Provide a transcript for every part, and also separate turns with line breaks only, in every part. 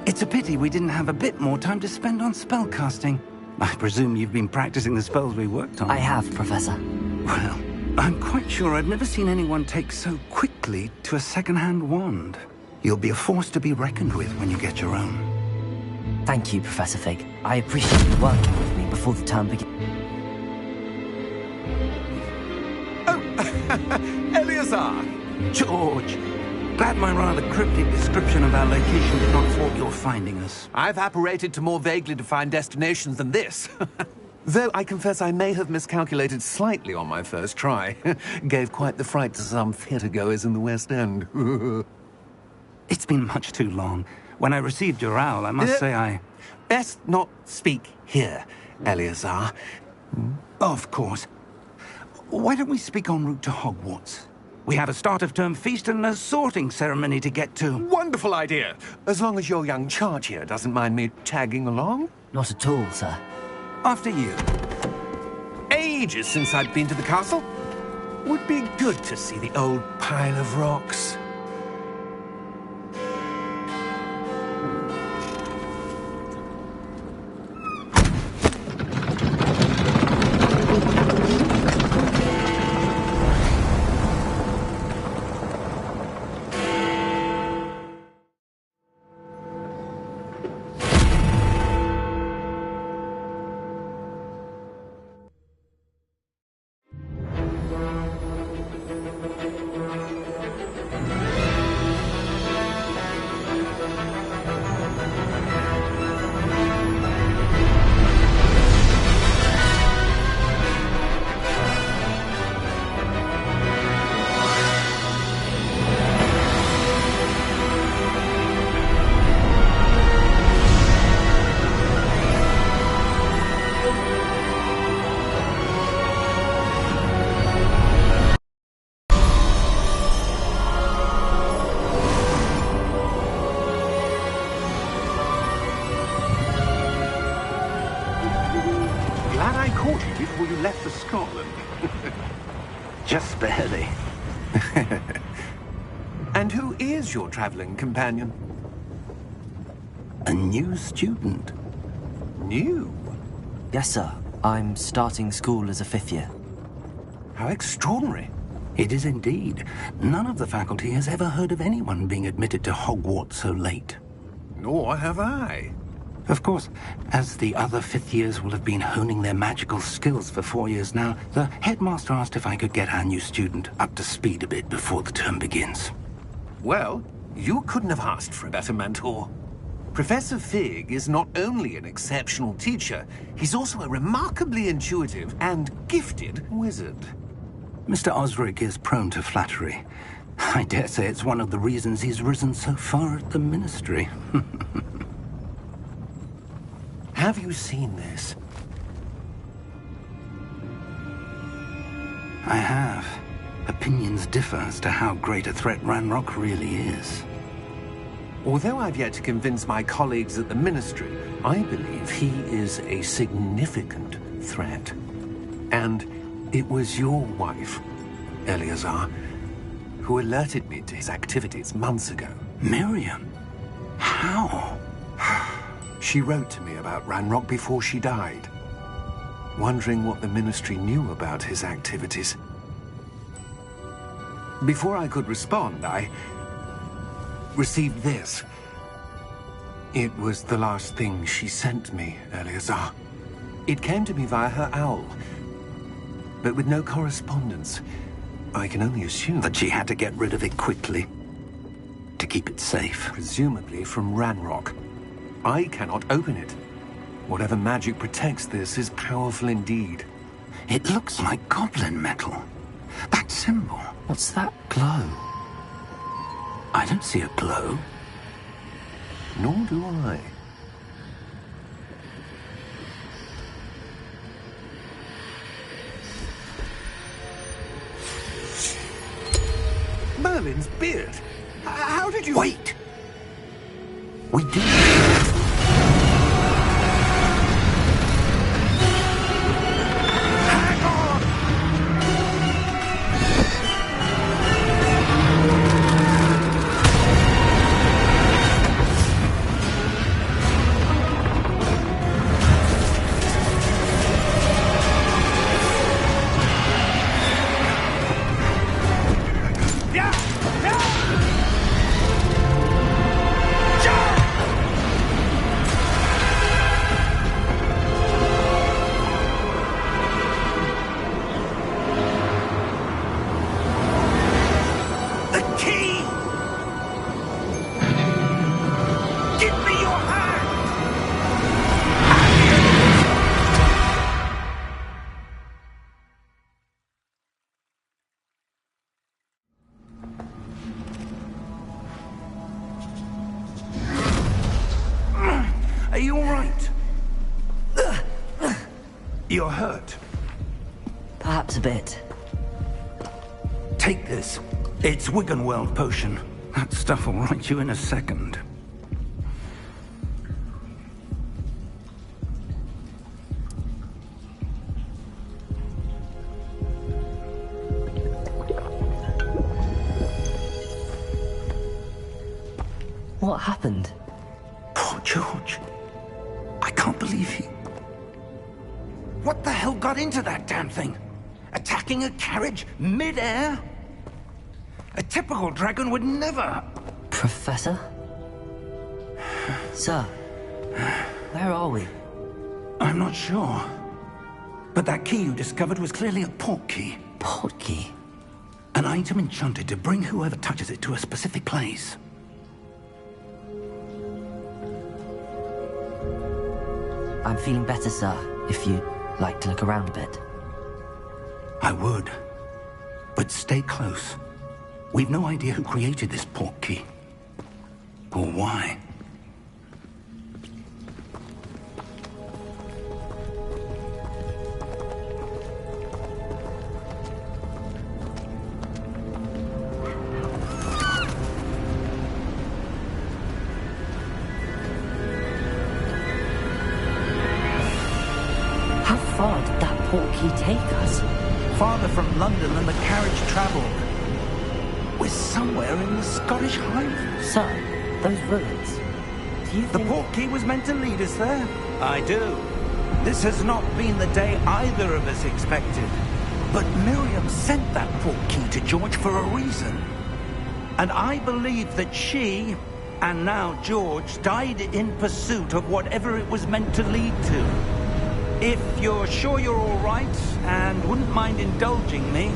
It's a pity we didn't have a bit more time to spend on spellcasting. I presume you've been practicing the spells we worked on.
I have, Professor.
Well, I'm quite sure I've never seen anyone take so quickly to a second-hand wand. You'll be a force to be reckoned with when you get your own.
Thank you, Professor Fig. I appreciate you working with me before the term begins.
Oh, Eleazar!
George! Glad my rather cryptic description of our location did not thwart your finding us.
I've apparated to more vaguely defined destinations than this. Though I confess I may have miscalculated slightly on my first try. Gave quite the fright to some theatre-goers in the West End.
It's been much too long. When I received your owl, I must say I...
Best not speak here, Eleazar.
Of course. Why don't we speak en route to Hogwarts? We have a start-of-term feast and a sorting ceremony to get to.
Wonderful idea! As long as your young charge here doesn't mind me tagging along.
Not at all, sir.
After you.
Ages since I've been to the castle. Would be good to see the old pile of rocks. Glad I caught you before you left for Scotland.
Just barely.
And who is your traveling companion?
A new student.
New?
Yes, sir. I'm starting school as a 5th year.
How extraordinary.
It is indeed. None of the faculty has ever heard of anyone being admitted to Hogwarts so late.
Nor have I.
Of course, as the other 5th years will have been honing their magical skills for 4 years now, the headmaster asked if I could get our new student up to speed a bit before the term begins.
Well, you couldn't have asked for a better mentor. Professor Fig is not only an exceptional teacher, he's also a remarkably intuitive and gifted wizard.
Mr. Osric is prone to flattery. I dare say it's one of the reasons he's risen so far at the Ministry.
Have you seen this?
I have. Opinions differ as to how great a threat Ranrock really is.
Although I've yet to convince my colleagues at the Ministry, I believe he is a significant threat. And it was your wife, Eleazar, who alerted me to his activities months ago.
Miriam? How?
She wrote to me about Ranrock before she died, wondering what the Ministry knew about his activities. Before I could respond, I received this. It was the last thing she sent me, Eleazar. It came to me via her owl, but with no correspondence. I can only assume
That she had to get rid of it quickly, to keep it safe.
presumably from Ranrock. I cannot open it. Whatever magic protects this is powerful indeed.
It looks like goblin metal. That symbol.
What's that glow?
I don't see a glow.
Nor do I. Merlin's beard. How did you...
Wait! We did.
Hang on!
right. You're hurt.
Perhaps a bit.
Take this. It's Wiggenweld potion. That stuff will right you in a second.
What happened?
Poor George. I can't believe he... What the hell got into that damn thing? Attacking a carriage mid-air? A typical dragon would never...
Professor? Sir, where are we?
I'm not sure. But that key you discovered was clearly a port key.
Port key?
An item enchanted to bring whoever touches it to a specific place.
I'm feeling better, sir, if you'd like to look around a bit.
I would. But stay close. We've no idea who created this port key. Or why.
How far did that port key take us?
Farther from London than the carriage traveled. We're somewhere in the Scottish Highlands.
Sir, those ruins. Do you
The
think...
port key was meant to lead us there? I do. This has not been the day either of us expected. But Miriam sent that port key to George for a reason. And I believe that she, and now George, died in pursuit of whatever it was meant to lead to. If you're sure you're all right, and wouldn't mind indulging me,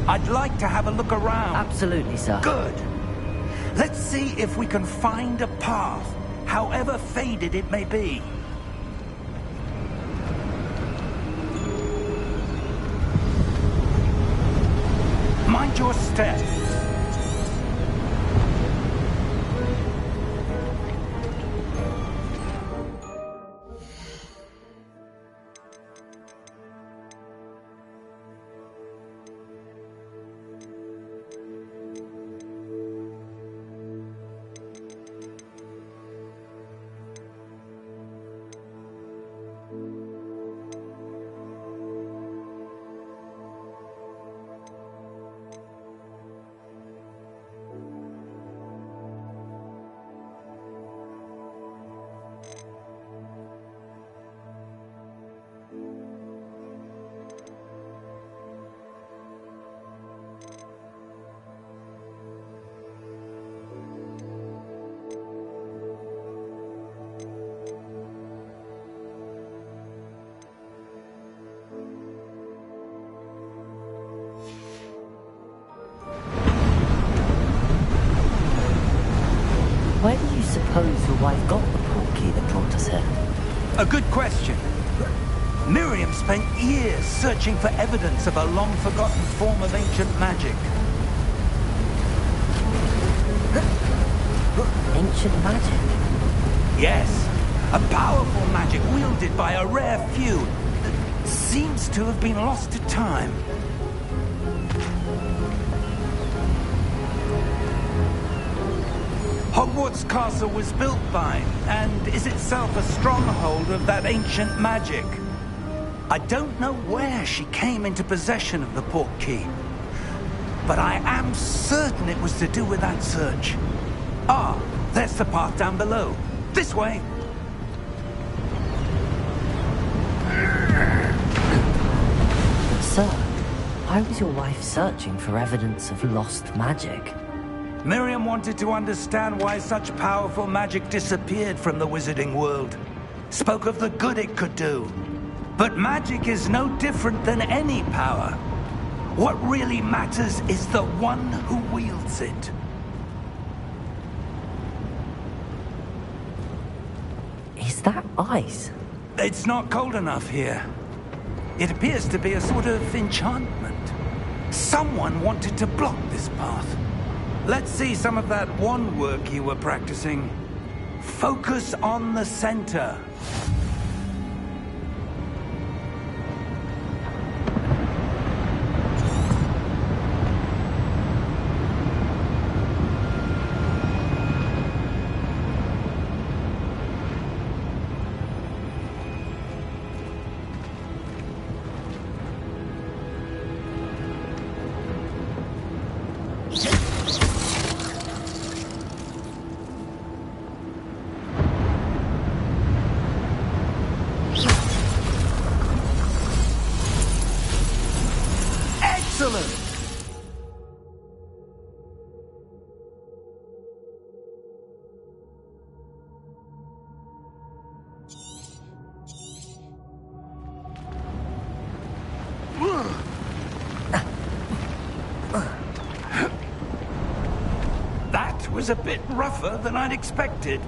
I'd like to have a look around.
Absolutely, sir.
Good. Let's see if we can find a path, however faded it may be. Mind your step.
Where do you suppose your wife got the port key that brought us here?
A good question. Miriam spent years searching for evidence of a long-forgotten form of ancient magic.
Ancient magic?
Yes, a powerful magic wielded by a rare few that seems to have been lost to time. Hogwarts Castle was built by, and is itself a stronghold of that ancient magic. I don't know where she came into possession of the port key, but I am certain it was to do with that search. Ah, there's the path down below. This way.
Sir, why was your wife searching for evidence of lost magic?
Miriam wanted to understand why such powerful magic disappeared from the wizarding world. Spoke of the good it could do. But magic is no different than any power. What really matters is the one who wields it.
Is that ice?
It's not cold enough here. It appears to be a sort of enchantment. Someone wanted to block this path. Let's see some of that wand work you were practicing. Focus on the center. Excellent! That was a bit rougher than I'd expected.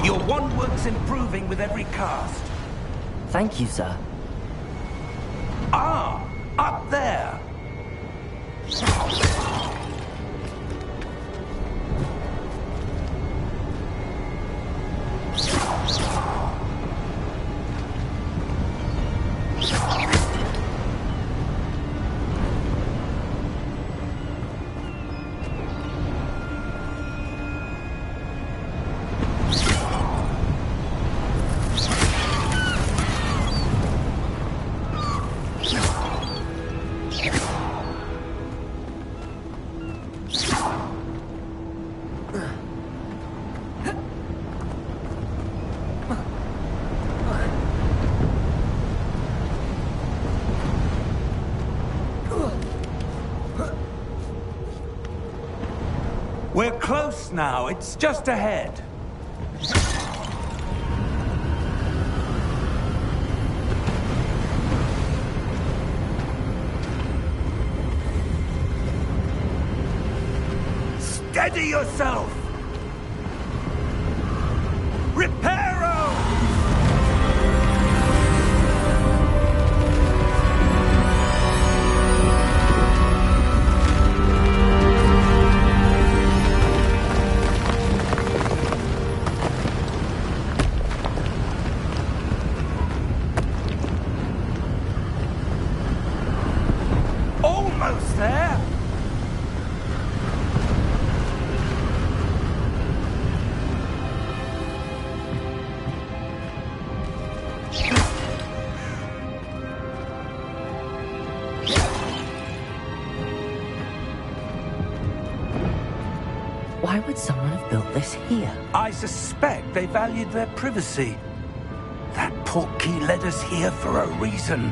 Your wand work's improving with every cast.
Thank you, sir.
Ah, up there. We're close now. It's just ahead. Steady yourself! Reparo! Almost there!
Why would someone have built this here?
I suspect they valued their privacy. That portkey led us here for a reason.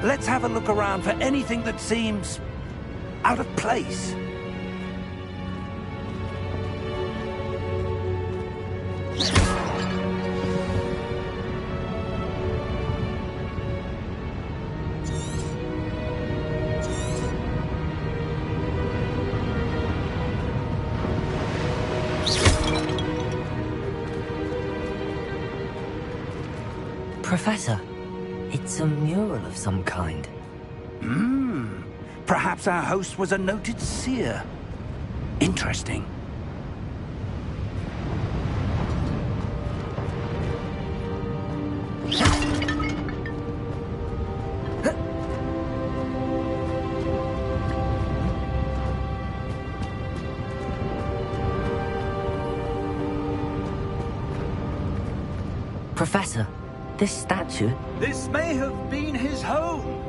Let's have a look around for anything that seems out of place.
Professor, it's a mural of some kind.
Perhaps our host was a noted seer. Interesting.
Professor, this statue...
This may have been his home.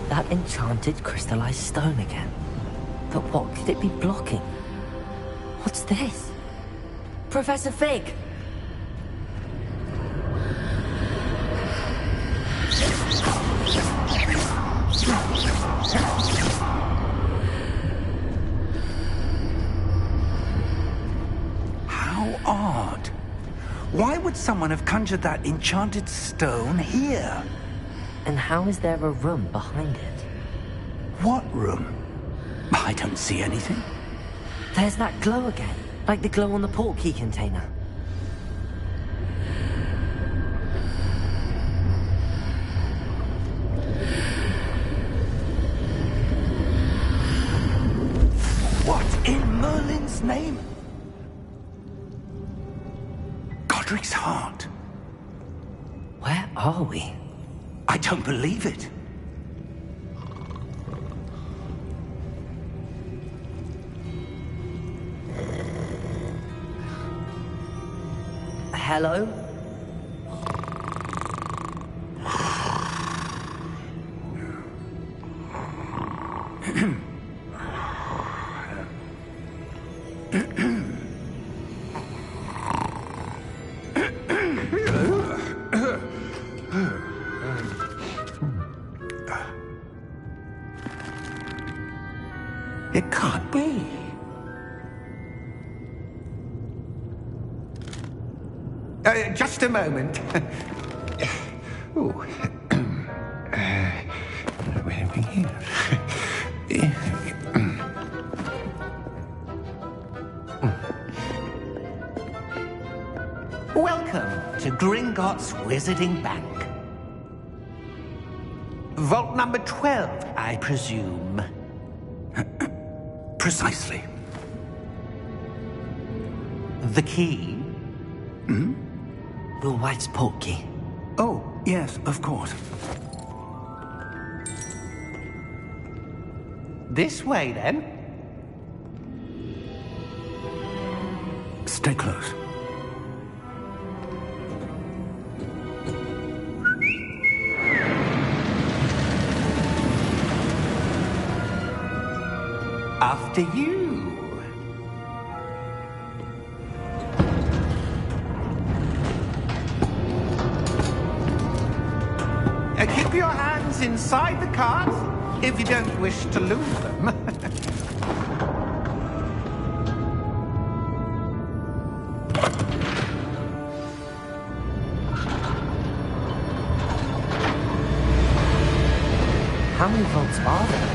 That enchanted crystallized stone again. But what could it be blocking? What's this? Professor Fig!
Why would someone have conjured that enchanted stone here?
And how is there a room behind it?
What room? I don't see anything.
There's that glow again, like the glow on the portkey container.
What in Merlin's name? Godric's heart.
Where are we?
I don't believe it.
Hello?
It can't be. Just a moment. Ooh. Where are we here? Welcome to Gringotts Wizarding Bank. Vault number 12, I presume. Precisely. The key?
Hmm? Will White's portkey.
Oh, yes, of course. This way, then. Stay close. After you. Keep your hands inside the cart if you don't wish to lose them.
How many vaults are there?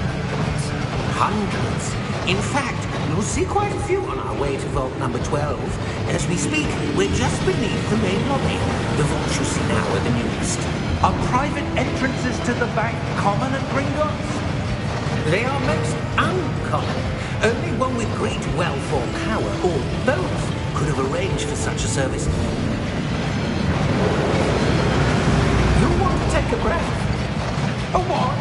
Hundreds. In fact, you'll see quite a few on our way to vault number 12. As we speak, we're just beneath the main lobby. The vaults you see now are the newest.
Are private entrances to the bank common at Gringotts?
They are most uncommon. Only one with great wealth or power, or both, could have arranged for such a service.
You want to take a breath? A what?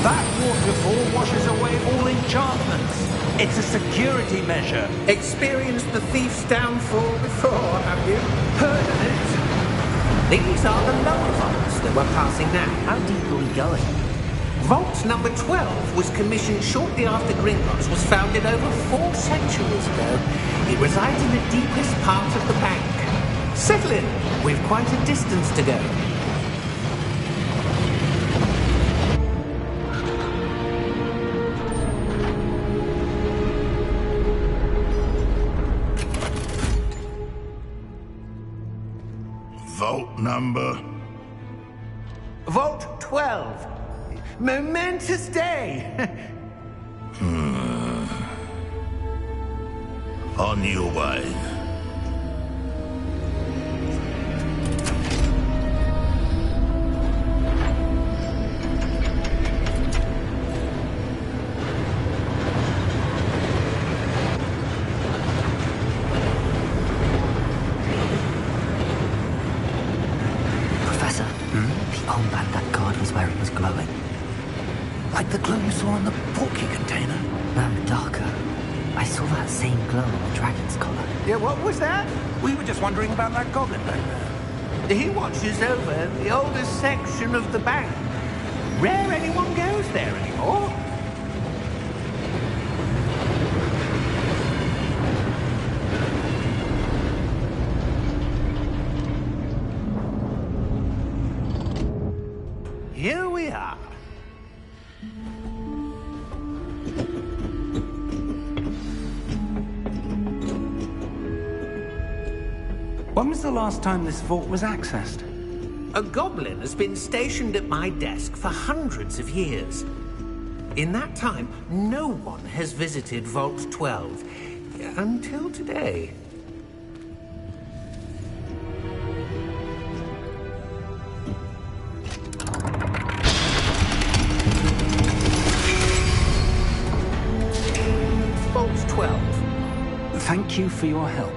That waterfall washes away all enchantments. It's a security measure.
Experienced the thief's downfall before, have you?
Heard of it?
These are the lower vaults that we're passing now.
How deep are we going?
Vault number 12 was commissioned shortly after Gringotts was founded over 4 centuries ago. It resides in the deepest part of the bank. Settle in. We've quite a distance to go.
Vault number?
Vault 12. Momentous day.
On your way.
Professor, the armband that guard was wearing was glowing.
Like the glow you saw on the portkey container?
No, darker. I saw that same glow on the dragon's collar.
Yeah, what was that? We were just wondering about that goblin back there. He watches over the oldest section of the bank. Rare anyone goes there anymore. Here we are. When was the last time this vault was accessed?
A goblin has been stationed at my desk for hundreds of years. In that time, no one has visited Vault 12 until today. Vault 12.
Thank you for your help.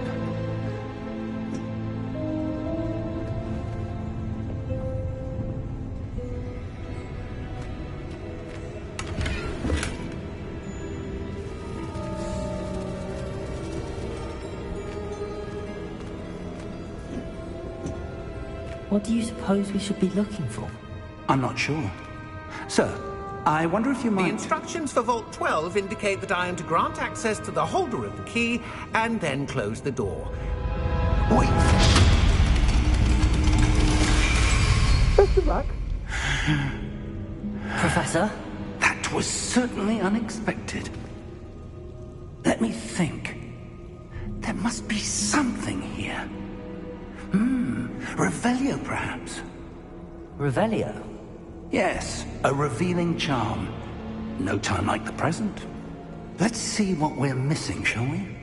What do you suppose we should be looking for?
I'm not sure. Sir, I wonder if you might...
The instructions for Vault 12 indicate that I am to grant access to the holder of the key and then close the door.
Wait!
Best of luck.
Professor?
That was certainly unexpected. Let me think. There must be something here. Revelio, perhaps?
Revelio?
Yes, a revealing charm. No time like the present. Let's see what we're missing, shall we?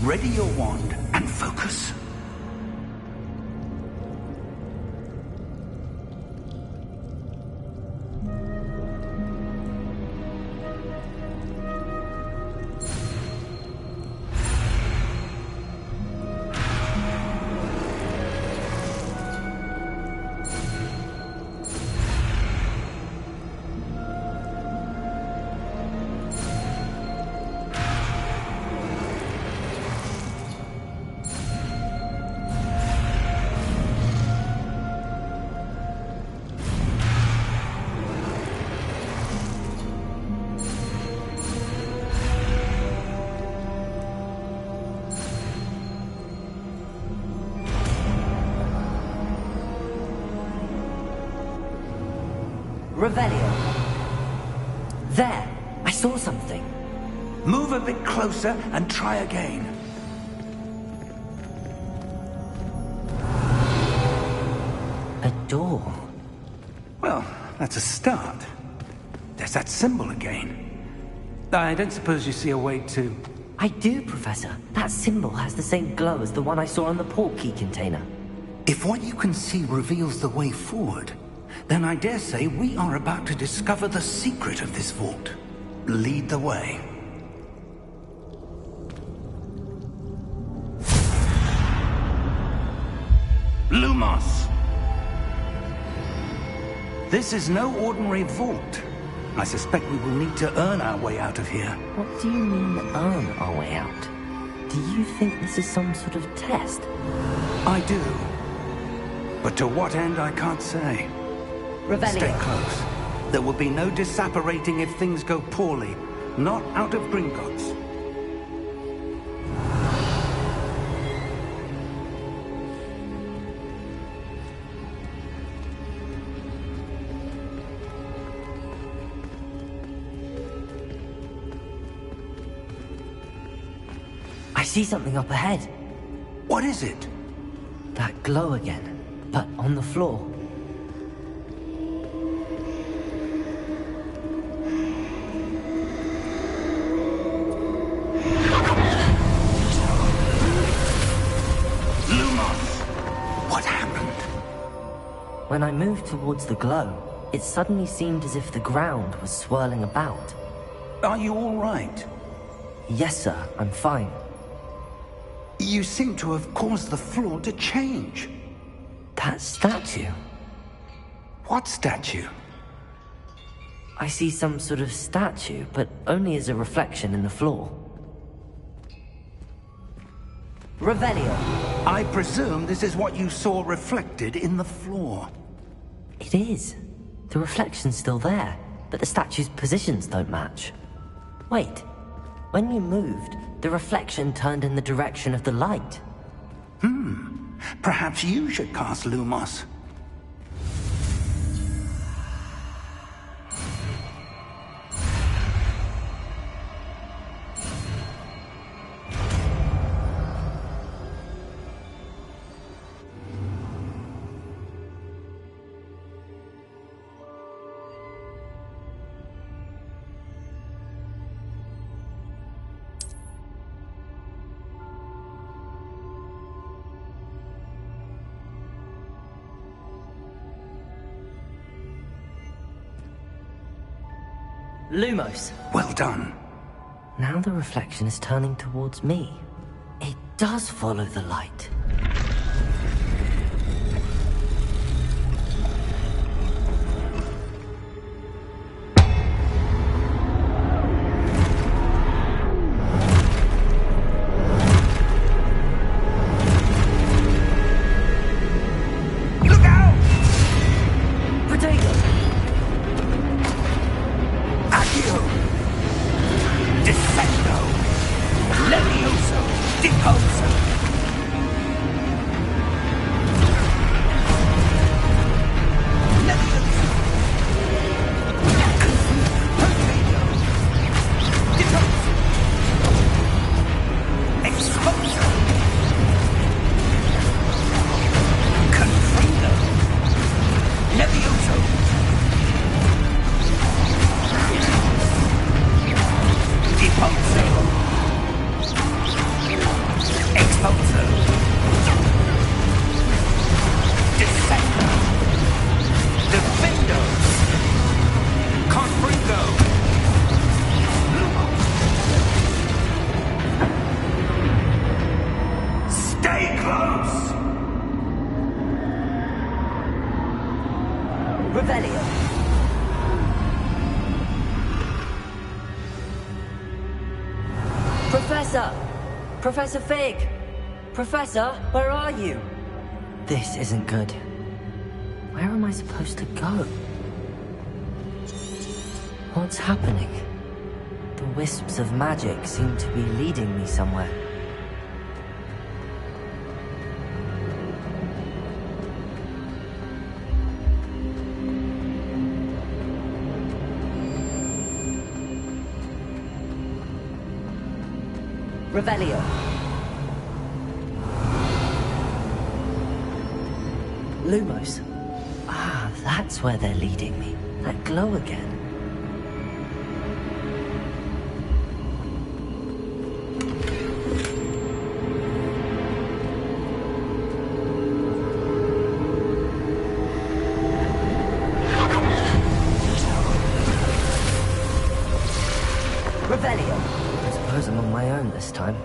Ready your wand and focus.
Revelio. There! I saw something.
Move a bit closer and try again.
A door.
Well, that's a start. There's that symbol again. I don't suppose you see a way to...
I do, Professor. That symbol has the same glow as the one I saw on the portkey container.
If what you can see reveals the way forward, then I dare say we are about to discover the secret of this vault. Lead the way. Lumos! This is no ordinary vault. I suspect we will need to earn our way out of here.
What do you mean, earn our way out? Do you think this is some sort of test?
I do. But to what end, I can't say.
Revelio.
Stay close. There will be no disapparating if things go poorly. Not out of Gringotts.
I see something up ahead.
What is it?
That glow again, but on the floor.
What happened?
When I moved towards the glow, it suddenly seemed as if the ground was swirling about.
Are you all right?
Yes, sir, I'm fine.
You seem to have caused the floor to change.
That statue?
What statue?
I see some sort of statue, but only as a reflection in the floor. Revelio.
I presume this is what you saw reflected in the floor.
It is. The reflection's still there, but the statue's positions don't match. Wait. When you moved, the reflection turned in the direction of the light.
Perhaps you should cast Lumos.
Lumos.
Well done.
Now the reflection is turning towards me. It does follow the light.
Look out!
Potato!
Accio! Descendo! Levioso! Deposo! Levioso! Potato! Deposo! Exposo! Confrido! Levioso! Deposo! Exposo! Descendo! Defendo! Confringo! Stay close!
Revelio. Professor! Professor Fig! Professor, where are you? This isn't good. Where am I supposed to go? What's happening? The wisps of magic seem to be leading me somewhere. Revelio. Lumos. Ah, that's where they're leading me. That glow again. Revelio. I suppose I'm on my own this time.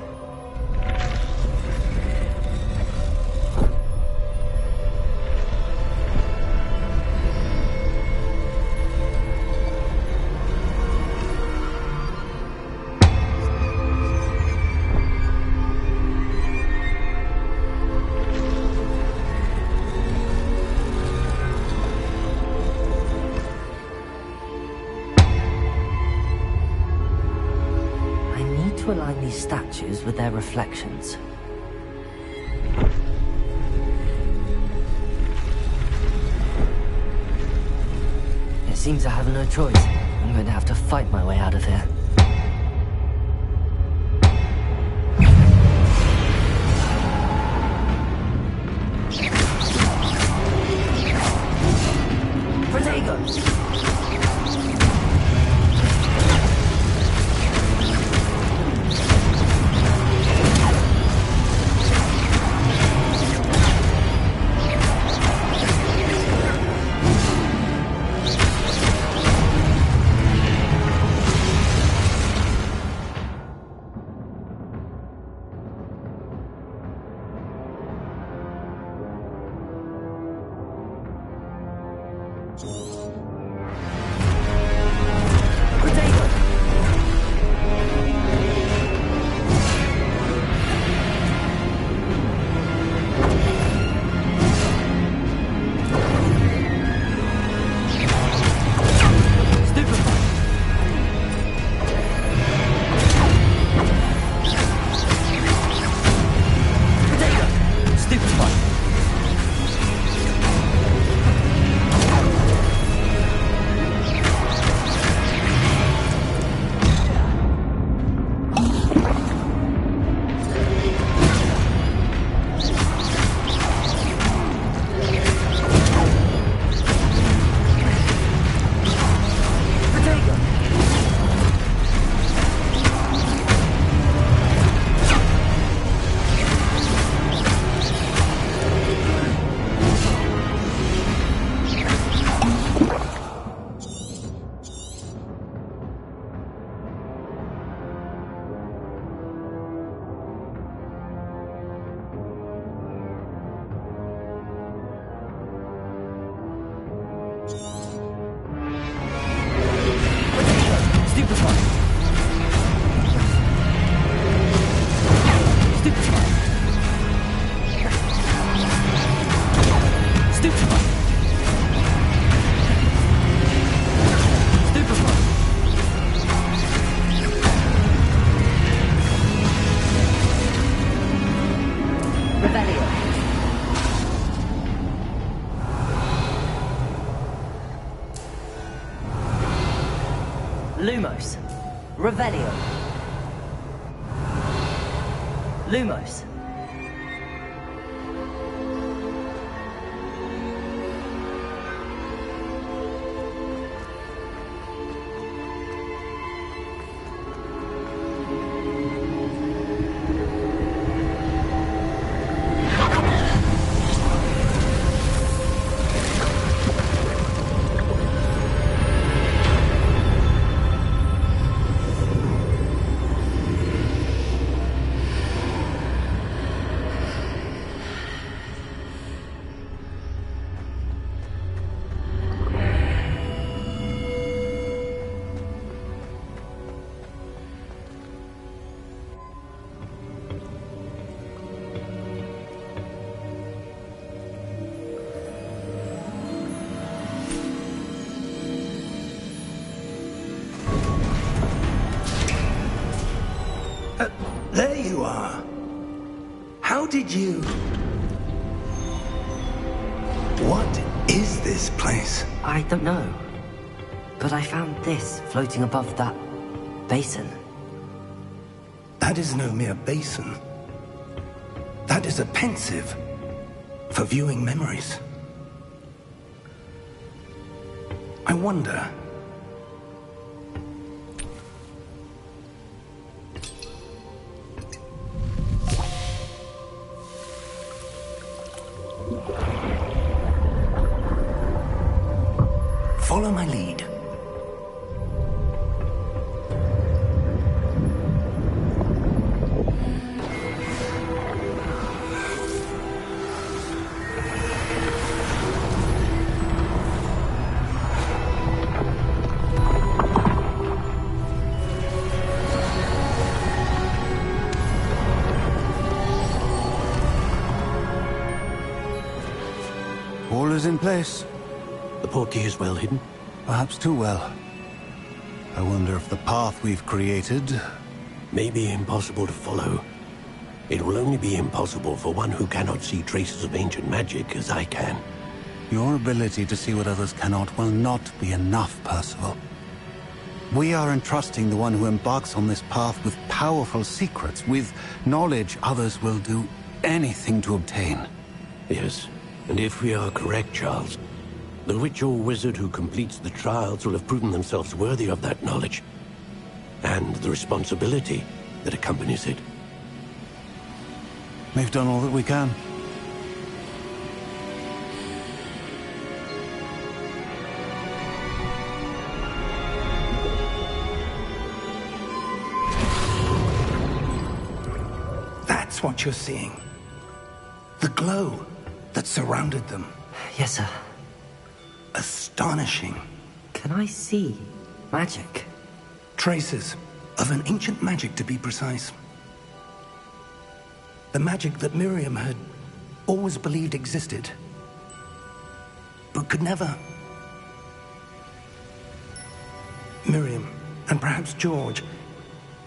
To align these statues with their reflections. It seems I have no choice. I'm going to have to fight my way out of here. Protego! Lumos. Revelio. Lumos.
There you are. How did you... What is this place?
I don't know. But I found this floating above that basin.
That is no mere basin. That is a pensive for viewing memories. I wonder... Follow my lead.
All is in place.
The portkey is well hidden.
Perhaps too well. I wonder if the path we've created...
May be impossible to follow. It will only be impossible for one who cannot see traces of ancient magic as I can.
Your ability to see what others cannot will not be enough, Percival. We are entrusting the one who embarks on this path with powerful secrets, with knowledge others will do anything to obtain.
Yes, and if we are correct, Charles, the witch or wizard who completes the trials will have proven themselves worthy of that knowledge, and the responsibility that accompanies it.
We've done all that we can.
That's what you're seeing. The glow that surrounded them.
Yes, sir.
Astonishing.
Can I see magic?
Traces of an ancient magic, to be precise. The magic that Miriam had always believed existed, but could never. Miriam, and perhaps George,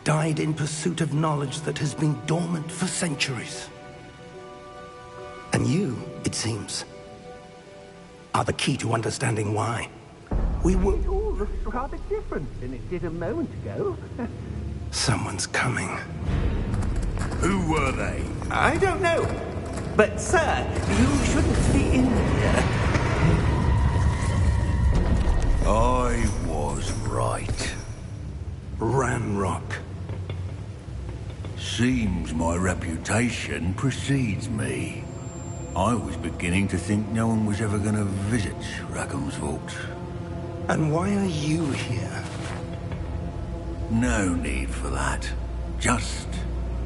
died in pursuit of knowledge that has been dormant for centuries. And you, it seems, are the key to understanding why. We were...
It all looks rather different than it did a moment ago.
Someone's coming.
Who were they?
I don't know. But, sir, you shouldn't be in here.
I was right.
Ranrock.
Seems my reputation precedes me. I was beginning to think no one was ever going to visit Rackham's Vault.
And why are you here?
No need for that. Just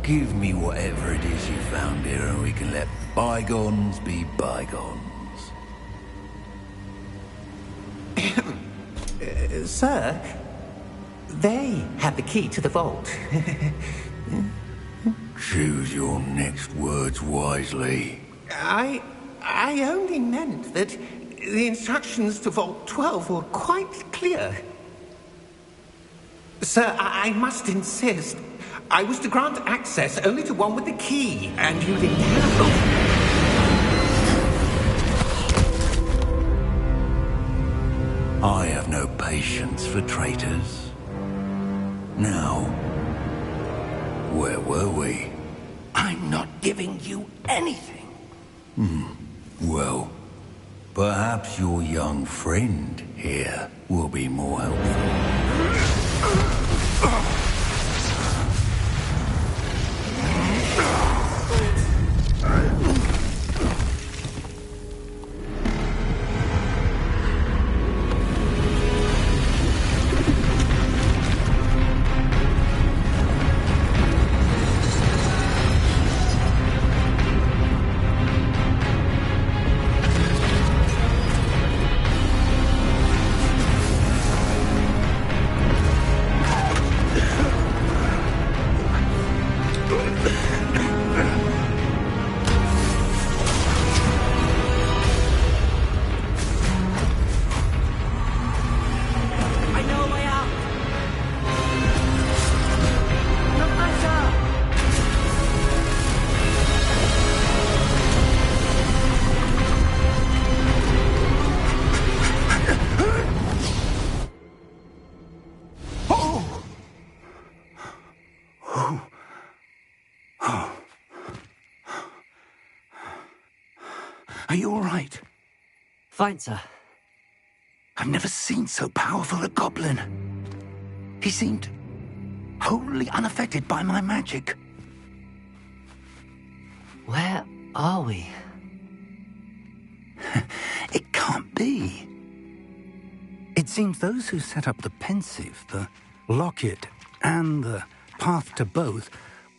give me whatever it is you found here and we can let bygones be bygones.
Sir, they have the key to the vault.
Choose your next words wisely.
I only meant that the instructions to Vault 12 were quite clear. Sir, I must insist. I was to grant access only to one with the key, and you didn't have them.
I have no patience for traitors. Now, where were we?
I'm not giving you anything.
Well, perhaps your young friend here will be more helpful.
Are you all right?
Fine, sir.
I've never seen so powerful a goblin. He seemed wholly unaffected by my magic.
Where are we?
It can't be. It seems those who set up the pensive, the locket, and the path to both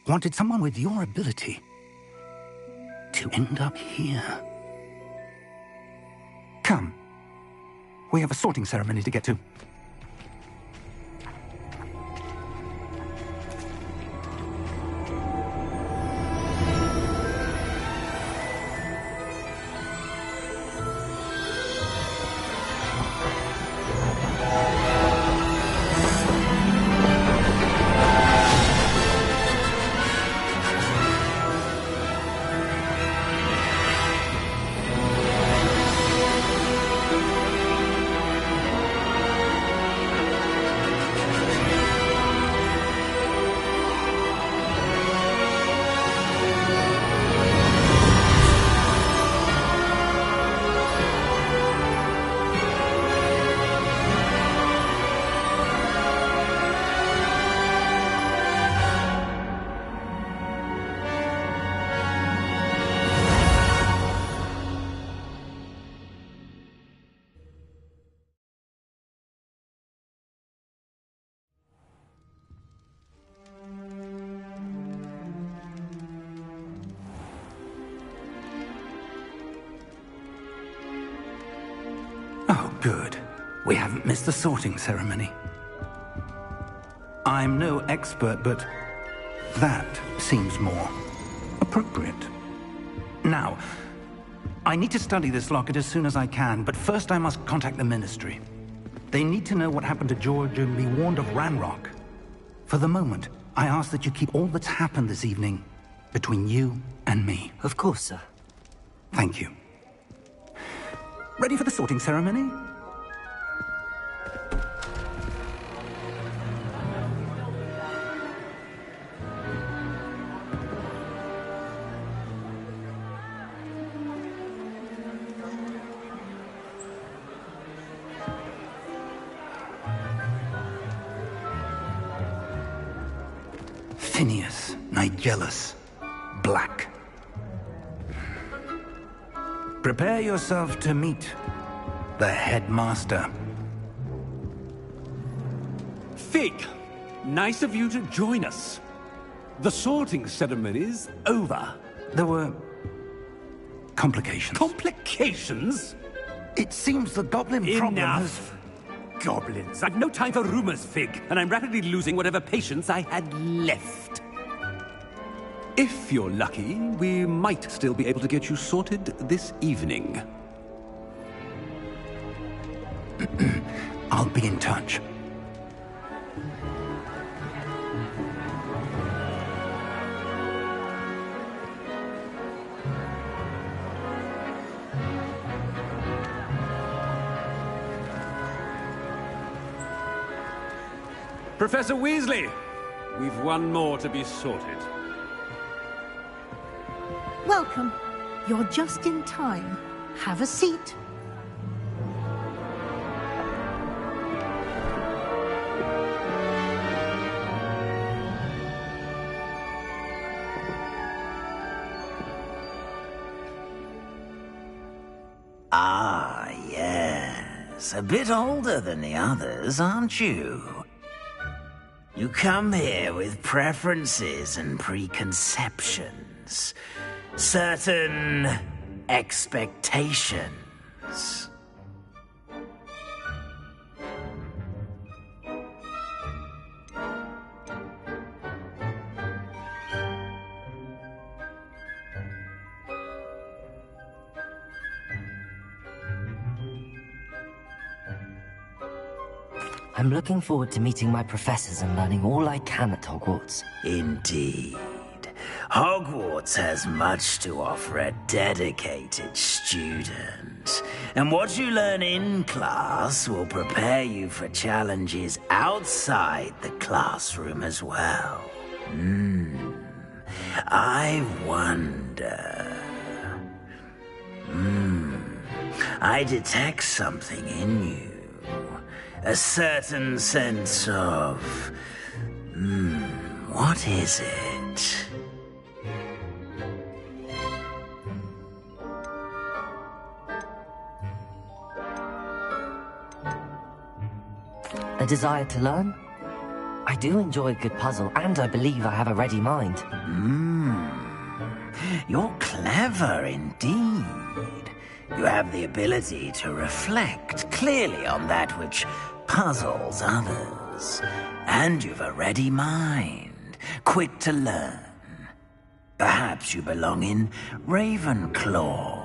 wanted someone with your ability to end up here. Come. We have a sorting ceremony to get to. Oh, good. We haven't missed the sorting ceremony. I'm no expert, but that seems more appropriate. Now, I need to study this locket as soon as I can, but first I must contact the Ministry. They need to know what happened to George and be warned of Ranrock. For the moment, I ask that you keep all that's happened this evening between you and me.
Of course, sir.
Thank you. Ready for the sorting ceremony? Phineas, Nigellus, Black. Prepare yourself to meet the headmaster.
Fig, nice of you to join us. The sorting ceremony's over.
There were complications.
Complications?
It seems the goblin problem has...
Enough! Goblins. I've no time for rumors, Fig, and I'm rapidly losing whatever patience I had left. If you're lucky, we might still be able to get you sorted this evening.
I'll be in touch.
Professor Weasley, we've one more to be sorted.
Welcome. You're just in time. Have a seat.
Ah, yes. A bit older than the others, aren't you? You come here with preferences and preconceptions. Certain expectations.
I'm looking forward to meeting my professors and learning all I can at Hogwarts.
Indeed. Hogwarts has much to offer a dedicated student. And what you learn in class will prepare you for challenges outside the classroom as well. I wonder... I detect something in you. A certain sense of... what is it?
A desire to learn? I do enjoy a good puzzle, and I believe I have a ready mind.
You're clever indeed. You have the ability to reflect clearly on that which puzzles others. And you've a ready mind, quick to learn. Perhaps you belong in Ravenclaw.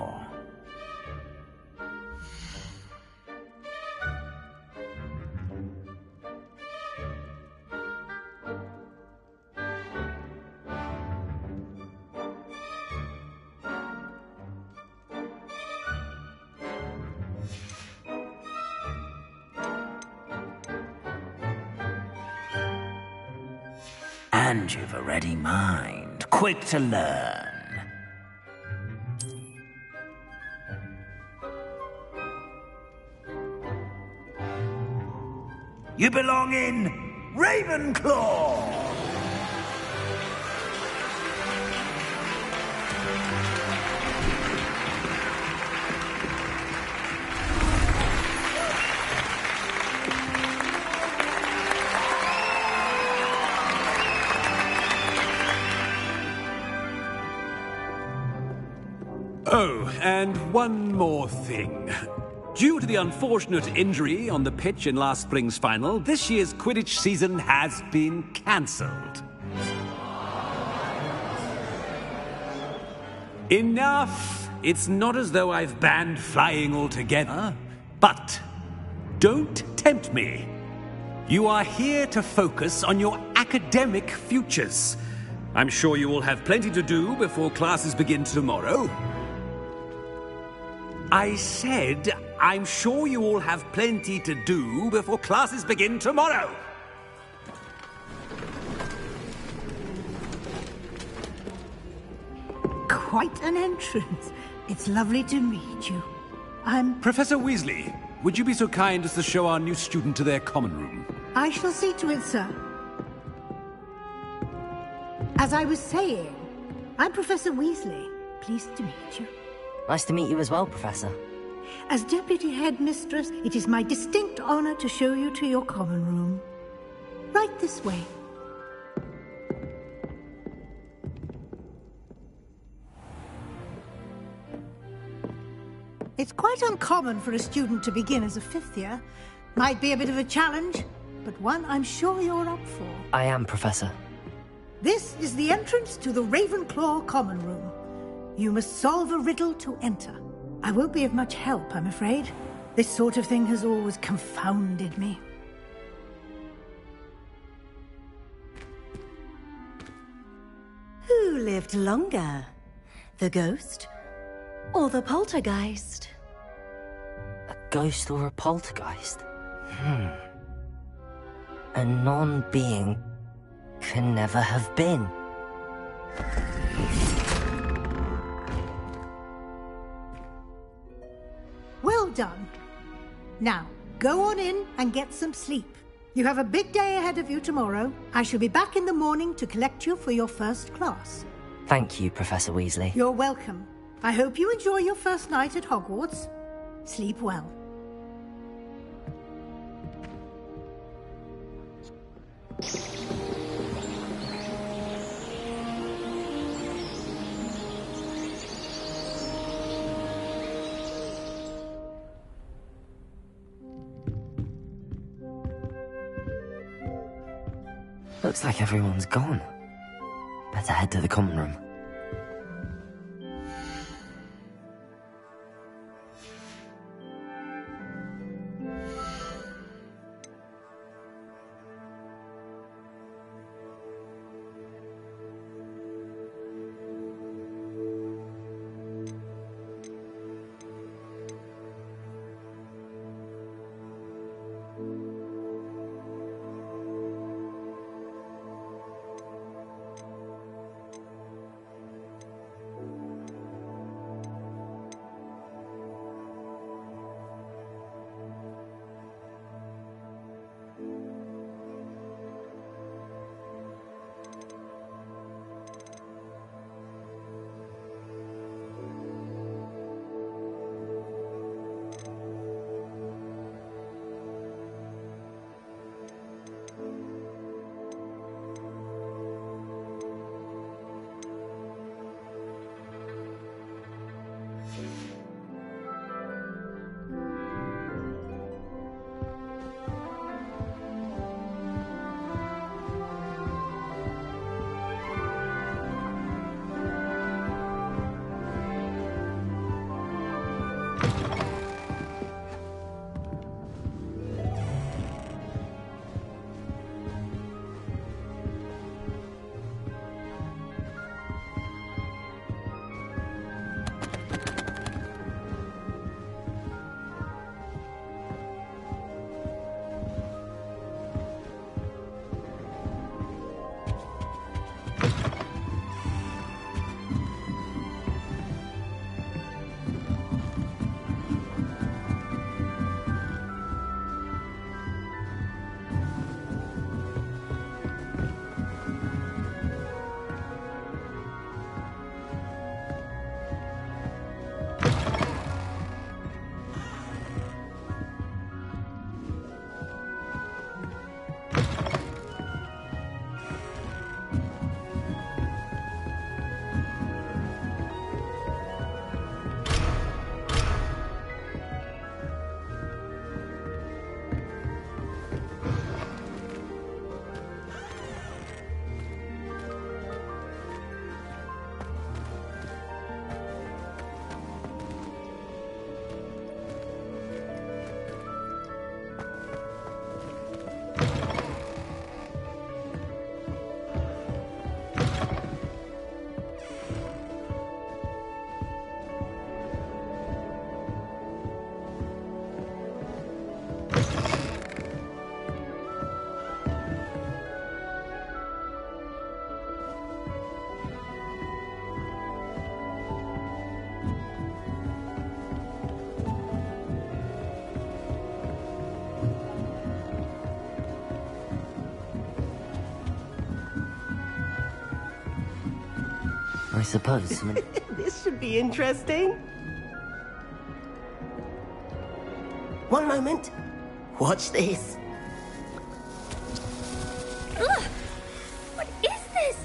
And you've a ready mind, quick to learn. You belong in Ravenclaw!
Oh, and one more thing. Due to the unfortunate injury on the pitch in last spring's final, this year's Quidditch season has been cancelled. Enough! It's not as though I've banned flying altogether. But don't tempt me. You are here to focus on your academic futures. I'm sure you will have plenty to do before classes begin tomorrow. I said, I'm sure you all have plenty to do before classes begin tomorrow.
Quite an entrance. It's lovely to meet you.
Professor Weasley, would you be so kind as to show our new student to their common room?
I shall see to it, sir. As I was saying, I'm Professor Weasley. Pleased to meet you.
Nice to meet you as well, Professor.
As Deputy Headmistress, it is my distinct honor to show you to your common room. Right this way. It's quite uncommon for a student to begin as a fifth year. Might be a bit of a challenge, but one I'm sure you're up for.
I am, Professor.
This is the entrance to the Ravenclaw common room. You must solve a riddle to enter. I won't be of much help, I'm afraid. This sort of thing has always confounded me.
Who lived longer? The ghost or the poltergeist?
A ghost or a poltergeist? A non-being can never have been.
Well done. Now, go on in and get some sleep. You have a big day ahead of you tomorrow. I shall be back in the morning to collect you for your first class.
Thank you, Professor Weasley.
You're welcome. I hope you enjoy your first night at Hogwarts. Sleep well.
Looks like everyone's gone. Better head to the common room. I suppose.
This should be interesting. One moment. Watch this.
Ugh! What is this?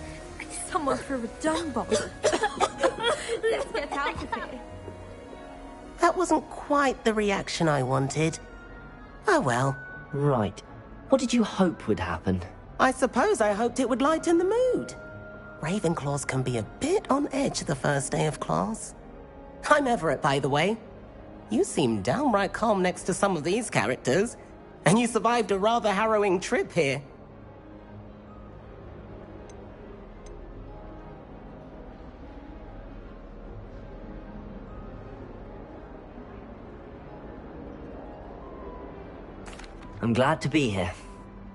Someone threw a dung bomb. Let's get out of here.
That wasn't quite the reaction I wanted. Oh well.
Right. What did you hope would happen?
I suppose I hoped it would lighten the mood. Ravenclaws can be a bit on edge the first day of class. I'm Everett, by the way. You seem downright calm next to some of these characters, and you survived a rather harrowing trip here.
I'm glad to be here.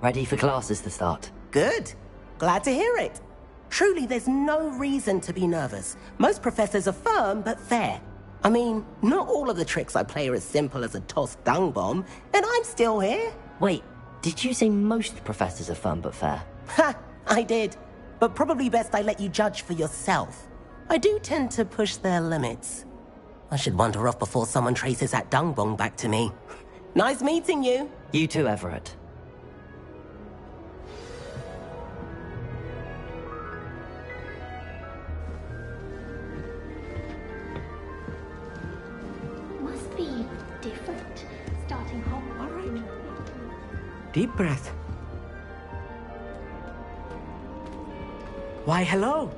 Ready for classes to start?
Good. Glad to hear it. Truly, there's no reason to be nervous. Most professors are firm but fair. I mean, not all of the tricks I play are as simple as a tossed dung bomb, and I'm still here.
Wait, did you say most professors are firm but fair?
Ha! I did. But probably best I let you judge for yourself. I do tend to push their limits. I should wander off before someone traces that dung bomb back to me. Nice meeting you.
You too, Everett.
Must be different. Starting Hogwarts.
All right. Deep breath. Why, hello.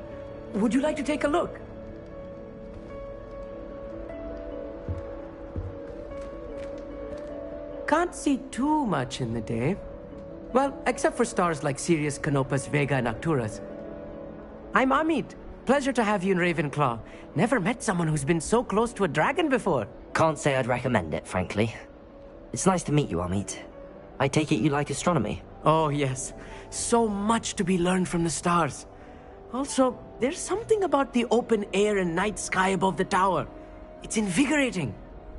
Would you like to take a look? Can't see too much in the day. Well, except for stars like Sirius, Canopus, Vega, and Arcturus. I'm Amit. Pleasure to have you in Ravenclaw. Never met someone who's been so close to a dragon before.
Can't say I'd recommend it, frankly. It's nice to meet you, Amit. I take it you like astronomy?
Oh, yes. So much to be learned from the stars. Also, there's something about the open air and night sky above the tower. It's invigorating.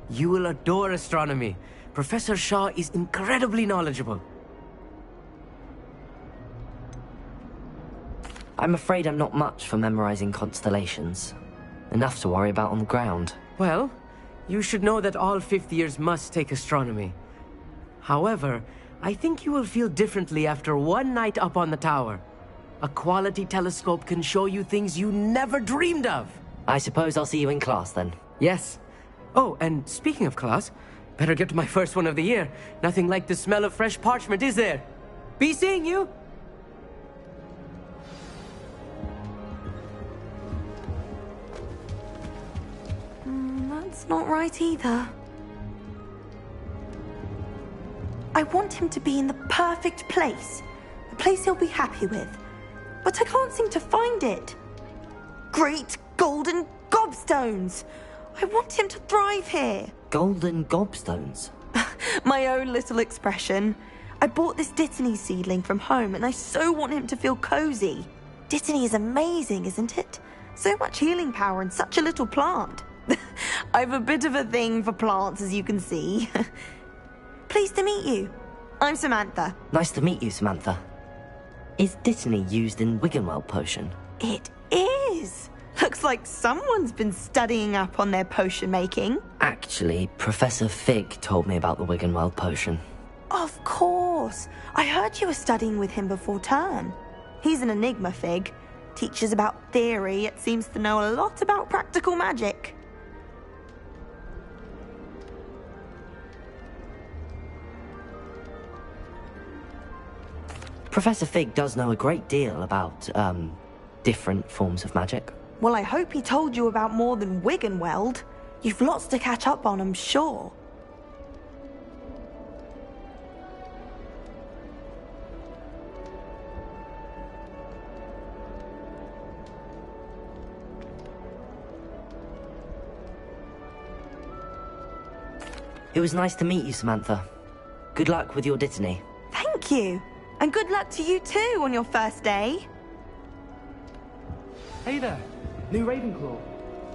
You will adore astronomy. Professor Shaw is incredibly knowledgeable.
I'm afraid I'm not much for memorizing constellations. Enough to worry about on the ground.
Well, you should know that all fifth years must take astronomy. However, I think you will feel differently after one night up on the tower. A quality telescope can show you things you never dreamed of.
I suppose I'll see you in class then.
Yes. Oh, and speaking of class, better get to my first one of the year. Nothing like the smell of fresh parchment, is there? Be seeing you!
That's not right either. I want him to be in the perfect place. A place he'll be happy with. But I can't seem to find it. Great golden gobstones! I want him to thrive here.
Golden gobstones?
My own little expression. I bought this Dittany seedling from home and I so want him to feel cozy. Dittany is amazing, isn't it? So much healing power in such a little plant. I've a bit of a thing for plants, as you can see. Pleased to meet you. I'm Samantha.
Nice to meet you, Samantha. Is Dittany used in Wiggenweld potion?
It is. Looks like someone's been studying up on their potion making.
Actually, Professor Fig told me about the Wiggenweld potion.
Of course. I heard you were studying with him before term. He's an enigma, Fig. Teaches about theory, yet seems to know a lot about practical magic.
Professor Fig does know a great deal about, different forms of magic.
Well, I hope he told you about more than Wiggenweld. You've lots to catch up on, I'm sure.
It was nice to meet you, Samantha. Good luck with your Dittany.
Thank you. And good luck to you too on your first day.
Hey there, new Ravenclaw.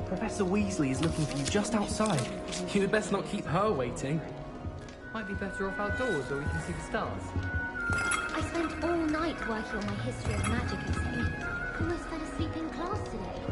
Professor Weasley is looking for you just outside. You'd best not keep her waiting.
Might be better off outdoors where we can see the stars.
I spent all night working on my history of magic essay. Almost fell asleep in class today.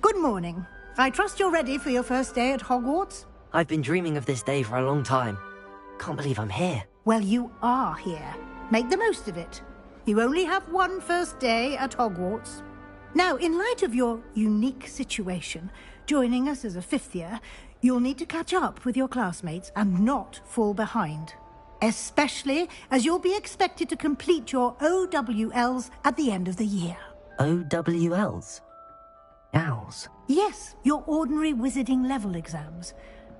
Good morning. I trust you're ready for your first day at Hogwarts?
I've been dreaming of this day for a long time. Can't believe I'm here.
Well, you are here. Make the most of it. You only have one first day at Hogwarts. Now, in light of your unique situation, joining us as a fifth year, you'll need to catch up with your classmates and not fall behind. Especially as you'll be expected to complete your OWLs at the end of the year.
OWLs? Owls?
Yes, your ordinary wizarding level exams.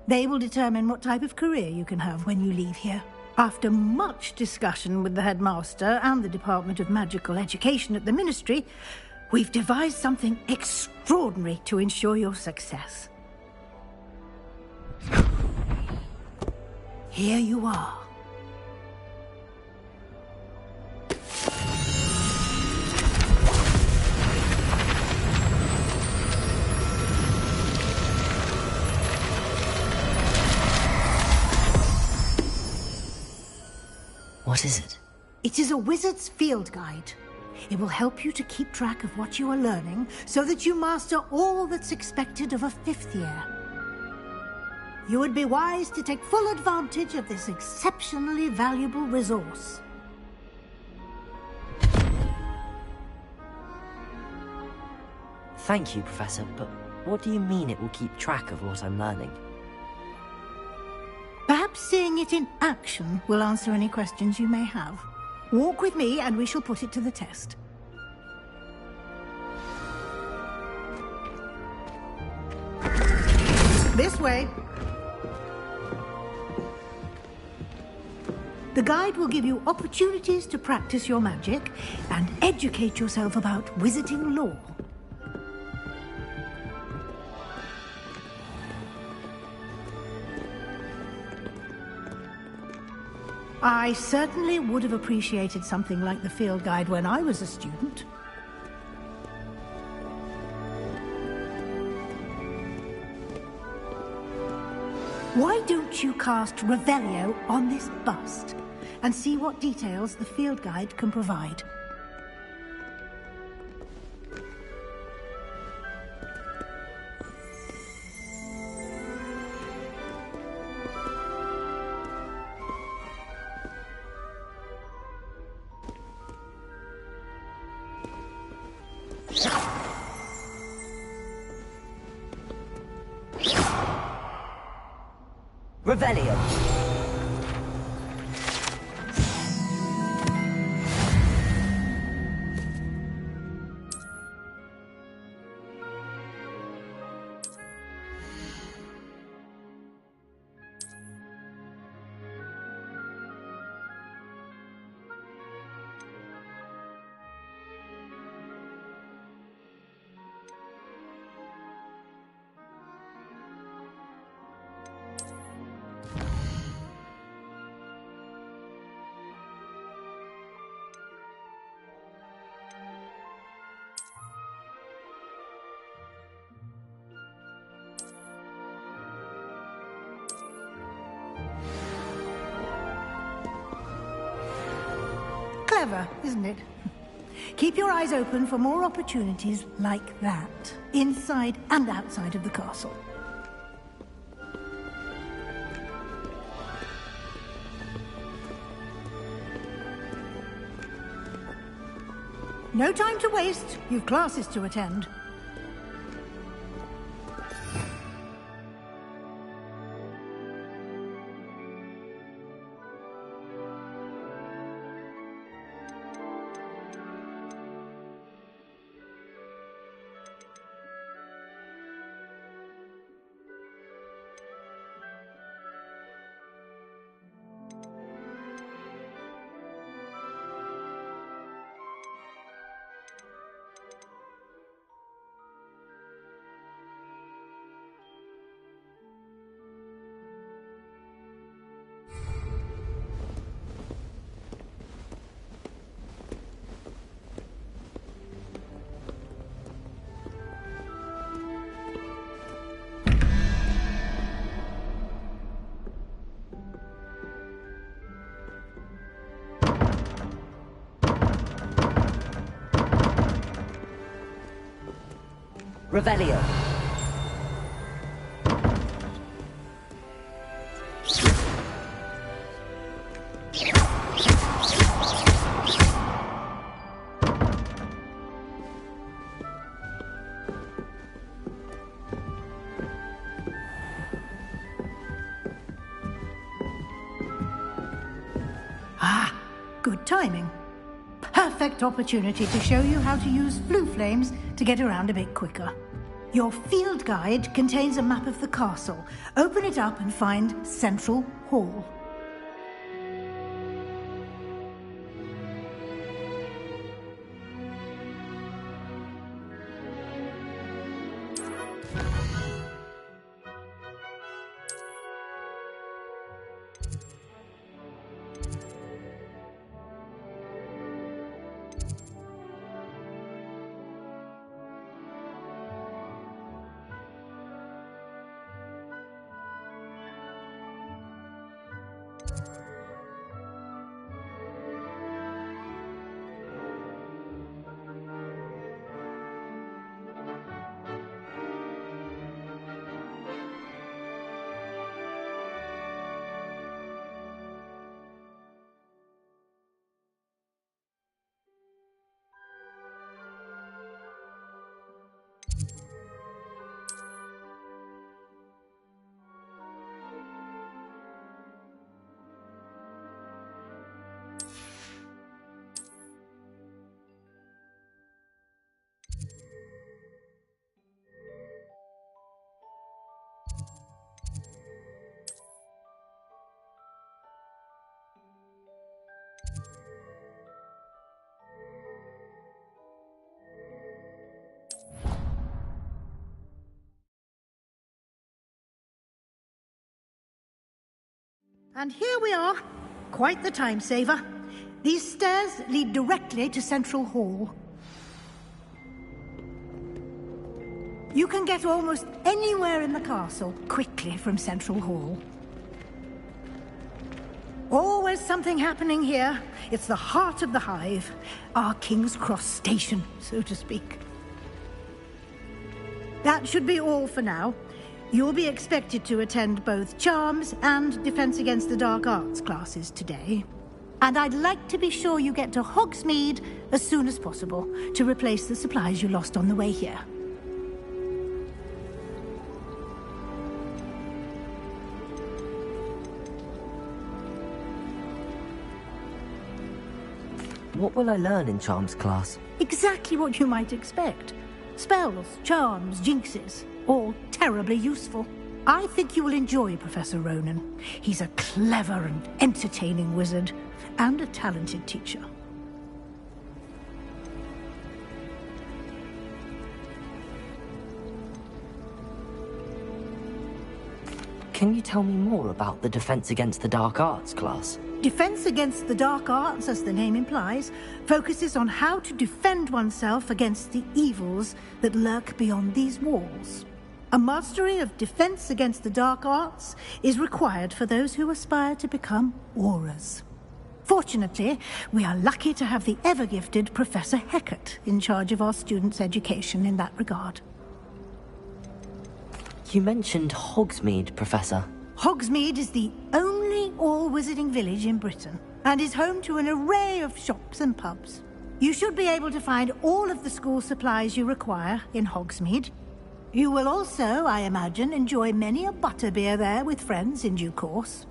They will determine what type of career you can have when you leave here. After much discussion with the headmaster and the Department of Magical Education at the Ministry, we've devised something extraordinary to ensure your success. Here you are.
What is it?
It is a wizard's field guide. It will help you to keep track of what you are learning so that you master all that's expected of a fifth year. You would be wise to take full advantage of this exceptionally valuable resource.
Thank you, Professor, but what do you mean it will keep track of what I'm learning?
Perhaps seeing it in action will answer any questions you may have. Walk with me and we shall put it to the test. This way. The guide will give you opportunities to practice your magic and educate yourself about wizarding lore. I certainly would have appreciated something like the field guide when I was a student. Why don't you cast Revelio on this bust and see what details the field guide can provide?
Revelio!
Clever, isn't it? Keep your eyes open for more opportunities like that, inside and outside of the castle. No time to waste. You've classes to attend.
Revelio.
Good timing. Perfect opportunity to show you how to use flue flames to get around a bit quicker. Your field guide contains a map of the castle. Open it up and find Central Hall. And here we are. Quite the time saver. These stairs lead directly to Central Hall. You can get almost anywhere in the castle quickly from Central Hall. Always something happening here. It's the heart of the hive. Our King's Cross station, so to speak. That should be all for now. You'll be expected to attend both Charms and Defense Against the Dark Arts classes today. And I'd like to be sure you get to Hogsmeade as soon as possible to replace the supplies you lost on the way here.
What will I learn in Charms class?
Exactly what you might expect. Spells, charms, jinxes. All terribly useful. I think you will enjoy Professor Ronan. He's a clever and entertaining wizard, and a talented teacher.
Can you tell me more about the Defense Against the Dark Arts class?
Defense Against the Dark Arts, as the name implies, focuses on how to defend oneself against the evils that lurk beyond these walls. A mastery of Defense Against the Dark Arts is required for those who aspire to become Aurors. Fortunately, we are lucky to have the ever-gifted Professor Hecat in charge of our students' education in that regard.
You mentioned Hogsmeade, Professor.
Hogsmeade is the only all-wizarding village in Britain, and is home to an array of shops and pubs. You should be able to find all of the school supplies you require in Hogsmeade. You will also, I imagine, enjoy many a butterbeer there with friends in due course.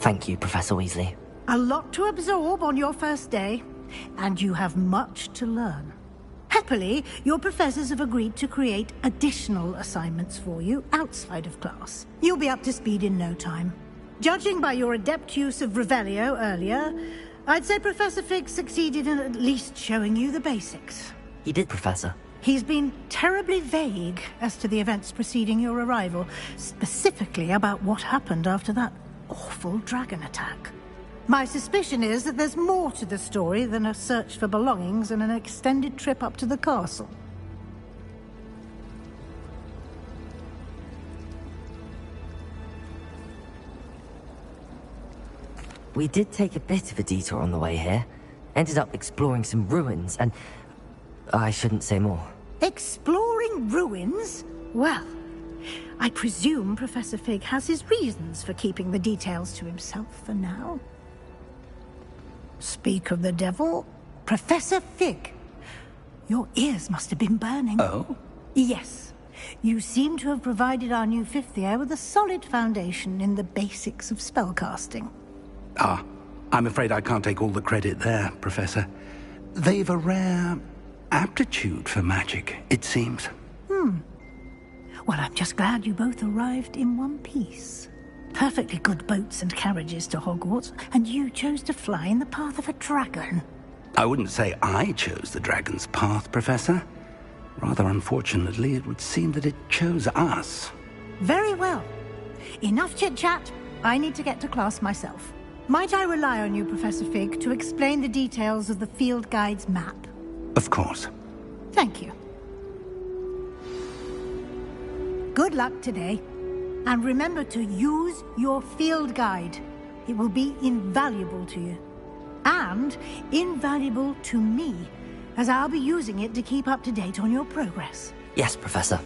Thank you, Professor Weasley.
A lot to absorb on your first day, and you have much to learn. Happily, your professors have agreed to create additional assignments for you outside of class. You'll be up to speed in no time. Judging by your adept use of Revelio earlier, I'd say Professor Fig succeeded in at least showing you the basics.
He did, Professor.
He's been terribly vague as to the events preceding your arrival, specifically about what happened after that awful dragon attack. My suspicion is that there's more to the story than a search for belongings and an extended trip up to the castle.
We did take a bit of a detour on the way here. Ended up exploring some ruins and... I shouldn't say more.
Exploring ruins? Well, I presume Professor Fig has his reasons for keeping the details to himself for now. Speak of the devil, Professor Fig. Your ears must have been burning.
Oh?
Yes. You seem to have provided our new fifth year with a solid foundation in the basics of spellcasting.
Ah, I'm afraid I can't take all the credit there, Professor. They've a rare aptitude for magic, it seems.
Well, I'm just glad you both arrived in one piece. Perfectly good boats and carriages to Hogwarts, and you chose to fly in the path of a dragon.
I wouldn't say I chose the dragon's path, Professor. Rather unfortunately, it would seem that it chose us.
Very well. Enough chit-chat. I need to get to class myself. Might I rely on you, Professor Fig, to explain the details of the field guide's map?
Of course.
Thank you. Good luck today. And remember to use your field guide. It will be invaluable to you. And invaluable to me, as I'll be using it to keep up to date on your progress.
Yes, Professor.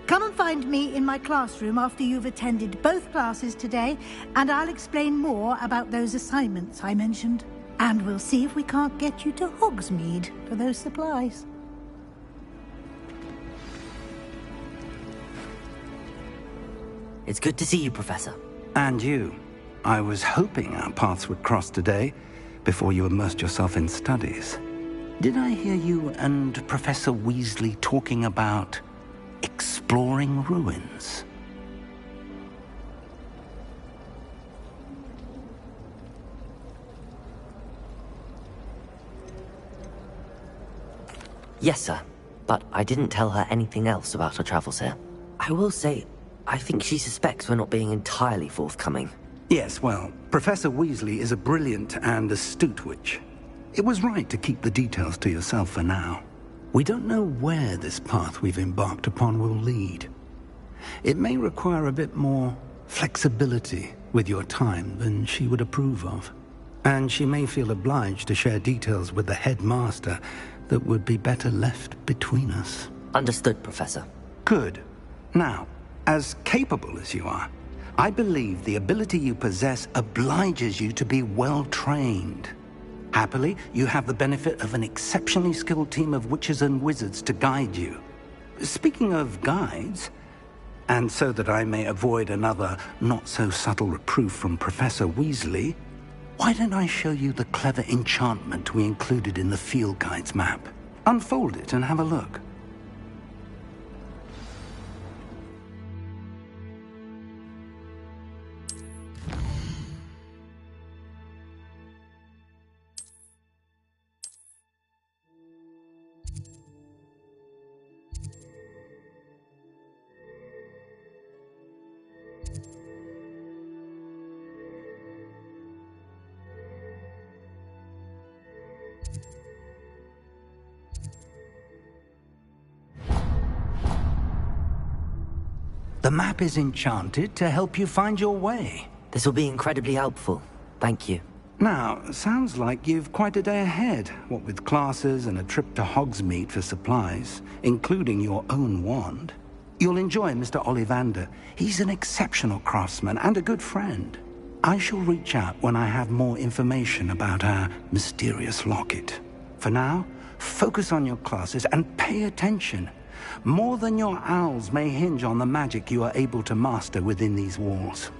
Come and find me in my classroom after you've attended both classes today, and I'll explain more about those assignments I mentioned. And we'll see if we can't get you to Hogsmeade for those supplies.
It's good to see you, Professor.
And you. I was hoping our paths would cross today, before you immersed yourself in studies. Did I hear you and Professor Weasley talking about exploring ruins?
Yes, sir. But I didn't tell her anything else about her travels here. I will say, I think she suspects we're not being entirely forthcoming.
Yes, well, Professor Weasley is a brilliant and astute witch. It was right to keep the details to yourself for now. We don't know where this path we've embarked upon will lead. It may require a bit more flexibility with your time than she would approve of. And she may feel obliged to share details with the headmaster that would be better left between us.
Understood, Professor.
Good. Now, as capable as you are, I believe the ability you possess obliges you to be well-trained. Happily, you have the benefit of an exceptionally skilled team of witches and wizards to guide you. Speaking of guides, and so that I may avoid another not-so-subtle reproof from Professor Weasley, why don't I show you the clever enchantment we included in the field guide's map? Unfold it and have a look. The map is enchanted to help you find your way.
This will be incredibly helpful. Thank you.
Now, sounds like you've quite a day ahead, what with classes and a trip to Hogsmeade for supplies, including your own wand. You'll enjoy Mr. Ollivander. He's an exceptional craftsman and a good friend. I shall reach out when I have more information about our mysterious locket. For now, focus on your classes and pay attention. More than your owls may hinge on the magic you are able to master within these walls.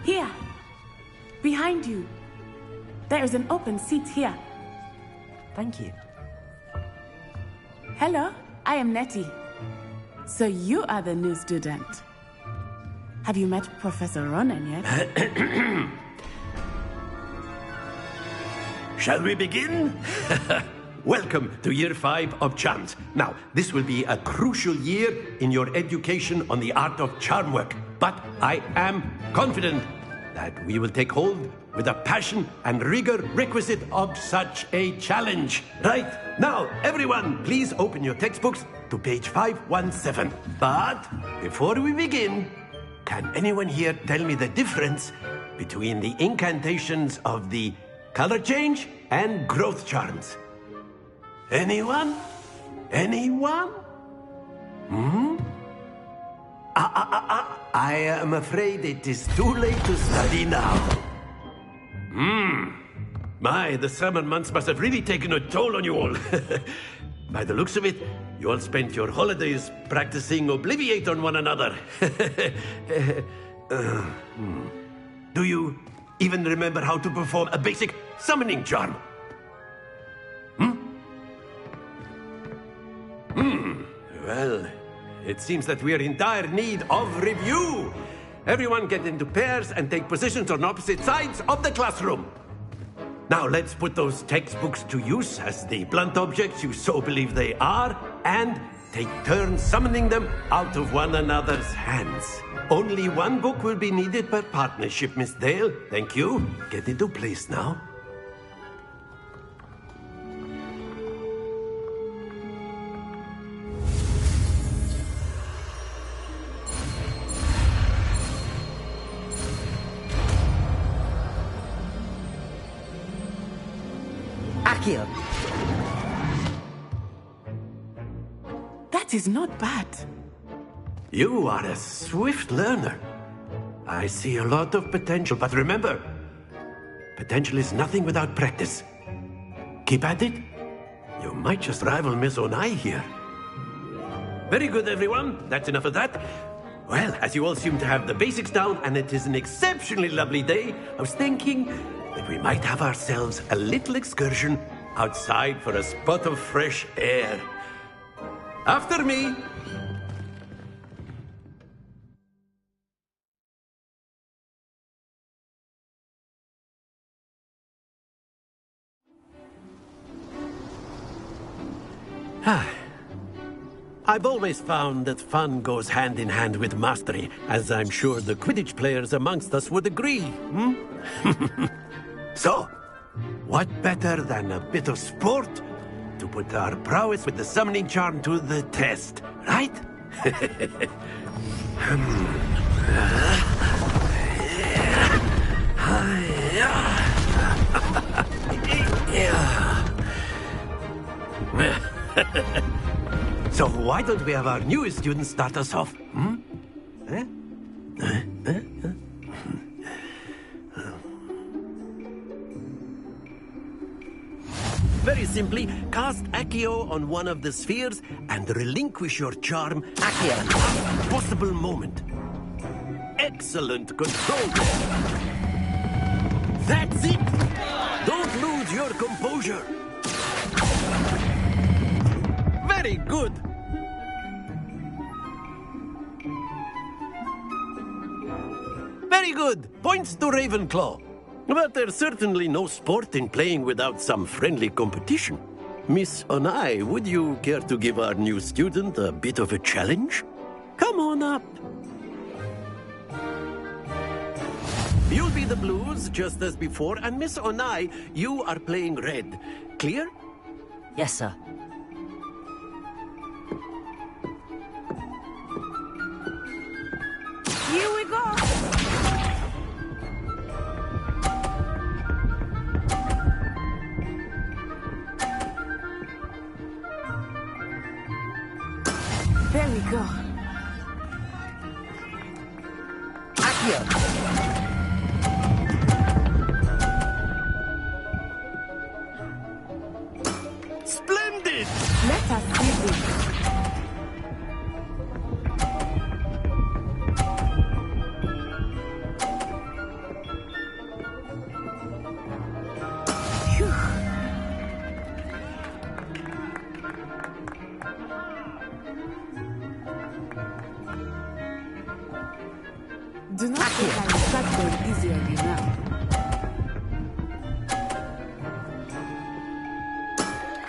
Here. Behind you. There is an open seat here.
Thank you.
Hello, I am Nettie. So you are the new student. Have you met Professor Ronan yet?
Shall we begin? Welcome to Year 5 of Charms. Now, this will be a crucial year in your education on the art of charm work. But I am confident that we will take hold with the passion and rigor requisite of such a challenge. Right, now, everyone, please open your textbooks to page 517. But before we begin, can anyone here tell me the difference between the incantations of the color change and growth charms? Anyone? Anyone? I am afraid it is too late to study now. My, the summer months must have really taken a toll on you all. By the looks of it, you all spent your holidays practicing Obliviate on one another. Do you even remember how to perform a basic summoning charm? Well, it seems that we are in dire need of review. Everyone get into pairs and take positions on opposite sides of the classroom. Now let's put those textbooks to use as the blunt objects you so believe they are, and take turns summoning them out of one another's hands. Only one book will be needed per partnership, Miss Dale. Thank you. Get into place now.
Accio!
That is not bad.
You are a swift learner. I see a lot of potential, but remember, potential is nothing without practice. Keep at it. You might just rival Miss Onai here. Very good, everyone. That's enough of that. Well, as you all seem to have the basics down, and it is an exceptionally lovely day, I was thinking that we might have ourselves a little excursion outside for a spot of fresh air. After me. I've always found that fun goes hand in hand with mastery, as I'm sure the Quidditch players amongst us would agree. So, what better than a bit of sport to put our prowess with the summoning charm to the test, right? So why don't we have our newest student start us off? Very simply, cast Accio on one of the spheres and relinquish your charm at the possible moment. Excellent control. That's it! Don't lose your composure. Very good. Very good. Points to Ravenclaw. But there's certainly no sport in playing without some friendly competition. Miss Onai, would you care to give our new student a bit of a challenge? Come on up. You'll be the blues, just as before, and Miss Onai, you are playing red. Clear?
Yes, sir.
Here we go. There we go.
Accio!
Splendid!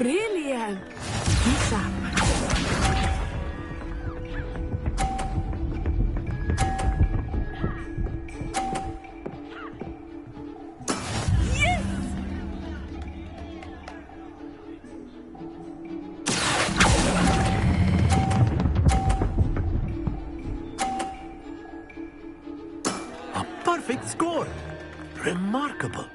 Brilliant! Keep up.
A perfect score. Remarkable.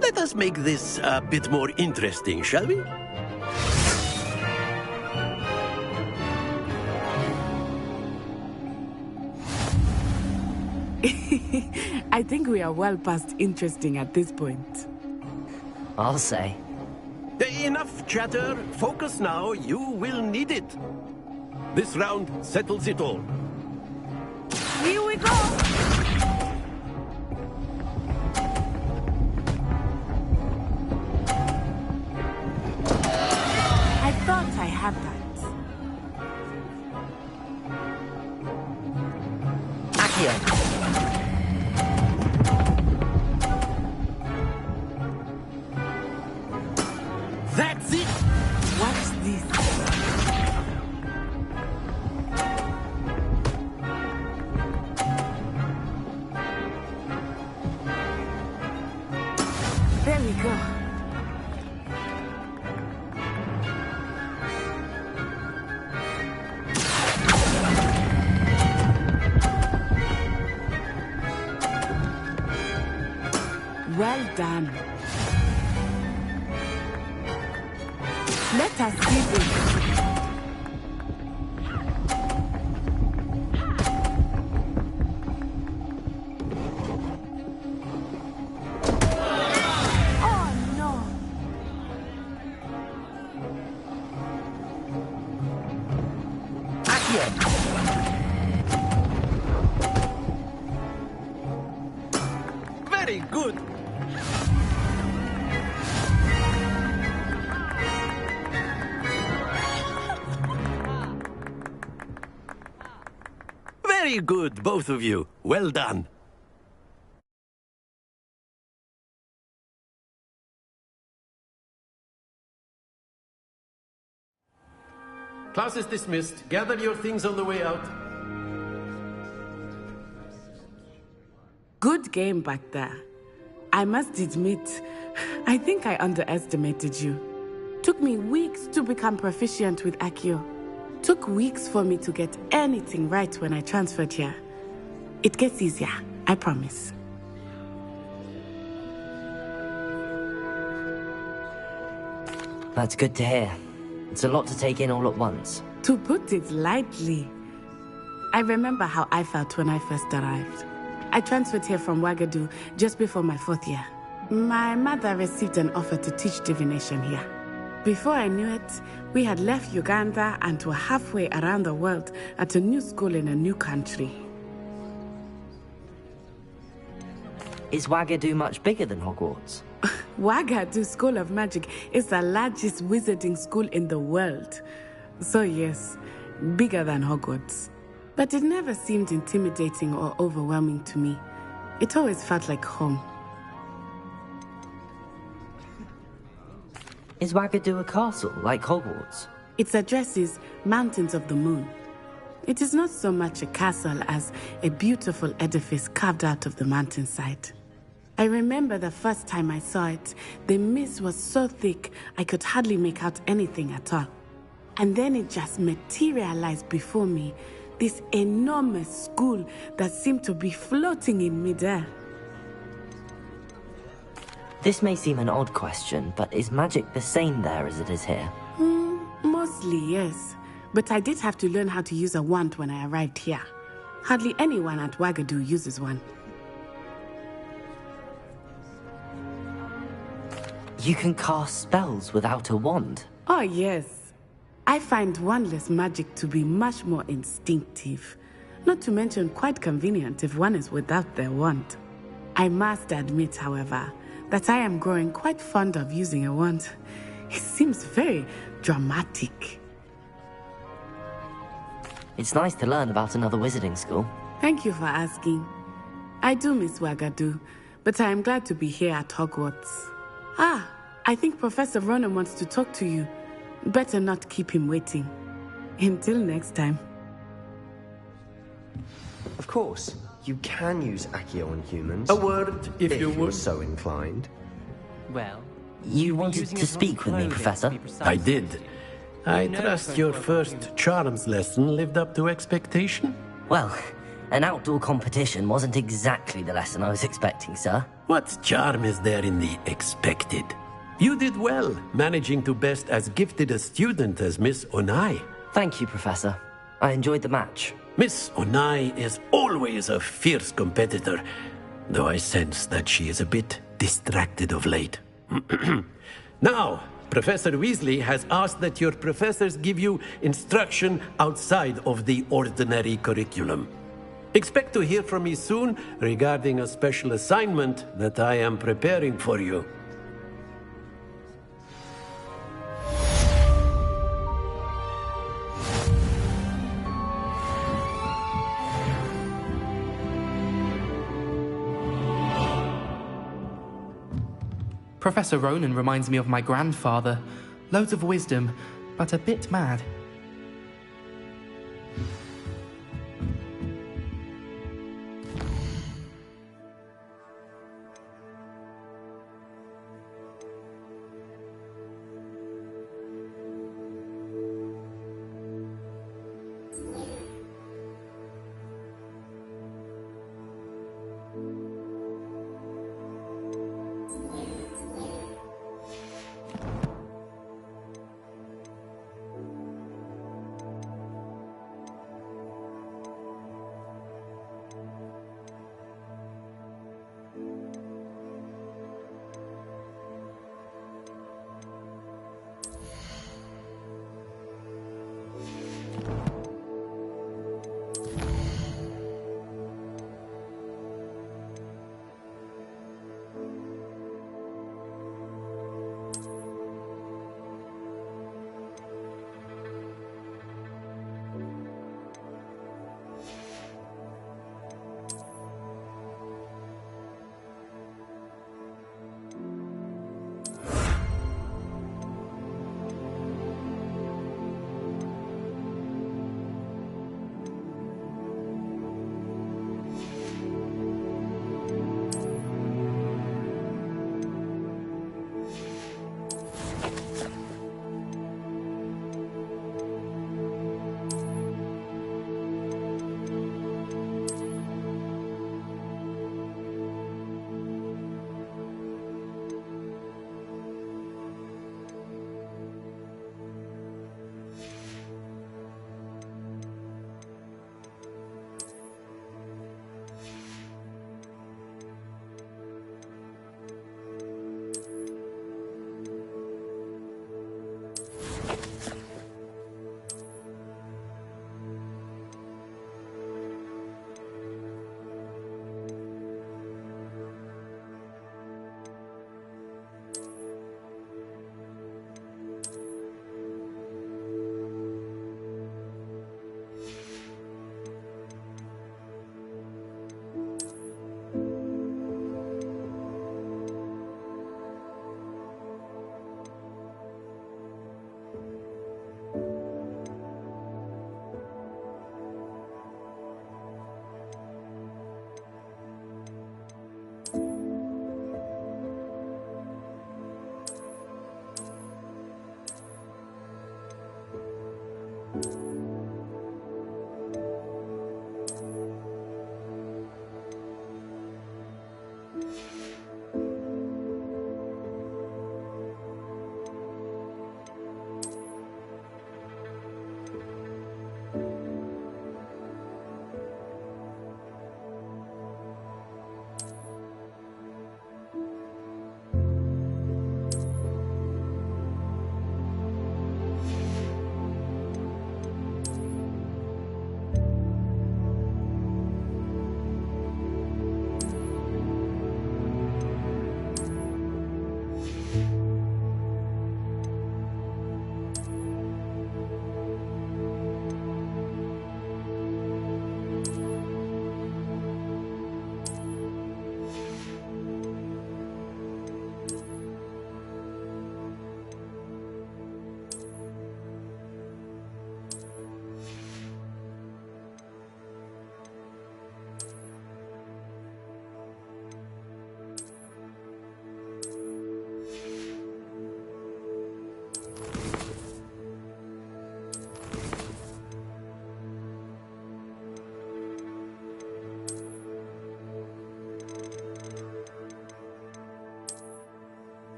Let us make this a bit more interesting, shall we?
I think we are well past interesting at this point.
I'll say.
Enough chatter. Focus now. You will need it. This round settles it all.
Here we go! I thought I had that.
Accio.
That's it!
Watch this. There we go. Well done. Let us see this. Oh no!
Accio.
Very good. Very good, both of you. Well done. Class is dismissed. Gather your things on the way out.
Good game back there. I must admit, I think I underestimated you. Took me weeks to become proficient with Accio. Took weeks for me to get anything right when I transferred here. It gets easier, I promise.
That's good to hear. It's a lot to take in all at once.
To put it lightly, I remember how I felt when I first arrived. I transferred here from Ouagadougou just before my 4th year. My mother received an offer to teach divination here. Before I knew it, we had left Uganda and were halfway around the world at a new school in a new country.
Is Ouagadougou much bigger than Hogwarts?
Ouagadougou School of Magic is the largest wizarding school in the world. So yes, bigger than Hogwarts. But it never seemed intimidating or overwhelming to me. It always felt like home.
Is Ouagadougou a castle, like Hogwarts?
Its address is Mountains of the Moon. It is not so much a castle as a beautiful edifice carved out of the mountainside. I remember the first time I saw it, the mist was so thick I could hardly make out anything at all. And then it just materialized before me, this enormous school that seemed to be floating in midair.
This may seem an odd question, but is magic the same there as it is here?
Mostly, yes. But I did have to learn how to use a wand when I arrived here. Hardly anyone at Ouagadougou uses one.
You can cast spells without a wand?
Oh, yes. I find wandless magic to be much more instinctive. Not to mention quite convenient if one is without their wand. I must admit, however, that I am growing quite fond of using a wand. It seems very dramatic.
It's nice to learn about another wizarding school.
Thank you for asking. I do miss Wagadu, but I am glad to be here at Hogwarts. Ah, I think Professor Ronan wants to talk to you. Better not keep him waiting. Until next time.
Of course, you can use Accio on humans.
A word, if you
were
would.
so inclined.
Well, you wanted to speak with me, Professor?
I did. I trust your first charms lesson lived up to expectation?
Well, an outdoor competition wasn't exactly the lesson I was expecting, sir.
What charm is there in the expected? You did well, managing to best as gifted a student as Miss Onai.
Thank you, Professor. I enjoyed the match.
Miss Onai is always a fierce competitor, though I sense that she is a bit distracted of late. Now, Professor Weasley has asked that your professors give you instruction outside of the ordinary curriculum. Expect to hear from me soon regarding a special assignment that I am preparing for you.
Professor Ronan reminds me of my grandfather. Loads of wisdom, but a bit mad.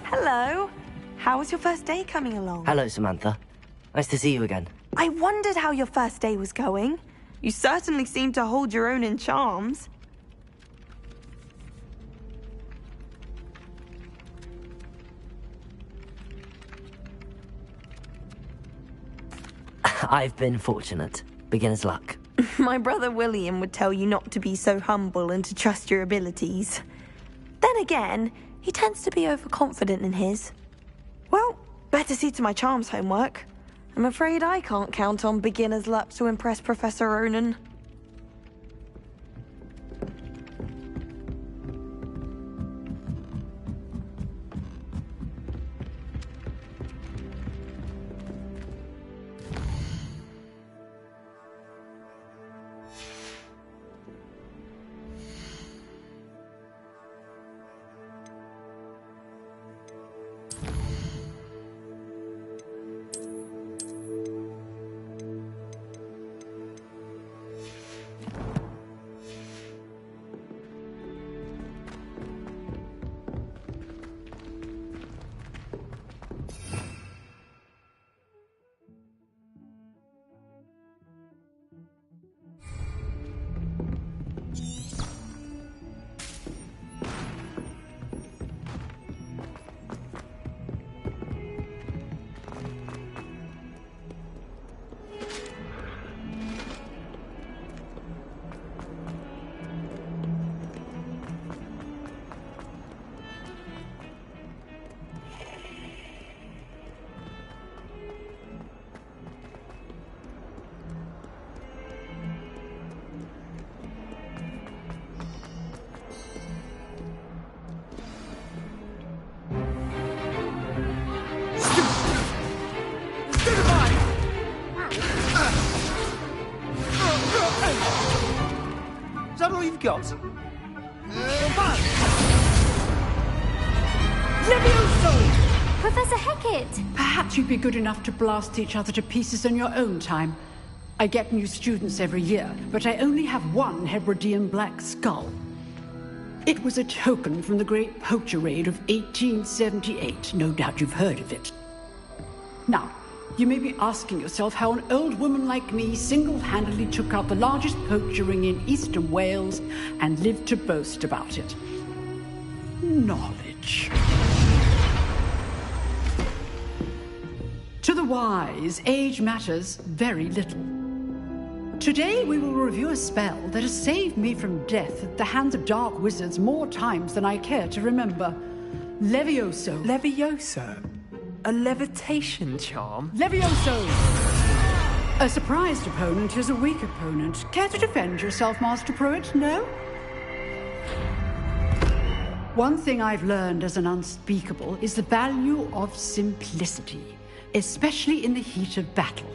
Hello. How was your first day coming along?
Hello, Samantha. Nice to see you again.
I wondered how your first day was going. You certainly seem to hold your own in charms.
I've been fortunate. Beginner's luck.
My brother William would tell you not to be so humble and to trust your abilities. Then again, he tends to be overconfident in his. Well, better see to my charms homework. I'm afraid I can't count on beginner's luck to impress Professor Ronan.
Is that all you've got?
Levioso! Professor Hecat!
Perhaps you'd be good enough to blast each other to pieces in your own time. I get new students every year, but I only have one Hebridean black skull. It was a token from the Great Poacher Raid of 1878. No doubt you've heard of it. Now, you may be asking yourself how an old woman like me single-handedly took out the largest poacher ring in eastern Wales and lived to boast about it. Knowledge. To the wise, age matters very little. Today we will review a spell that has saved me from death at the hands of dark wizards more times than I care to remember. Levioso.
Levioso? A levitation charm?
Levioso! A surprised opponent is a weak opponent. Care to defend yourself, Master Pruitt? No? One thing I've learned as an unspeakable is the value of simplicity, especially in the heat of battle.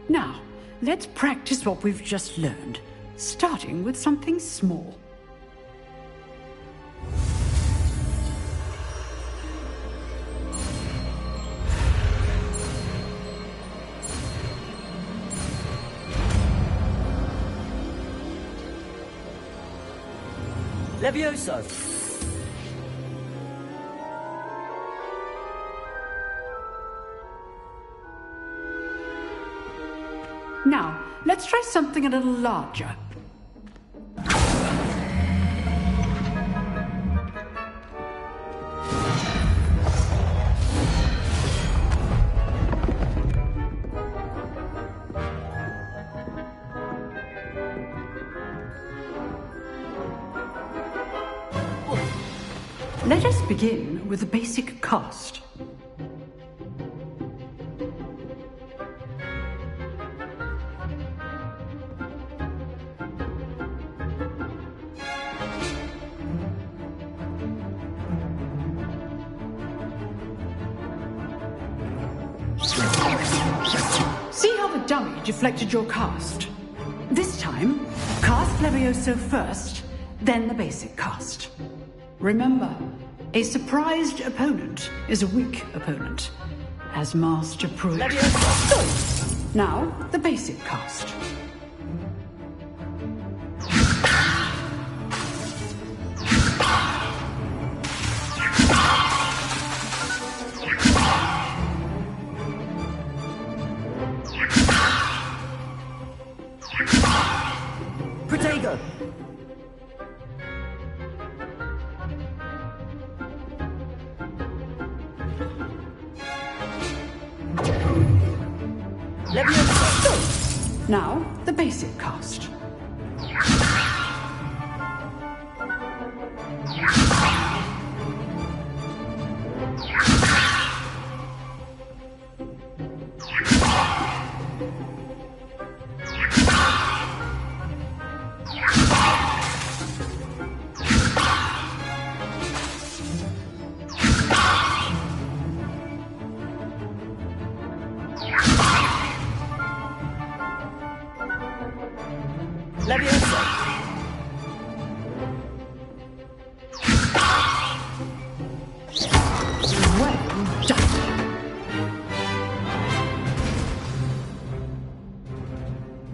Now, let's practice what we've just learned, starting with something small.
Levioso!
Now, let's try something a little larger. Let us begin with the basic cast. See how the dummy deflected your cast? This time, cast Levioso first, then the basic cast. Remember, a surprised opponent is a weak opponent, as Master Pruitt. Levioso! Now, the basic cast. Levioso! Now, the basic cast.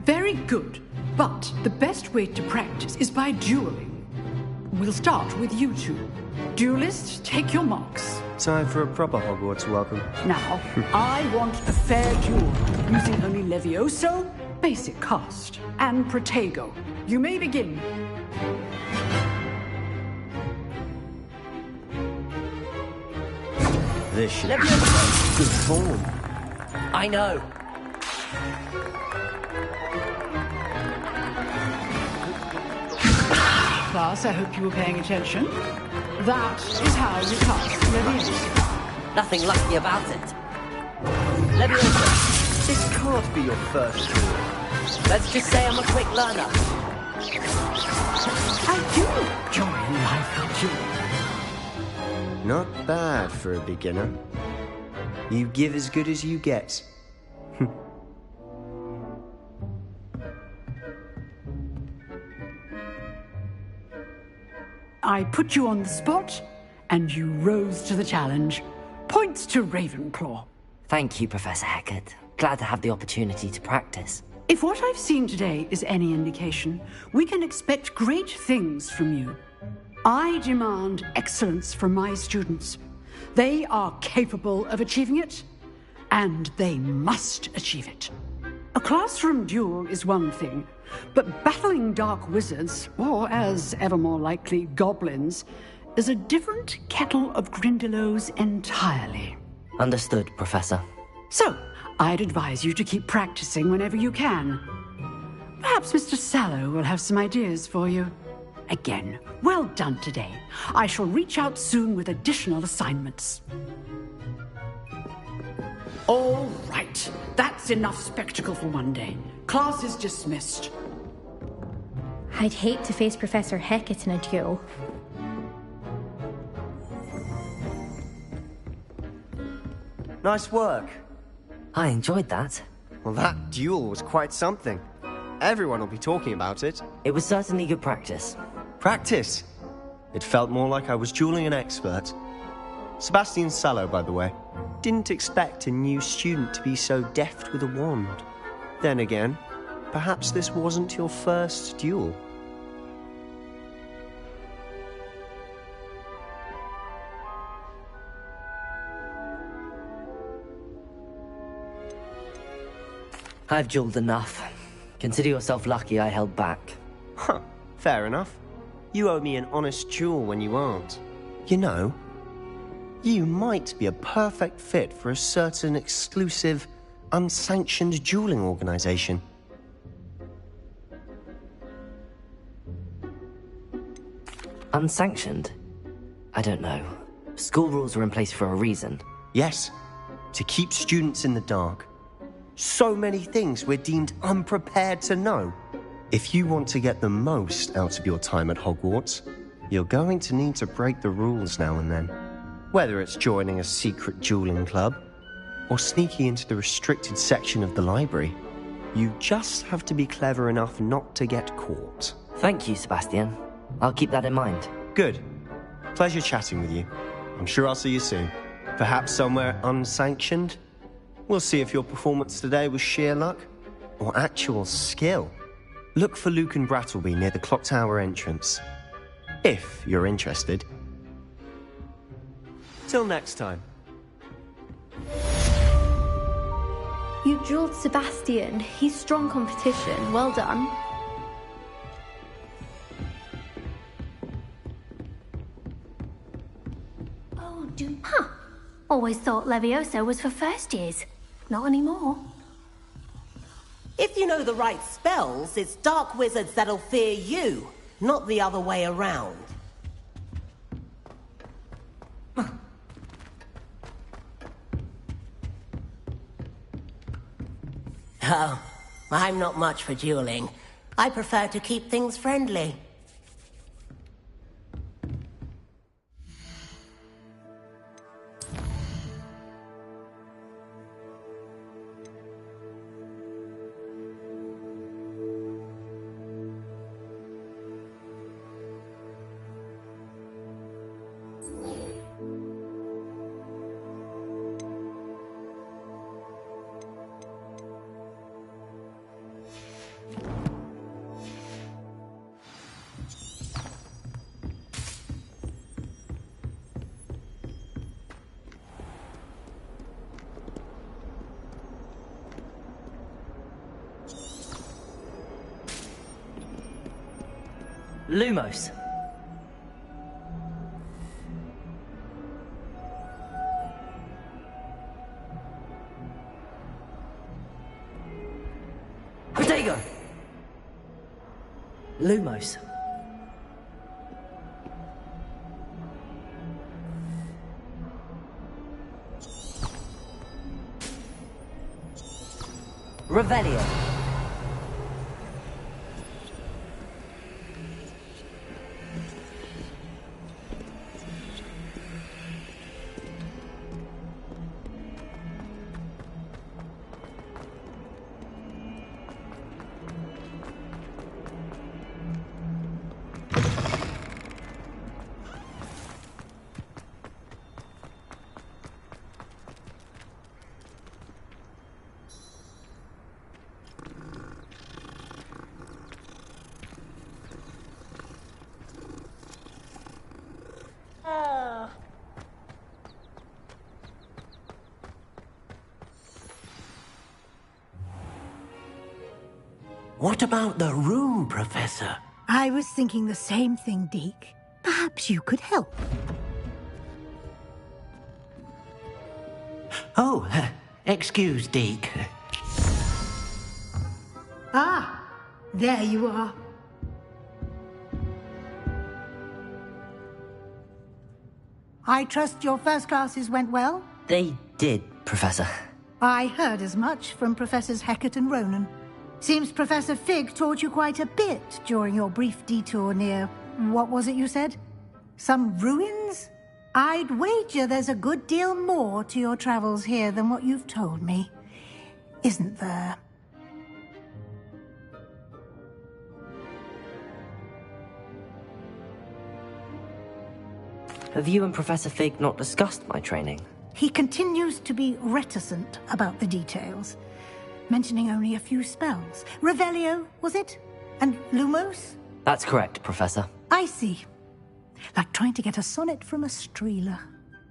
Very good, but the best way to practice is by dueling. We'll start with you two. Duelists, take your marks.
Time for a proper Hogwarts welcome.
Now, I want a fair duel, using only Levioso, basic cast, and Protego. You may begin.
This should be good form.
I know.
Class, I hope you were paying attention. That is how you cast Levioso.
Nothing lucky about it. Levioso.
This can't be your first duel.
Let's just say I'm a quick learner.
I do enjoy life with you.
Not bad for a beginner. You give as good as you get.
I put you on the spot, and you rose to the challenge. Points to Ravenclaw.
Thank you, Professor Hecat. Glad to have the opportunity to practice.
If what I've seen today is any indication, we can expect great things from you. I demand excellence from my students. They are capable of achieving it, and they must achieve it. A classroom duel is one thing, but battling dark wizards, or as ever more likely, goblins, is a different kettle of Grindylows entirely.
Understood, Professor.
So, I'd advise you to keep practicing whenever you can. Perhaps Mr. Sallow will have some ideas for you. Again, well done today. I shall reach out soon with additional assignments. All right. That's enough spectacle for one day. Class is dismissed.
I'd hate to face Professor Hecat in a duel.
Nice work.
I enjoyed that.
Well, that duel was quite something. Everyone will be talking about it.
It was certainly good practice.
Practice? It felt more like I was dueling an expert. Sebastian Sallow, by the way. Didn't expect a new student to be so deft with a wand. Then again, perhaps this wasn't your first duel.
I've dueled enough. Consider yourself lucky I held back.
Huh, fair enough. You owe me an honest duel when you aren't. You know, you might be a perfect fit for a certain exclusive, unsanctioned dueling organization.
Unsanctioned? I don't know. School rules are in place for a reason.
Yes, to keep students in the dark. So many things we're deemed unprepared to know. If you want to get the most out of your time at Hogwarts, you're going to need to break the rules now and then. Whether it's joining a secret dueling club, or sneaking into the restricted section of the library, you just have to be clever enough not to get caught.
Thank you, Sebastian. I'll keep that in mind.
Good. Pleasure chatting with you. I'm sure I'll see you soon. Perhaps somewhere unsanctioned? We'll see if your performance today was sheer luck or actual skill. Look for Luke and Brattleby near the clock tower entrance, if you're interested. Till next time.
You dueled Sebastian. He's strong competition. Well done. Oh, Huh. Always thought Levioso was for first years. Not anymore.
If you know the right spells, it's dark wizards that'll fear you, not the other way around. Oh, I'm not much for dueling. I prefer to keep things friendly.
Lumos. Protego. Lumos. Revelio.
What about the room, Professor?
I was thinking the same thing, Deke. Perhaps you could help.
Oh, excuse, Deke.
Ah, there you are. I trust your first classes went well?
They did, Professor.
I heard as much from Professors Hecat and Ronan. Seems Professor Fig taught you quite a bit during your brief detour near... what was it you said? Some ruins? I'd wager there's a good deal more to your travels here than what you've told me. Isn't there?
Have you and Professor Fig not discussed my training?
He continues to be reticent about the details, mentioning only a few spells. Revelio, was it? And Lumos?
That's correct, Professor.
I see. Like trying to get a sonnet from a streeler.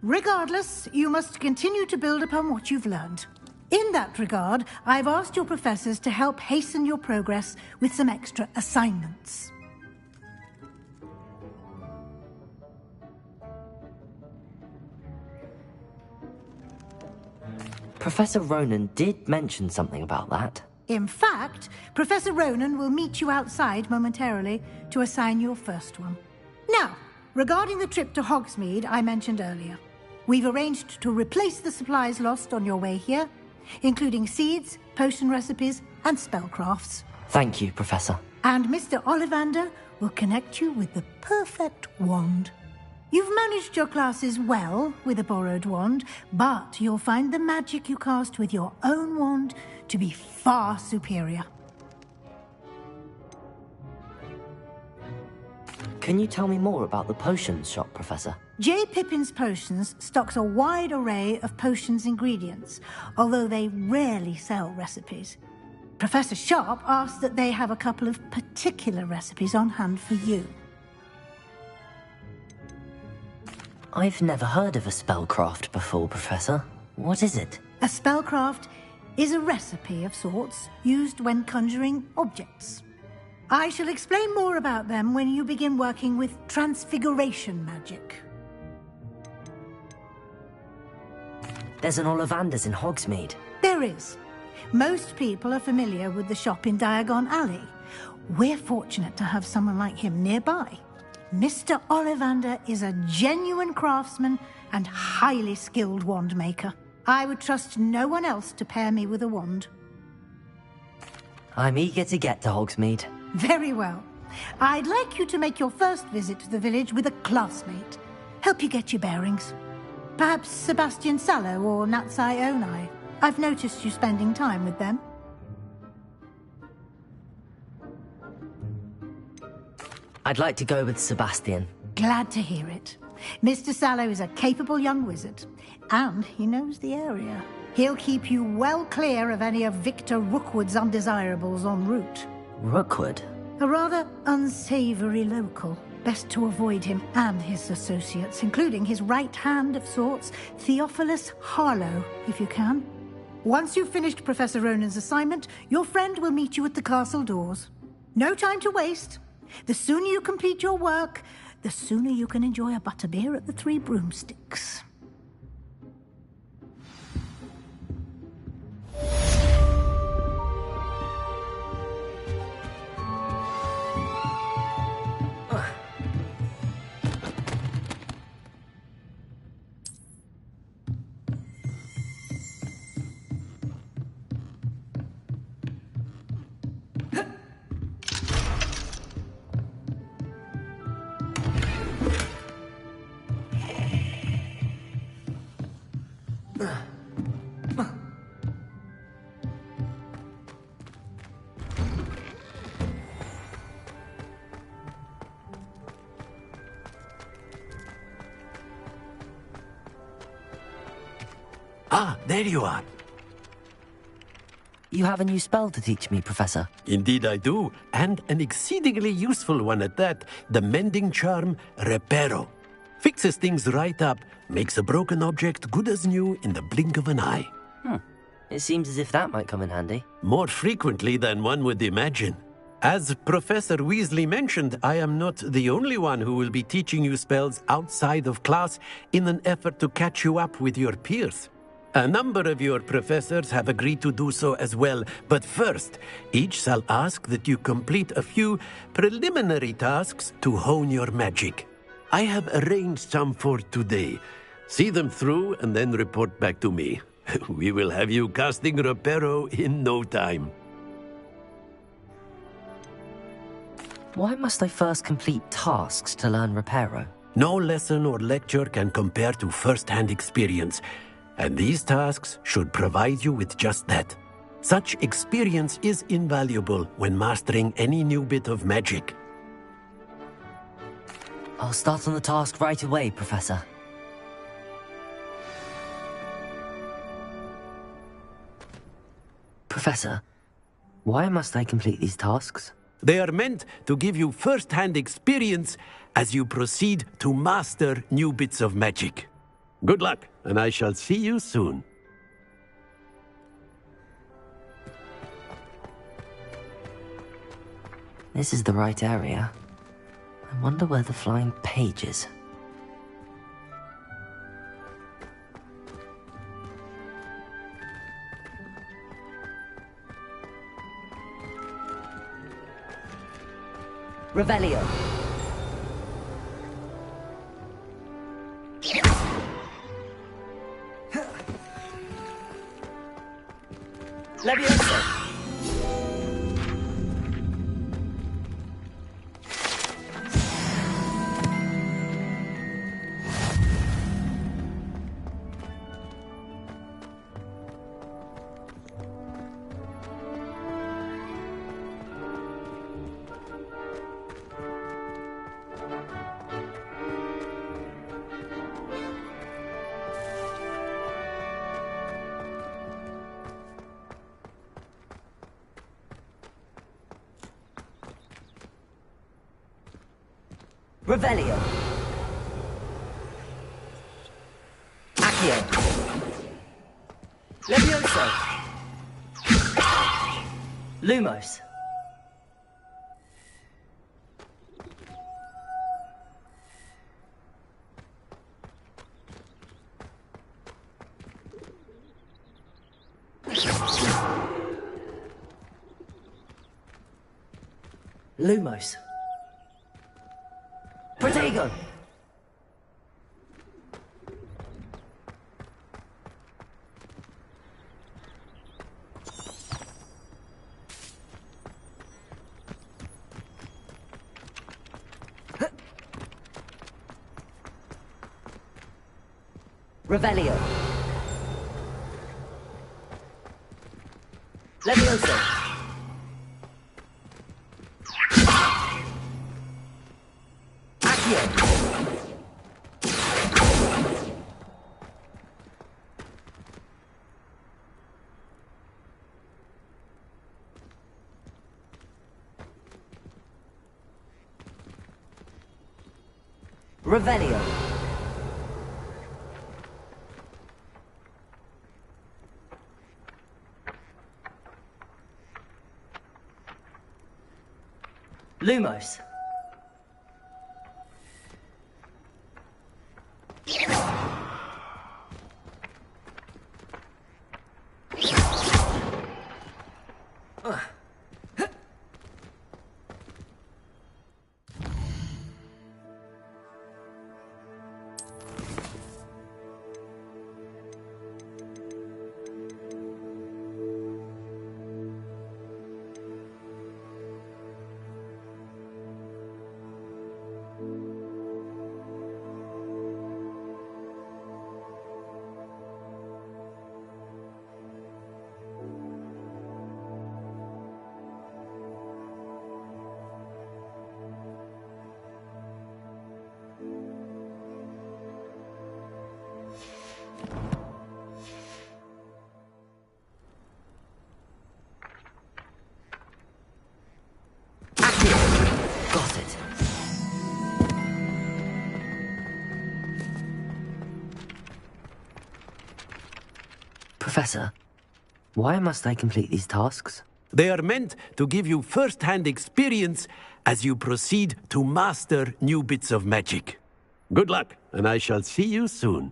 Regardless, you must continue to build upon what you've learned. In that regard, I've asked your professors to help hasten your progress with some extra assignments.
Professor Ronan did mention something about that.
In fact, Professor Ronan will meet you outside momentarily to assign your first one. Now, regarding the trip to Hogsmeade I mentioned earlier, we've arranged to replace the supplies lost on your way here, including seeds, potion recipes, and spellcrafts.
Thank you, Professor.
And Mr. Ollivander will connect you with the perfect wand. You've managed your classes well with a borrowed wand, but you'll find the magic you cast with your own wand to be far superior.
Can you tell me more about the potions shop, Professor?
J. Pippin's Potions stocks a wide array of potions ingredients, although they rarely sell recipes. Professor Sharp asked that they have a couple of particular recipes on hand for you.
I've never heard of a spellcraft before, Professor. What is it?
A spellcraft is a recipe of sorts used when conjuring objects. I shall explain more about them when you begin working with transfiguration magic.
There's an Ollivander's in Hogsmeade.
There is. Most people are familiar with the shop in Diagon Alley. We're fortunate to have someone like him nearby. Mr. Ollivander is a genuine craftsman and highly skilled wand maker. I would trust no one else to pair me with a wand.
I'm eager to get to Hogsmeade.
Very well. I'd like you to make your first visit to the village with a classmate. Help you get your bearings. Perhaps Sebastian Sallow or Natsai Onai. I've noticed you spending time with them.
I'd like to go with Sebastian.
Glad to hear it. Mr. Sallow is a capable young wizard, and he knows the area. He'll keep you well clear of any of Victor Rookwood's undesirables en route.
Rookwood?
A rather unsavory local. Best to avoid him and his associates, including his right hand of sorts, Theophilus Harlow, if you can. Once you've finished Professor Ronan's assignment, your friend will meet you at the castle doors. No time to waste. The sooner you complete your work, the sooner you can enjoy a butterbeer at the Three Broomsticks.
Ah, there you are.
You have a new spell to teach me, Professor.
Indeed I do, and an exceedingly useful one at that. The mending charm, Reparo. Fixes things right up, makes a broken object good as new in the blink of an eye.
It seems as if that might come in handy.
More frequently than one would imagine. As Professor Weasley mentioned, I am not the only one who will be teaching you spells outside of class in an effort to catch you up with your peers. A number of your professors have agreed to do so as well, but first, each shall ask that you complete a few preliminary tasks to hone your magic. I have arranged some for today. See them through and then report back to me. We will have you casting Reparo in no time.
Why must I first complete tasks to learn Reparo?
No lesson or lecture can compare to first-hand experience, and these tasks should provide you with just that. Such experience is invaluable when mastering any new bit of magic.
I'll start on the task right away, Professor. Professor, why must I complete these tasks?
They are meant to give you first-hand experience as you proceed to master new bits of magic. Good luck, and I shall see you soon.
This is the right area. I wonder where the flying page is. Revelio. Levioso. Revelio. Accio. Levioso. Lumos. Lumos. Protego! Revelio. Levioso. Accio. Revelio. Lumos. Got it. Professor, why must I complete these tasks?
They are meant to give you first-hand experience as you proceed to master new bits of magic. Good luck, and I shall see you soon.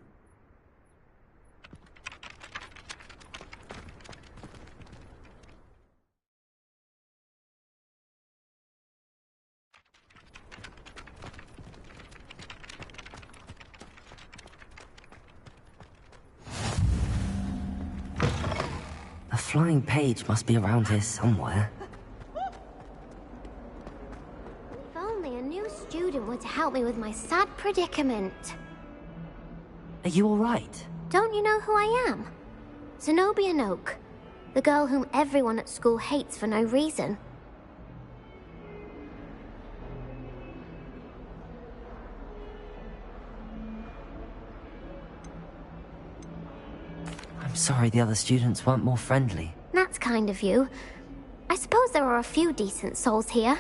A flying page must be around here somewhere.
If only a new student were to help me with my sad predicament.
Are you alright?
Don't you know who I am? Zenobia Noak, the girl whom everyone at school hates for no reason.
I'm sorry the other students weren't more friendly.
That's kind of you. I suppose there are a few decent souls here.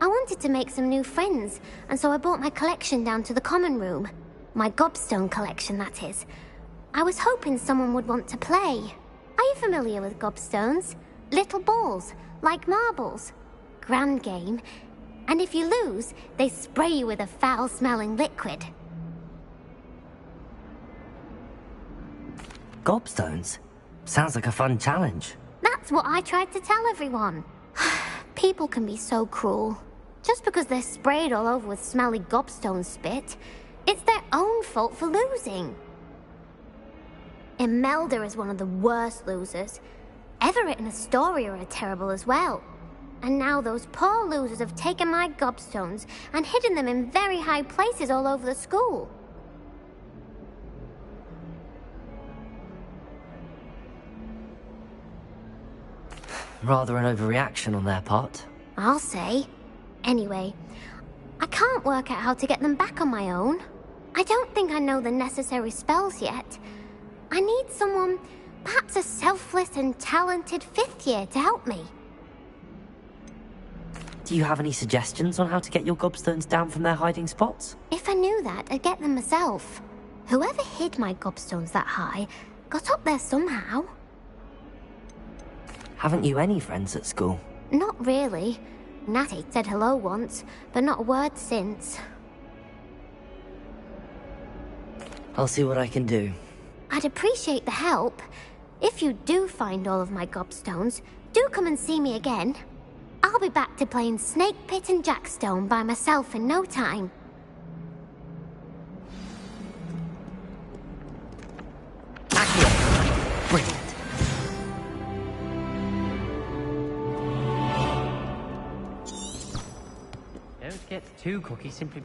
I wanted to make some new friends, and so I brought my collection down to the common room. My gobstone collection, that is. I was hoping someone would want to play. Are you familiar with gobstones? Little balls, like marbles. Grand game. And if you lose, they spray you with a foul-smelling liquid.
Gobstones? Sounds like a fun challenge.
That's what I tried to tell everyone. People can be so cruel. Just because they're sprayed all over with smelly gobstone spit, it's their own fault for losing. Imelda is one of the worst losers. Everett and Astoria are terrible as well. And now those poor losers have taken my gobstones and hidden them in very high places all over the school.
Rather an overreaction on their part.
I'll say. Anyway, I can't work out how to get them back on my own. I don't think I know the necessary spells yet. I need someone, perhaps a selfless and talented fifth year to help me.
Do you have any suggestions on how to get your gobstones down from their hiding spots?
If I knew that, I'd get them myself. Whoever hid my gobstones that high got up there somehow.
Haven't you any friends at school?
Not really. Natty said hello once, but not a word since.
I'll see what I can do.
I'd appreciate the help. If you do find all of my gobstones, do come and see me again. I'll I'll be back to playing Snake Pit and Jackstone by myself in no time.
Brilliant. Don't get too cocky, simply...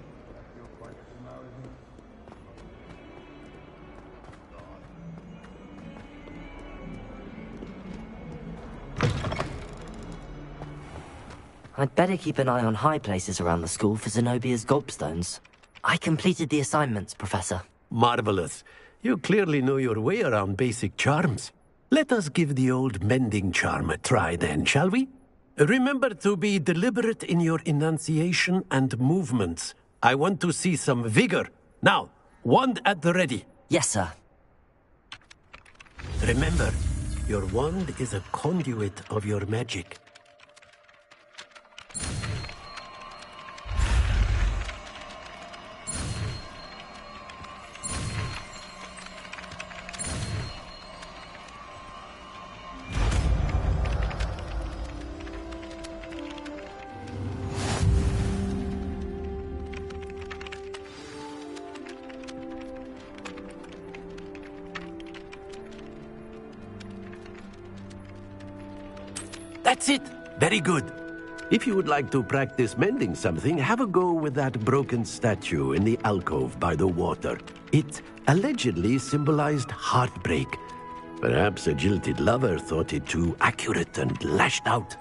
I'd better keep an eye on high places around the school for Zenobia's gobstones. I completed the assignments, Professor.
Marvelous. You clearly know your way around basic charms. Let us give the old mending charm a try then, shall we? Remember to be deliberate in your enunciation and movements. I want to see some vigor. Now, wand at the ready.
Yes, sir.
Remember, your wand is a conduit of your magic. That's it! Very good. If you would like to practice mending something, have a go with that broken statue in the alcove by the water. It allegedly symbolized heartbreak. Perhaps a jilted lover thought it too accurate and lashed out.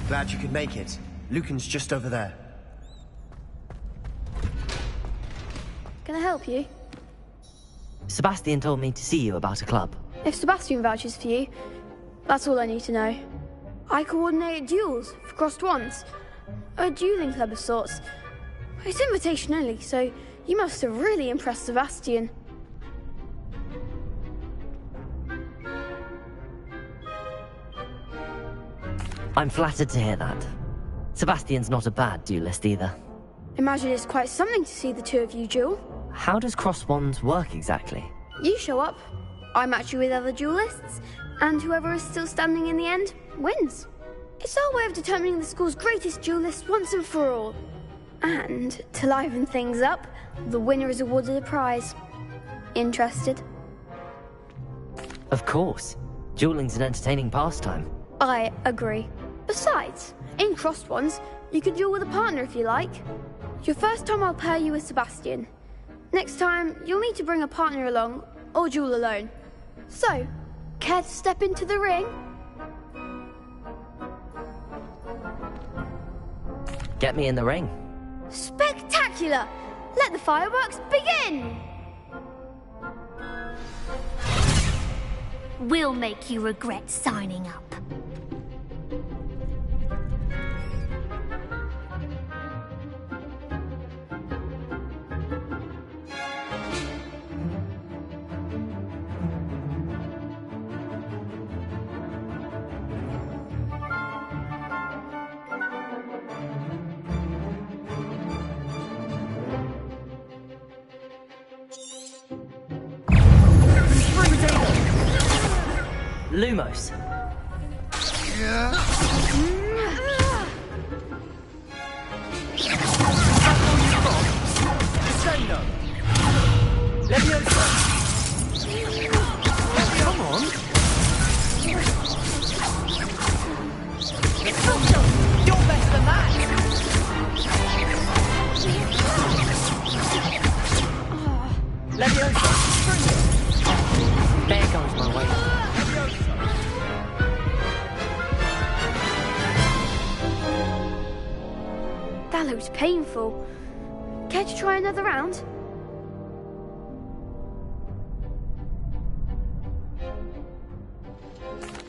Glad you could make it. Lucan's just over there.
Can I help you?
Sebastian told me to see you about a club.
If Sebastian vouches for you, that's all I need to know. I coordinate duels for crossed wands. A dueling club of sorts. It's invitation only, so you must have really impressed Sebastian.
I'm flattered to hear that. Sebastian's not a bad duelist either.
Imagine it's quite something to see the two of you duel.
how does cross wands work exactly?
You show up, I match you with other duelists, and whoever is still standing in the end wins. It's our way of determining the school's greatest duelist once and for all. And to liven things up, the winner is awarded a prize. Interested?
Of course. Dueling's an entertaining pastime.
I agree. Besides, in crossed ones, you can duel with a partner if you like. Your first time I'll pair you with Sebastian. Next time, you'll need to bring a partner along, or duel alone. So, care to step into the ring?
Get me in the ring.
Spectacular! Let the fireworks begin!
We'll make you regret signing up.
Lumos.
Leviosa! Come on! You're better than that! Leviosa!
There goes my way.
That looks painful. Care to try another round?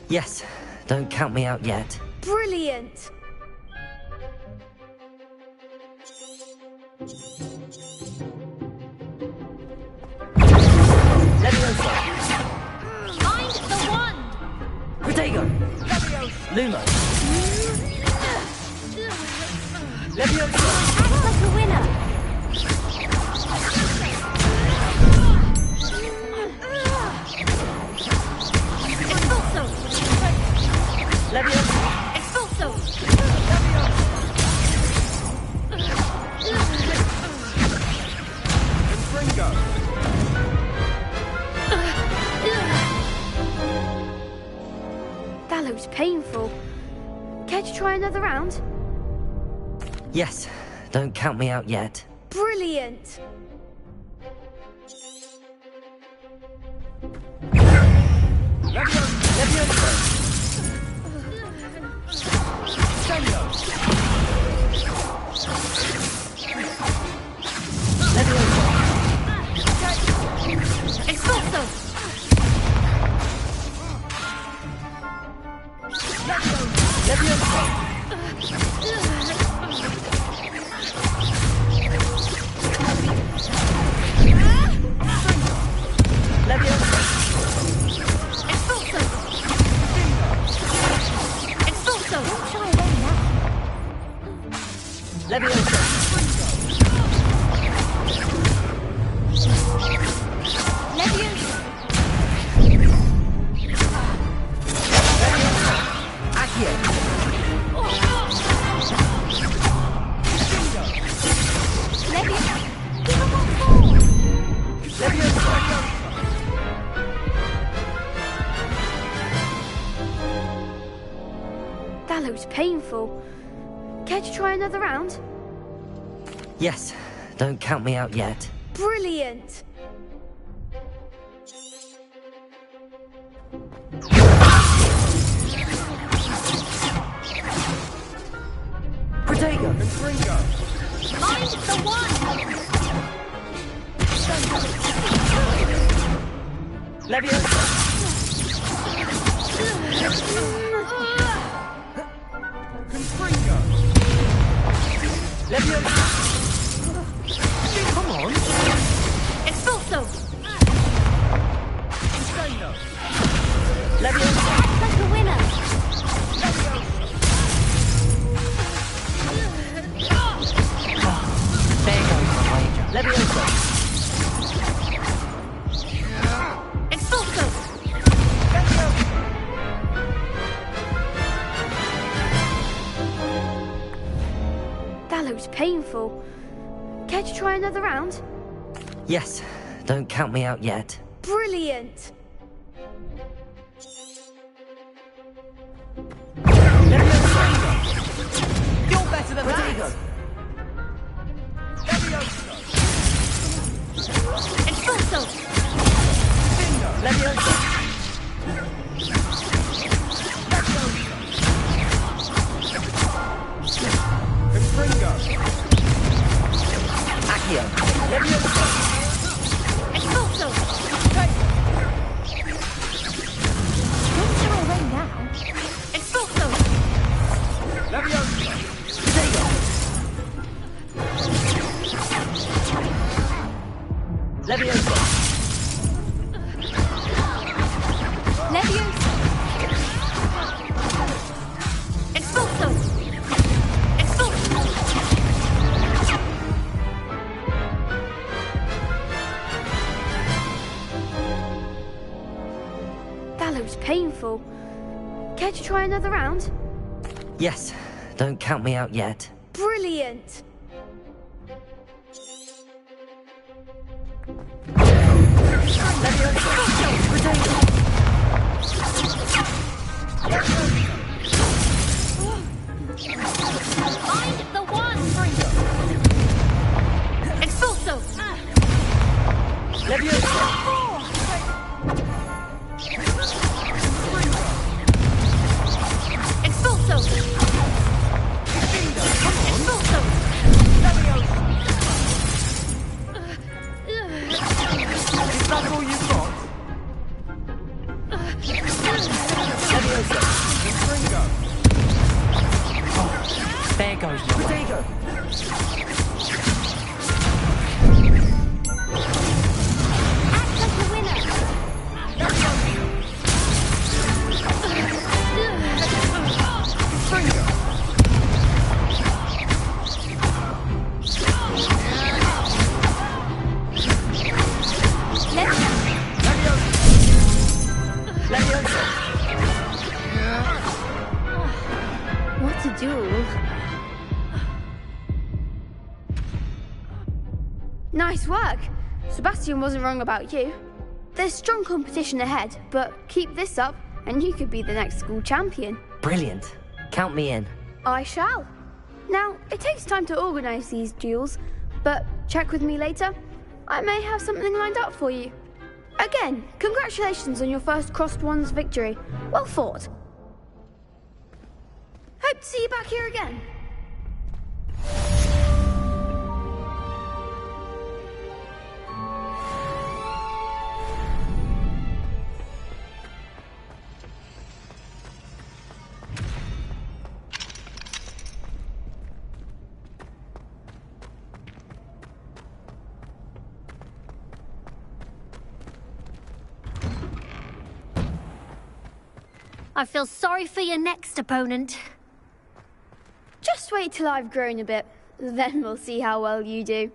Yes, don't count me out yet.
Brilliant!
Leviosa!
Find the one!
Protego! Lumo! Leviosa!
Act like a winner! Expulso!
Leviosa!
Expulso!
Confringo!
That looks painful. Care to try another round?
Yes, don't count me out yet.
Brilliant!
Expulso!
That looks painful. Care to try another round?
Yes, don't count me out yet.
Brilliant!
Protego!
Confringo!
Find the one!
Leviosa!
Confringo!
Leviosa!
Come on!
Expulso!
Confringo!
Leviosa!
Act like a winner!
There goes my wager. Leviosa!
looks painful. Care to try another round?
Yes, don't count me out yet.
Brilliant!
You're better than that!
Expulso!
Leviosa! Accio! Leviosa!
Expulso! Don't throw away now. Expulso!
Leviosa! Leviosa!
Leviosa! Expulso! Expulso! That looks painful. Care to try another round?
Yes, don't count me out yet.
Brilliant!
Find the one!
Expulso! Expulso! Expulso!
Is that all you've got? Leviosa! Infringo!
There goes my
Protego!
Act like a winner!
Infringo! Leviosa!
What a duel. Nice work. Sebastian wasn't wrong about you. There's strong competition ahead, but keep this up and you could be the next school champion.
Brilliant. Count me in.
I shall. Now, it takes time to organise these duels, but check with me later. I may have something lined up for you. Again, congratulations on your first Crossed Ones victory. Well fought. Hope to see you back here again.
I feel sorry for your next opponent.
Just wait till I've grown a bit, then we'll see how well you do.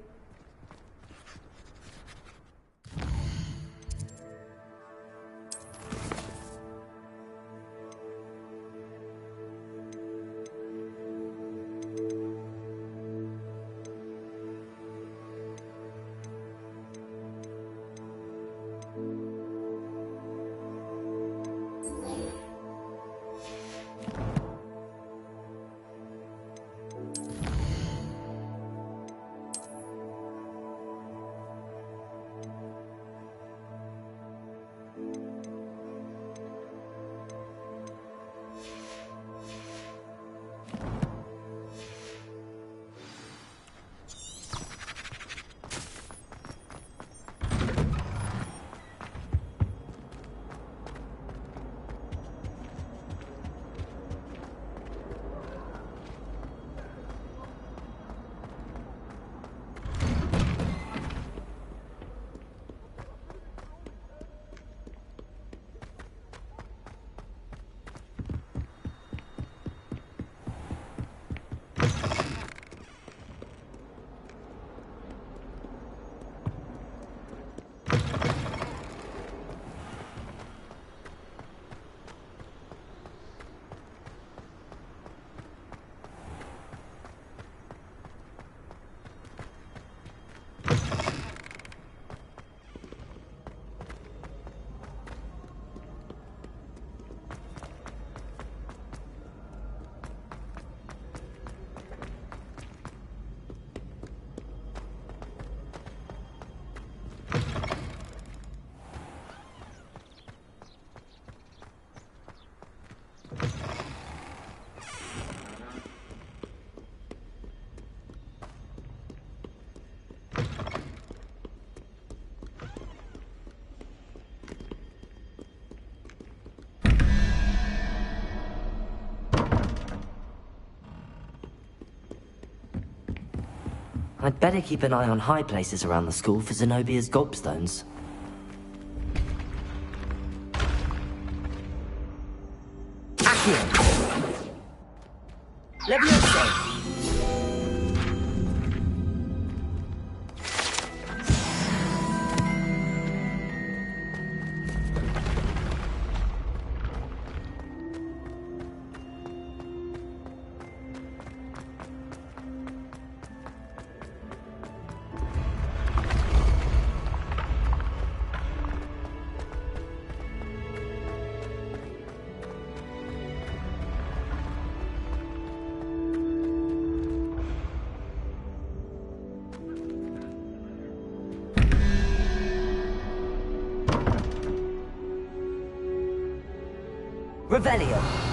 I'd better keep an eye on high places around the school for Zenobia's gobstones.
Accio! Levioso!
Revelio!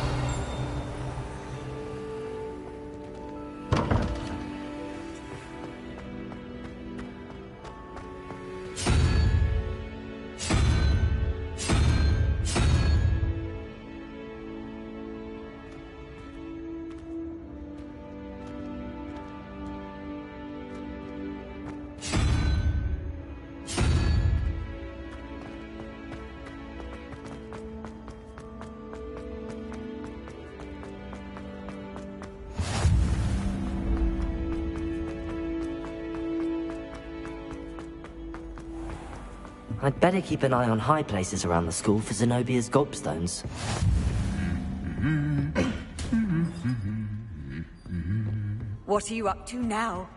I'd better keep an eye on high places around the school for Zenobia's gobstones.
What are you up to now?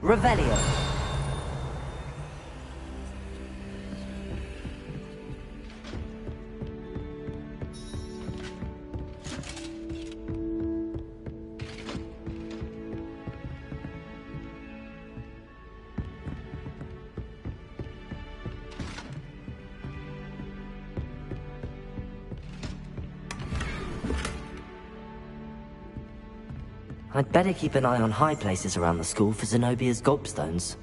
Revelio! I'd better keep an eye on high places around the school for Zenobia's gobstones.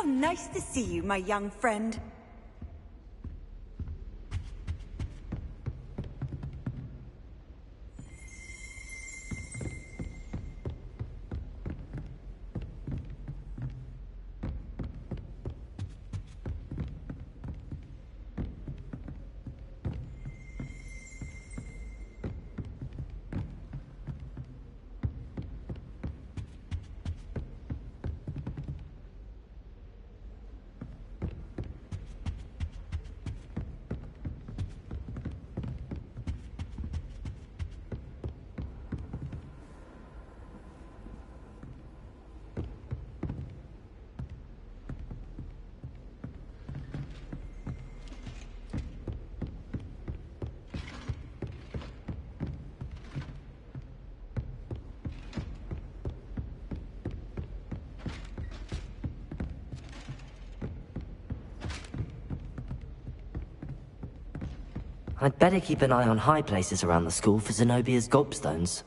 How nice to see you, my young friend.
I'd better keep an eye on high places around the school for Zenobia's gobstones.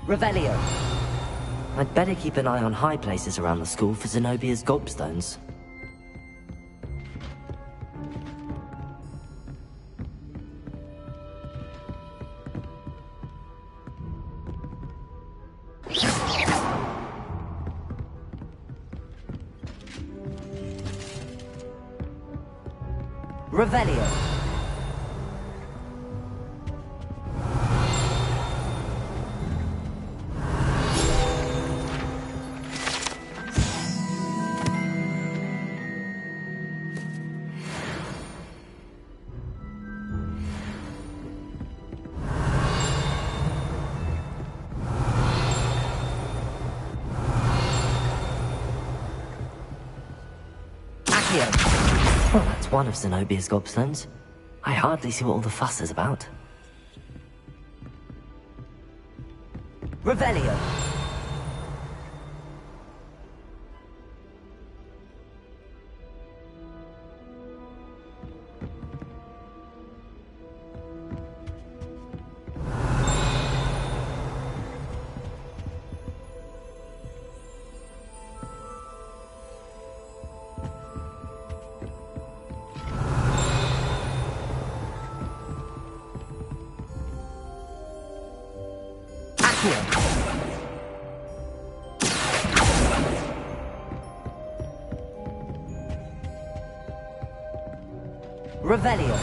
Revelio. I'd better keep an eye on high places around the school for Zenobia's gobstones. Revelio. Well, that's one of Zenobia's gobstones. I hardly see what all the fuss is about. Revelio. Revelio.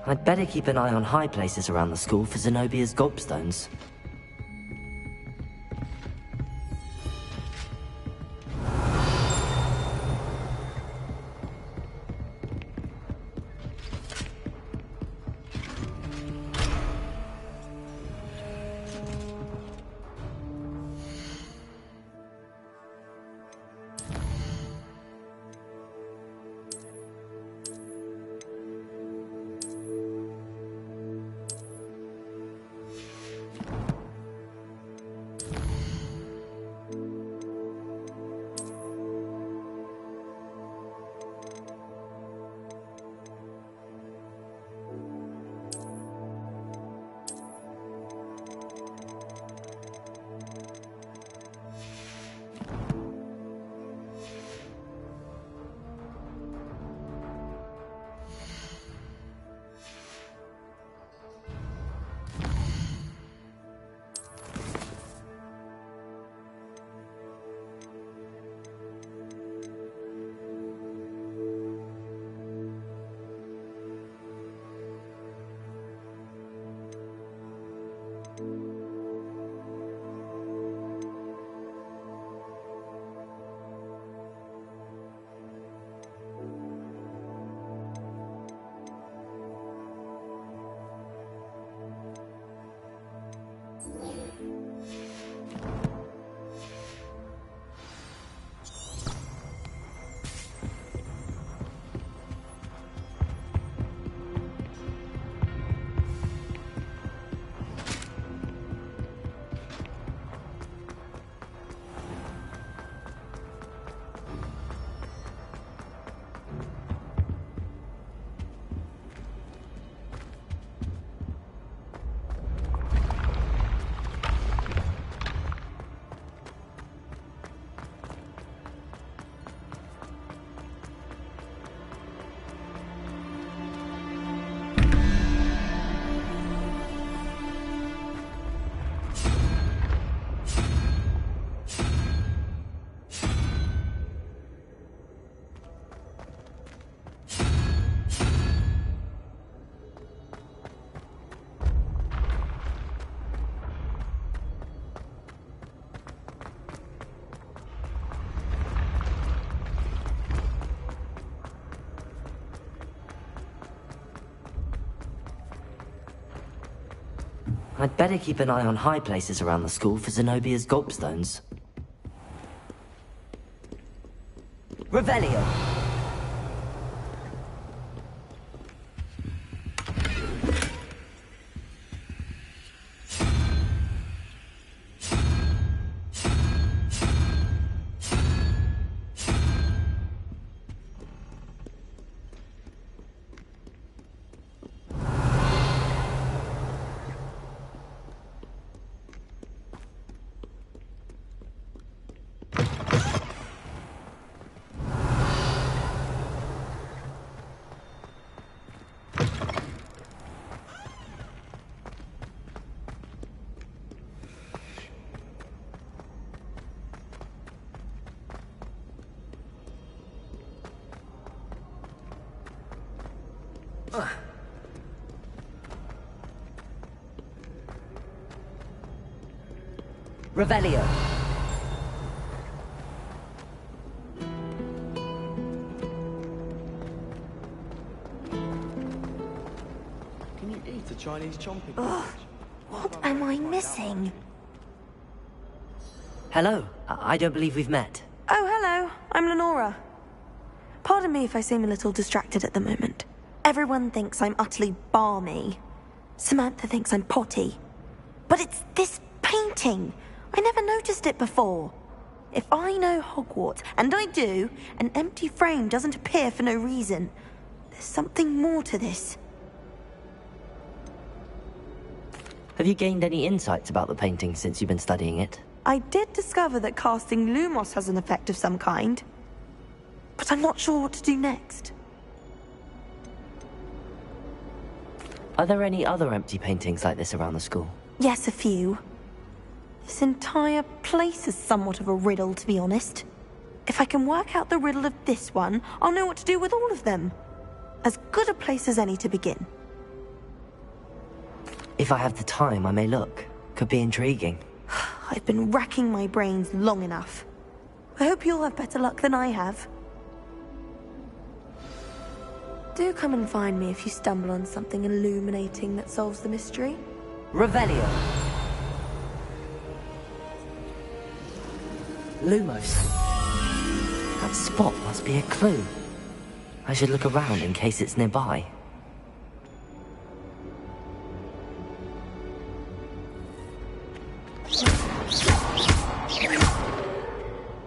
I'd better keep an eye on high places around the school for Zenobia's gobstones. I'd better keep an eye on high places around the school for Zenobia's gobstones. Revelio! Revelio.
Can you eat a Chinese chomping?
Ugh, what am I missing?
Hello. I don't believe we've met.
Oh, hello. I'm Lenora. Pardon me if I seem a little distracted at the moment. Everyone thinks I'm utterly balmy. Samantha thinks I'm potty. But it's this painting. I never noticed it before. If I know Hogwarts, and I do, an empty frame doesn't appear for no reason. There's something more to this.
Have you gained any insights about the painting since you've been studying it?
I did discover that casting Lumos has an effect of some kind. But I'm not sure what to do next.
Are there any other empty paintings like this around the school?
Yes, a few. This entire place is somewhat of a riddle, to be honest. If I can work out the riddle of this one, I'll know what to do with all of them. As good a place as any to begin.
If I have the time, I may look. Could be intriguing.
I've been racking my brains long enough. I hope you'll have better luck than I have. Do come and find me if you stumble on something illuminating that solves the mystery.
Revelio. Lumos. That spot must be a clue. I should look around in case it's nearby.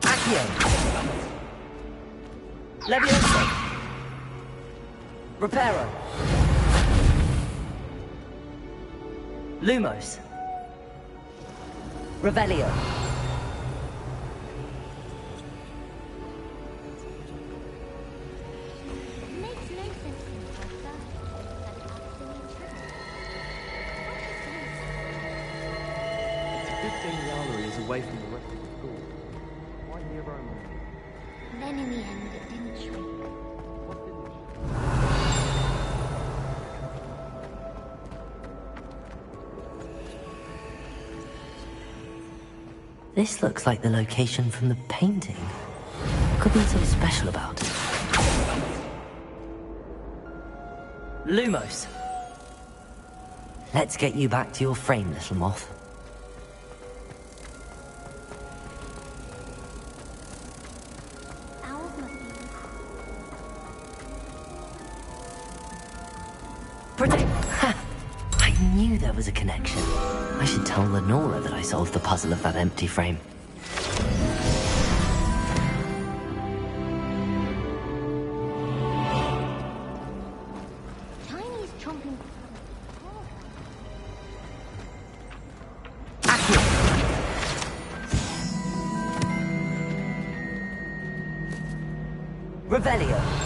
Accio. Levioso. Reparo. Lumos. Revelio.
Away from the rest of the school. Why here, Roman?
Then in the end, it didn't shrink.
This looks like the location from the painting. What could be so special about it? Lumos. Let's get you back to your frame, little moth. I knew there was a connection. I should tell Lenora that I solved the puzzle of that empty frame.
Chinese chomping.
Revelio.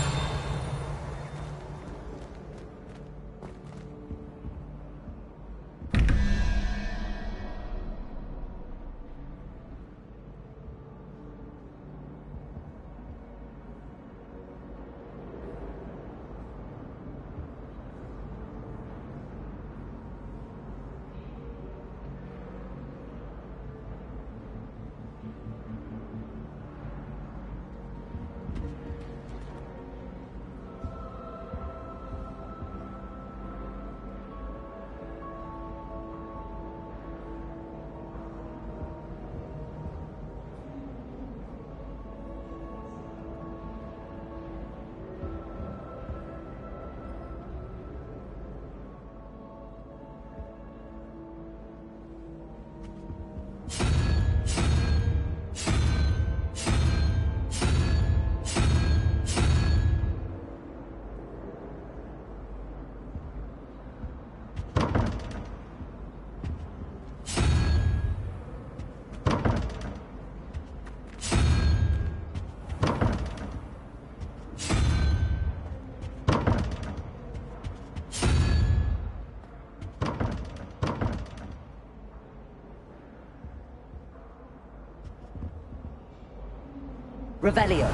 Revelio.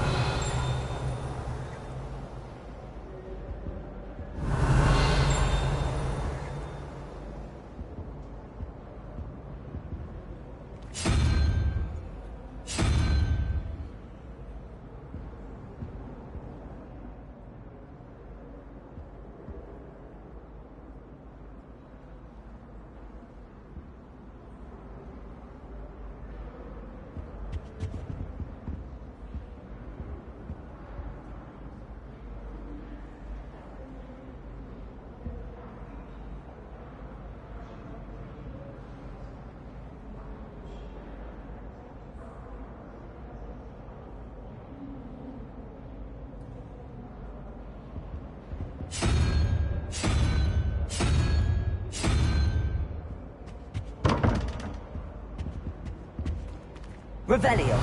Revelio.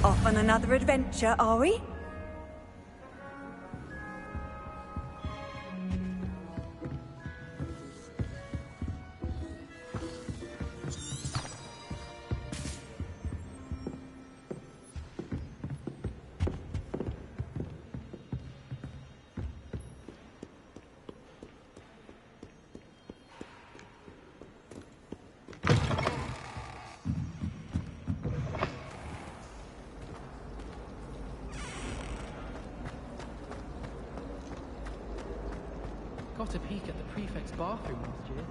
Off on another adventure, are we?
Got a peek at the prefect's bathroom last year.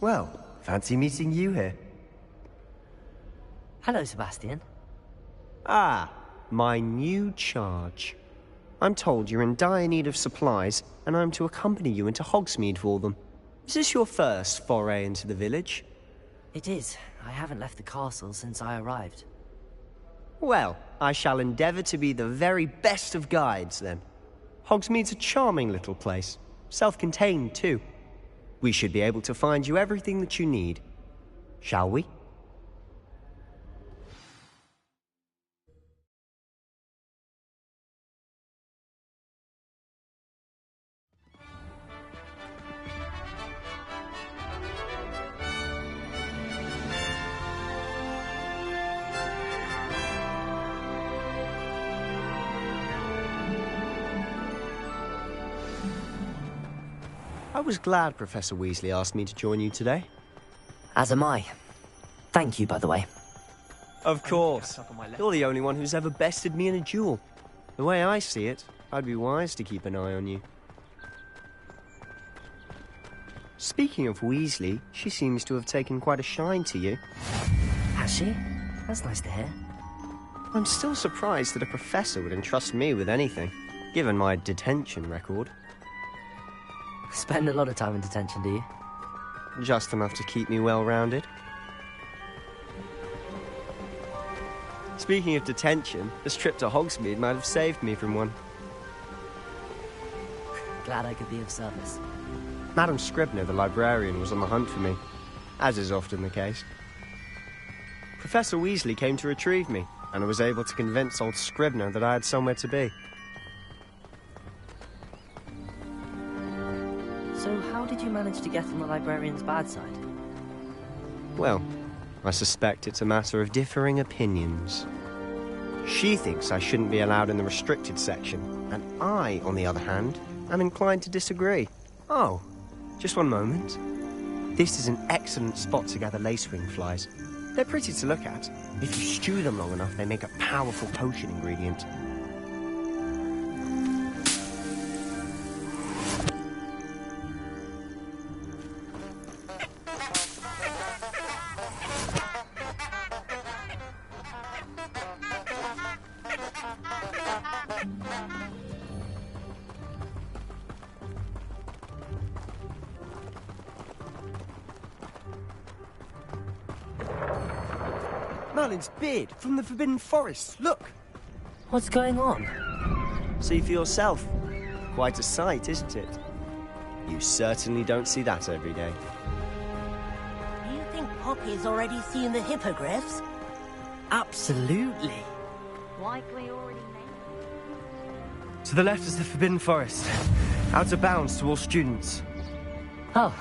Well, fancy meeting you here.
Hello, Sebastian.
Ah, my new charge. I'm told you're in dire need of supplies, and I'm to accompany you into Hogsmeade for them. Is this your first foray into the village?
It is. I haven't left the castle since I arrived.
Well, I shall endeavour to be the very best of guides, then. Hogsmeade's a charming little place. Self-contained, too. We should be able to find you everything that you need. Shall we? I was glad Professor Weasley asked me to join you today.
As am I. Thank you, by the way.
Of course. You're the only one who's ever bested me in a duel. The way I see it, I'd be wise to keep an eye on you. Speaking of Weasley, she seems to have taken quite a shine to you.
Has she? That's nice to hear.
I'm still surprised that a professor would entrust me with anything, given my detention record.
Spend a lot of time in detention, do you?
Just enough to keep me well-rounded. Speaking of detention, this trip to Hogsmeade might have saved me from one.
Glad I could be of service.
Madam Scribner, the librarian, was on the hunt for me, as is often the case. Professor Weasley came to retrieve me, and I was able to convince old Scribner that I had somewhere to be.
So how did you manage to get on the librarian's bad side?
Well, I suspect it's a matter of differing opinions. She thinks I shouldn't be allowed in the restricted section, and I, on the other hand, am inclined to disagree. Oh, just one moment. This is an excellent spot to gather lacewing flies. They're pretty to look at. If you stew them long enough, they make a powerful potion ingredient. Merlin's beard from the Forbidden Forest. Look!
What's going on?
See for yourself. Quite a sight, isn't it? You certainly don't see that every day.
Do you think Poppy's already seen the hippogriffs?
Absolutely.
Likely already made.
To the left is the Forbidden Forest. Out of bounds to all students.
Oh,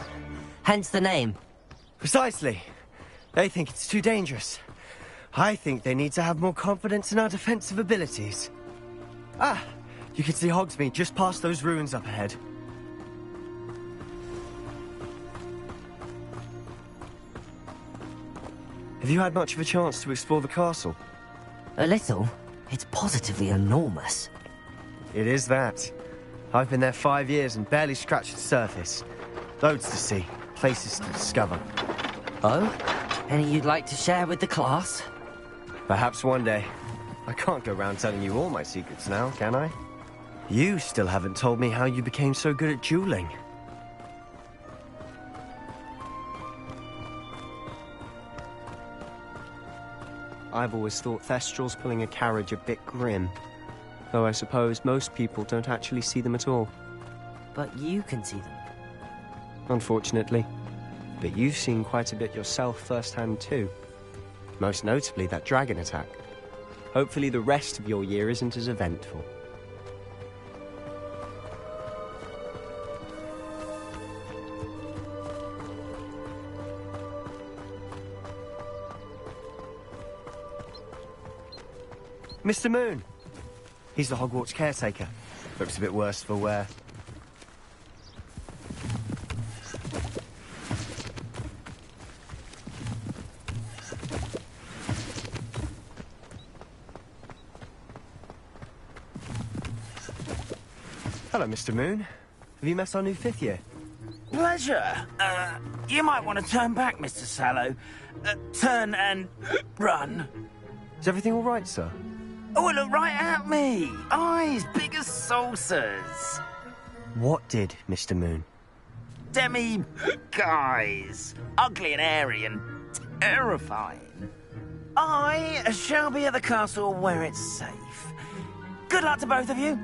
hence the name.
Precisely. They think it's too dangerous. I think they need to have more confidence in our defensive abilities. Ah, you can see Hogsmeade just past those ruins up ahead. Have you had much of a chance to explore the castle?
A little. It's positively enormous.
It is that. I've been there 5 years and barely scratched the surface. Loads to see, places to discover.
Oh? Any you'd like to share with the class?
Perhaps one day. I can't go round telling you all my secrets now, can I? You still haven't told me how you became so good at dueling. I've always thought Thestrals pulling a carriage a bit grim. Though I suppose most people don't actually see them at all.
But you can see them.
Unfortunately. But you've seen quite a bit yourself firsthand too. Most notably that dragon attack. Hopefully the rest of your year isn't as eventful. Mr. Moon! He's the Hogwarts caretaker. Looks a bit worse for wear. Hello, Mr. Moon. Have you met our new 5th year?
Pleasure. You might want to turn back, Mr. Sallow. Turn and run.
Is everything all right, sir?
Oh, look right at me. Eyes big as saucers.
What did, Mr. Moon?
Demi-guys. Ugly and hairy and terrifying. I shall be at the castle where it's safe. Good luck to both of you.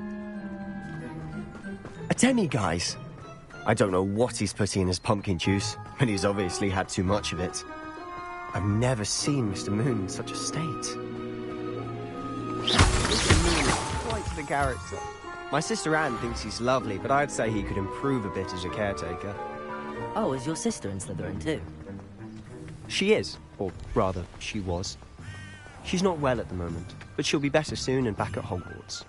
A demi-guise? I don't know what he's putting in his pumpkin juice, but he's obviously had too much of it. I've never seen Mr. Moon in such a state. Mr. Moon is quite the character. My sister Anne thinks he's lovely, but I'd say he could improve a bit as a caretaker.
Oh, is your sister in Slytherin too?
She is, or rather, she was. She's not well at the moment, but she'll be better soon and back at Hogwarts.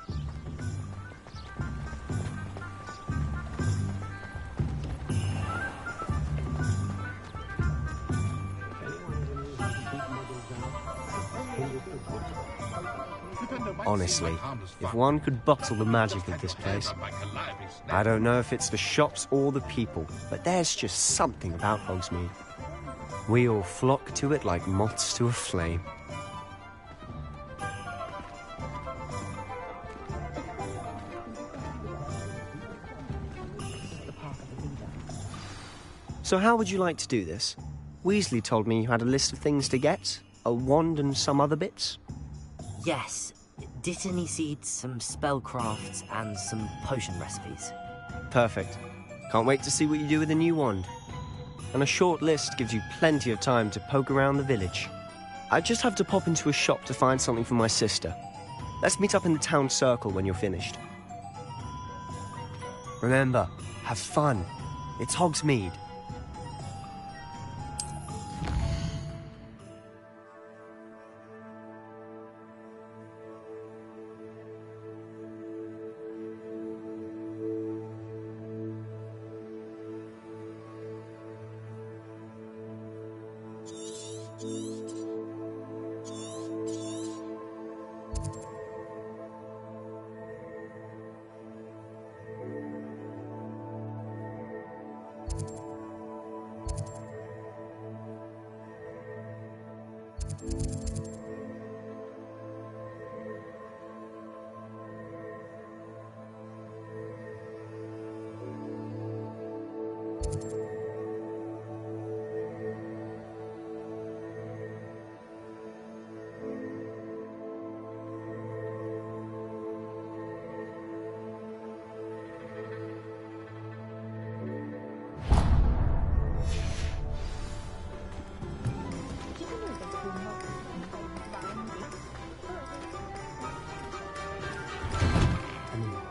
Honestly, if one could bottle the magic of this place. I don't know if it's the shops or the people, but there's just something about Hogsmeade. We all flock to it like moths to a flame. So how would you like to do this? Weasley told me you had a list of things to get, a wand and some other bits.
Yes, Dittany seeds, some spellcrafts, and some potion recipes.
Perfect. Can't wait to see what you do with the new wand. And a short list gives you plenty of time to poke around the village. I just have to pop into a shop to find something for my sister. Let's meet up in the town circle when you're finished. Remember, have fun. It's Hogsmeade.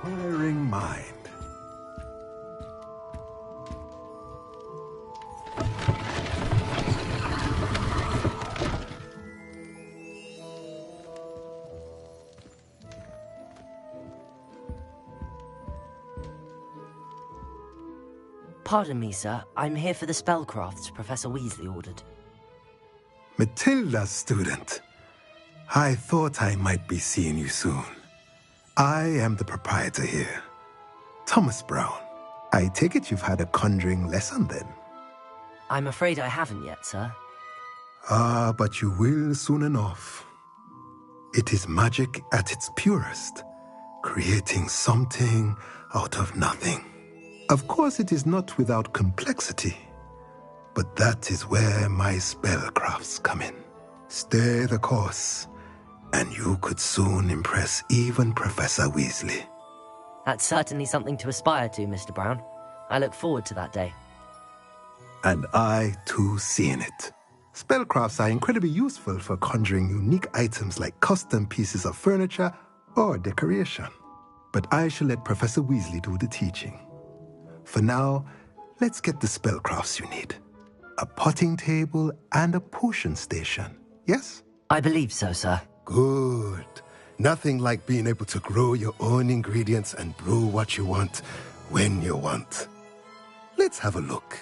Inquiring mind.
Pardon me, sir. I'm here for the spellcrafts Professor Weasley ordered.
Matilda's student. I thought I might be seeing you soon. I am the proprietor here, Thomas Brown. I take it you've had a conjuring lesson then?
I'm afraid I haven't yet, sir.
Ah, but you will soon enough. It is magic at its purest, creating something out of nothing. Of course, it is not without complexity, but that is where my spellcrafts come in. Stay the course, and you could soon impress even Professor Weasley.
That's certainly something to aspire to, Mr. Brown. I look forward to that day.
And I, too, seeing it. Spellcrafts are incredibly useful for conjuring unique items like custom pieces of furniture or decoration. But I shall let Professor Weasley do the teaching. For now, let's get the spellcrafts you need. A potting table and a potion station, yes?
I believe so, sir.
Good. Nothing like being able to grow your own ingredients and brew what you want when you want. Let's have a look.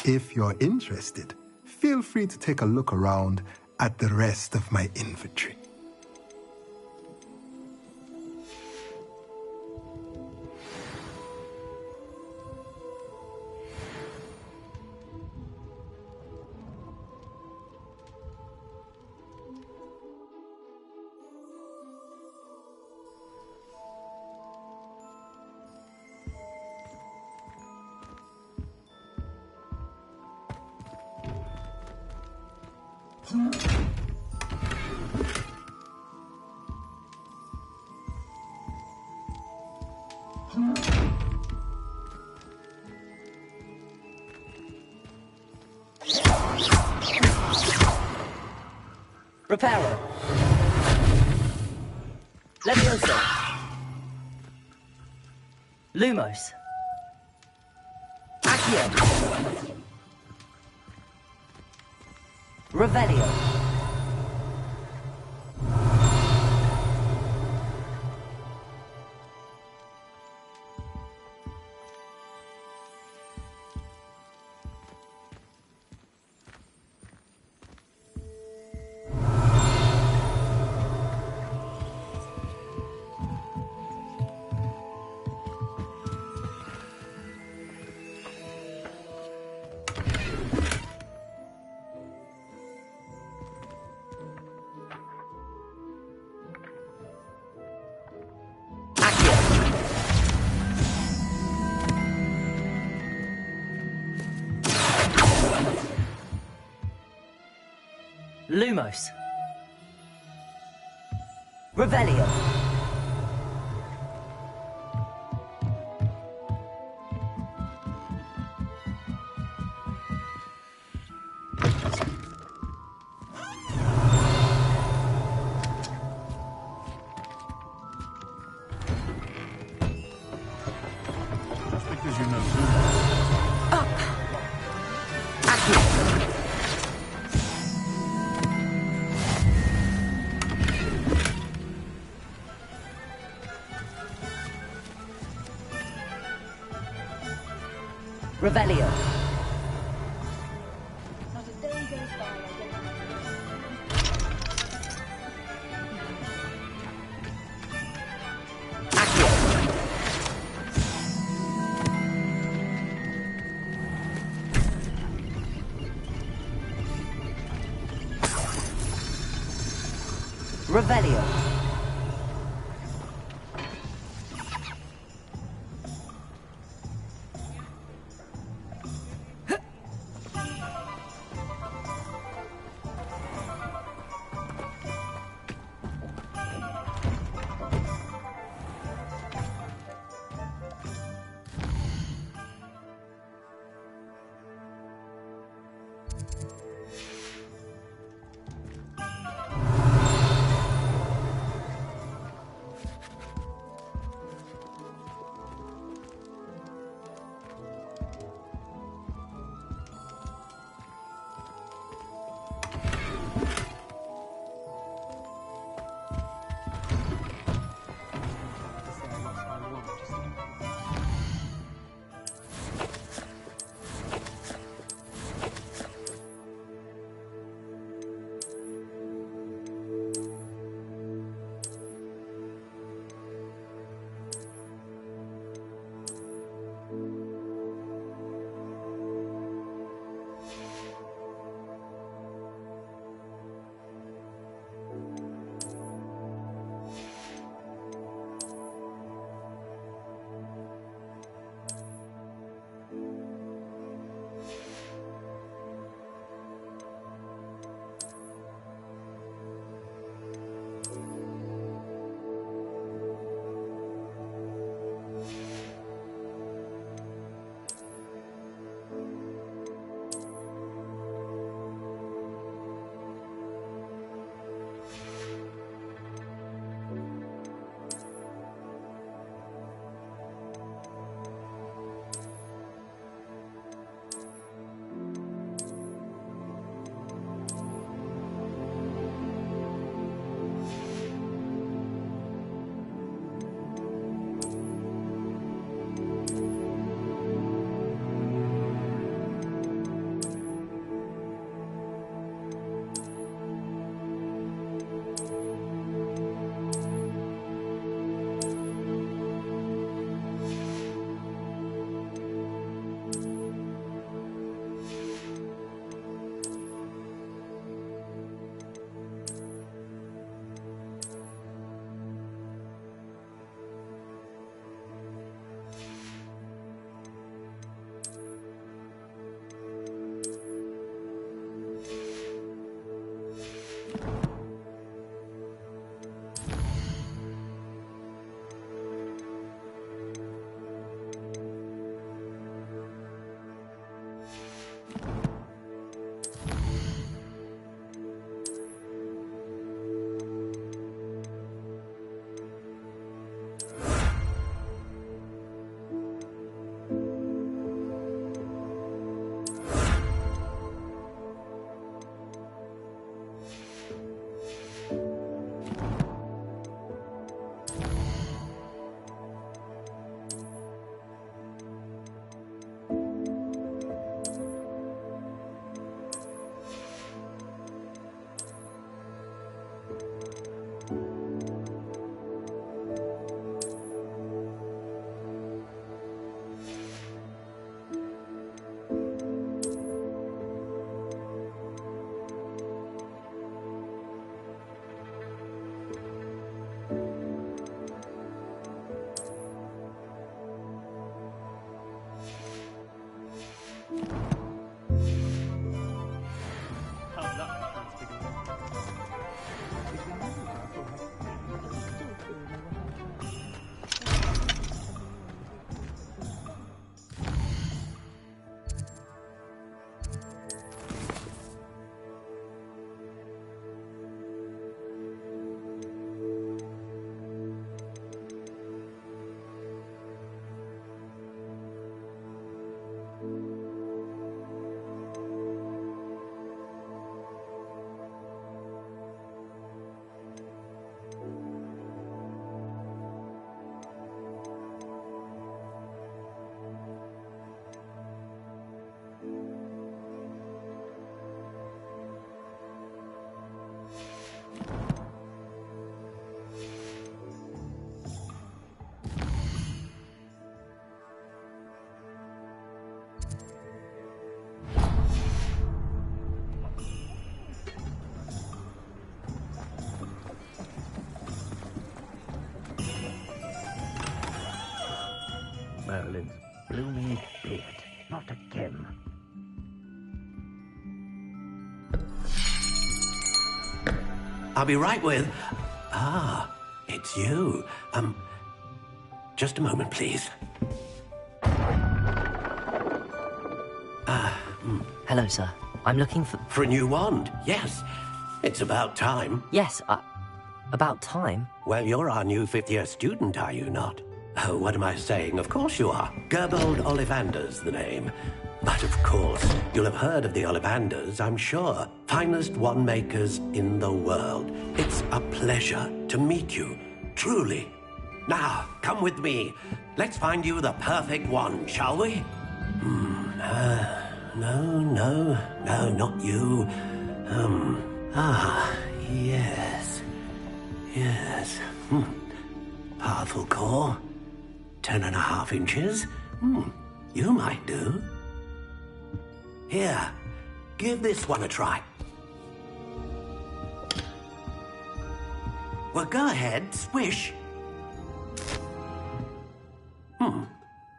If you're interested, feel free to take a look around at the rest of my inventory.
Reparo. Levioso. Lumos. Accio. Revelio. Lumos. Revelio.
Just because you know
Revelio.
Not a day goes by I
Revelio.
Merlin's blooming beard. Not again.
I'll be right with... Ah, it's you. Just a moment, please.
Hello, sir. I'm looking for...
For a new wand, yes. It's about time.
Yes, about time?
Well, you're our new fifth-year student, are you not? Oh, what am I saying? Of course you are. Gerbold Ollivander's the name. But of course, you'll have heard of the Ollivanders, I'm sure. Finest wand makers in the world. It's a pleasure to meet you, truly. Now, come with me. Let's find you the perfect wand, shall we? No, not you. Yes. Powerful core. 10.5 inches. You might do. Here, give this one a try. Well, go ahead, swish.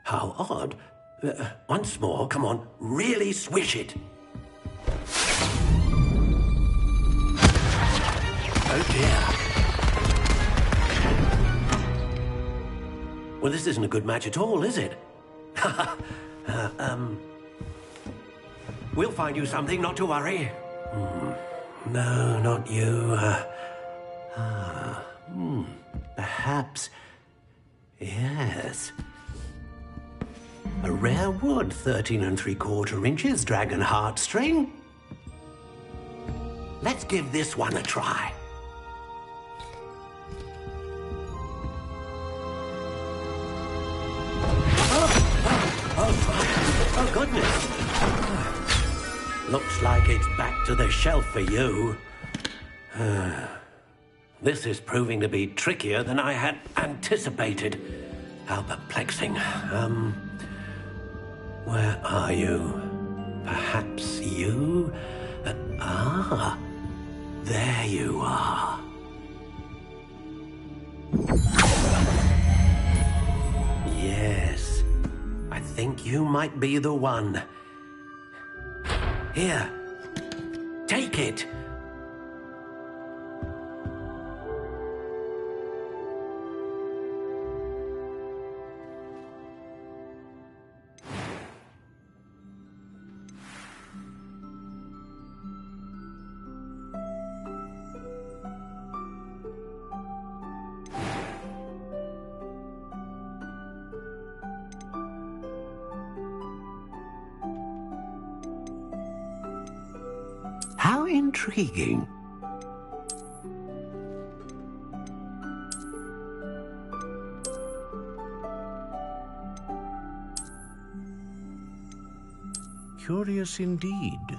How odd. Once more, come on, really swish it. Oh dear. Well, this isn't a good match at all, is it? We'll find you something, not to worry. No, not you. Perhaps... Yes. A rare wood, 13 3/4 inches, dragon heartstring. Let's give this one a try. Oh, goodness. Looks like it's back to the shelf for you. This is proving to be trickier than I had anticipated. How perplexing. Where are you? Perhaps you? There you are. Yes, I think you might be the one. Here, take it. How intriguing. Curious indeed.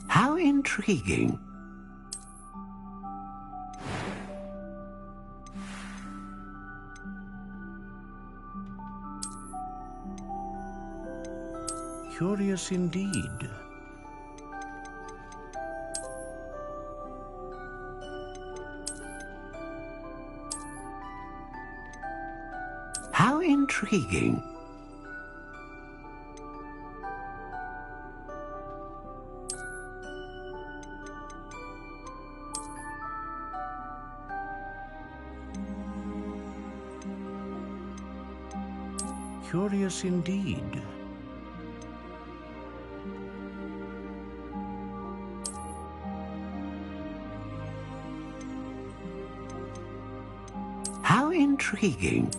How intriguing. Curious indeed. intriguing. Curious indeed. How intriguing.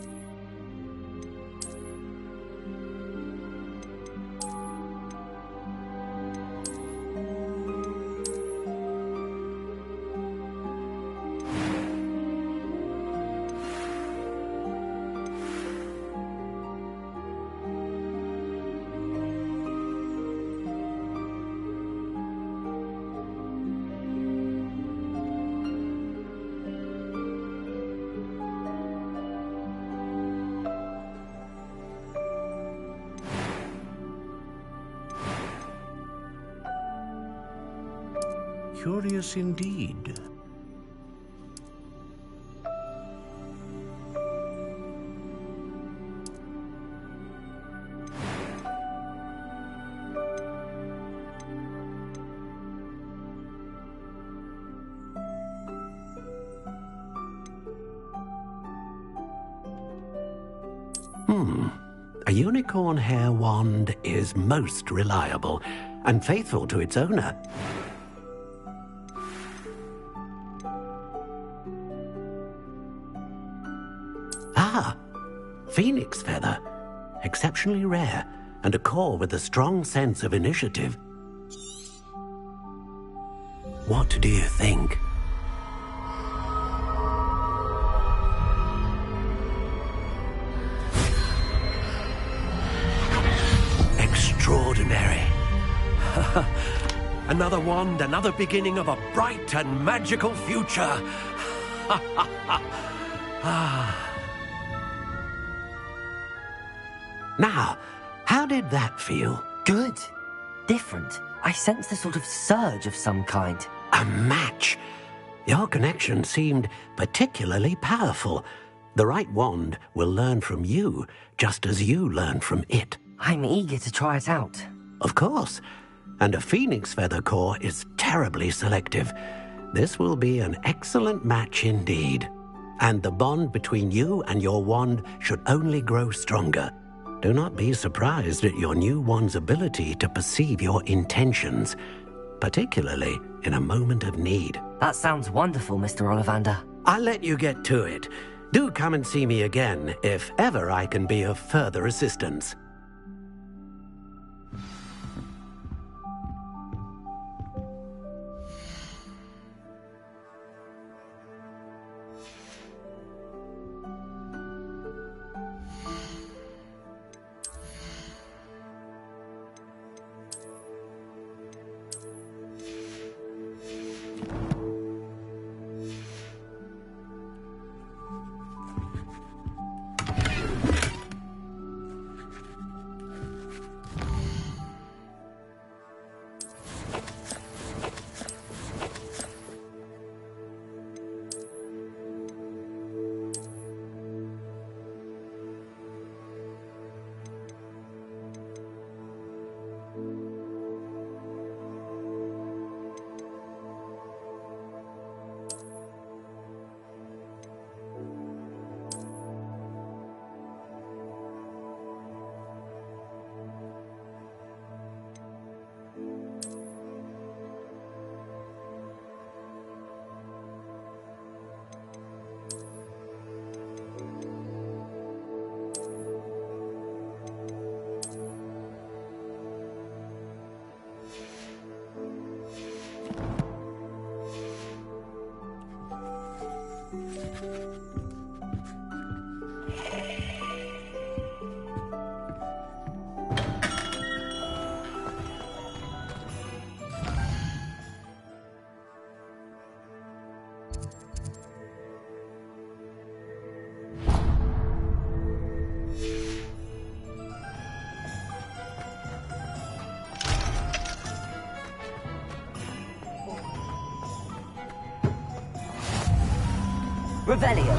Curious indeed. A unicorn hair wand is most reliable and faithful to its owner. Phoenix feather, exceptionally rare, and a core with a strong sense of initiative. What do you think? Extraordinary. Another wand, another beginning of a bright and magical future. Now, how did that feel?
Good. Different. I sensed a sort of surge of some kind.
A match. Your connection seemed particularly powerful. The right wand will learn from you, just as you learn from it.
I'm eager to try it out.
Of course. And a phoenix feather core is terribly selective. This will be an excellent match indeed. And the bond between you and your wand should only grow stronger. Do not be surprised at your new wand's ability to perceive your intentions, particularly in a moment of need.
That sounds wonderful, Mr. Ollivander.
I'll let you get to it. Do come and see me again if ever I can be of further assistance.
Revelio.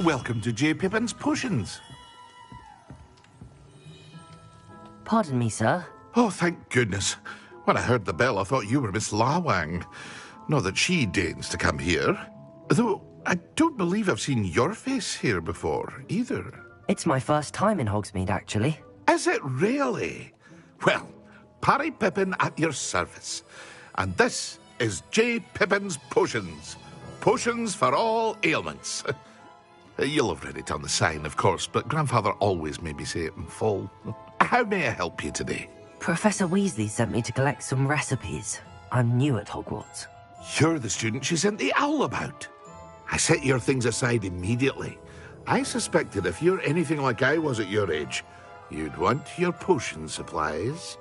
Welcome to J. Pippin's Potions.
Pardon me, sir.
Oh, thank goodness. When I heard the bell, I thought you were Miss Lawang. Not that she deigns to come here. Though I don't believe I've seen your face here before, either.
It's my first time in Hogsmeade, actually.
Is it really? Well, Parry Pippin at your service. And this is J. Pippin's Potions. Potions for all ailments. You'll have read it on the sign, of course, but Grandfather always made me say it in full. How may I help you today?
Professor Weasley sent me to collect some recipes. I'm new at Hogwarts.
You're the student she sent the owl about. I set your things aside immediately. I suspected if you're anything like I was at your age, you'd want your potion supplies.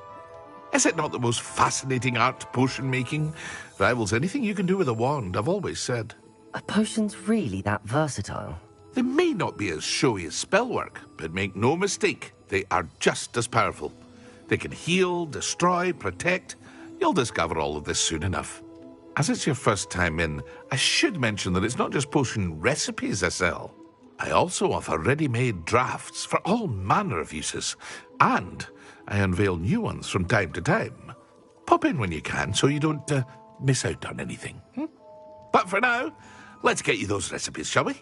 Is it not the most fascinating art, potion making? Rivals anything you can do with a wand, I've always said.
Are potions really that versatile?
They may not be as showy as spellwork, but make no mistake, they are just as powerful. They can heal, destroy, protect. You'll discover all of this soon enough. As it's your first time in, I should mention that it's not just potion recipes I sell. I also offer ready-made drafts for all manner of uses, and I unveil new ones from time to time. Pop in when you can so you don't miss out on anything. But for now, let's get you those recipes, shall we?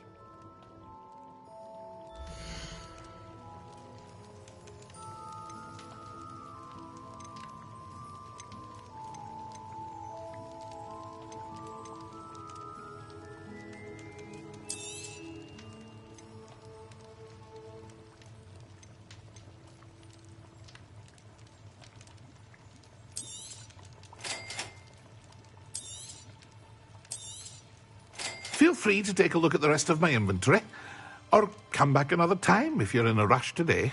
Feel free to take a look at the rest of my inventory, or come back another time if you're in a rush today.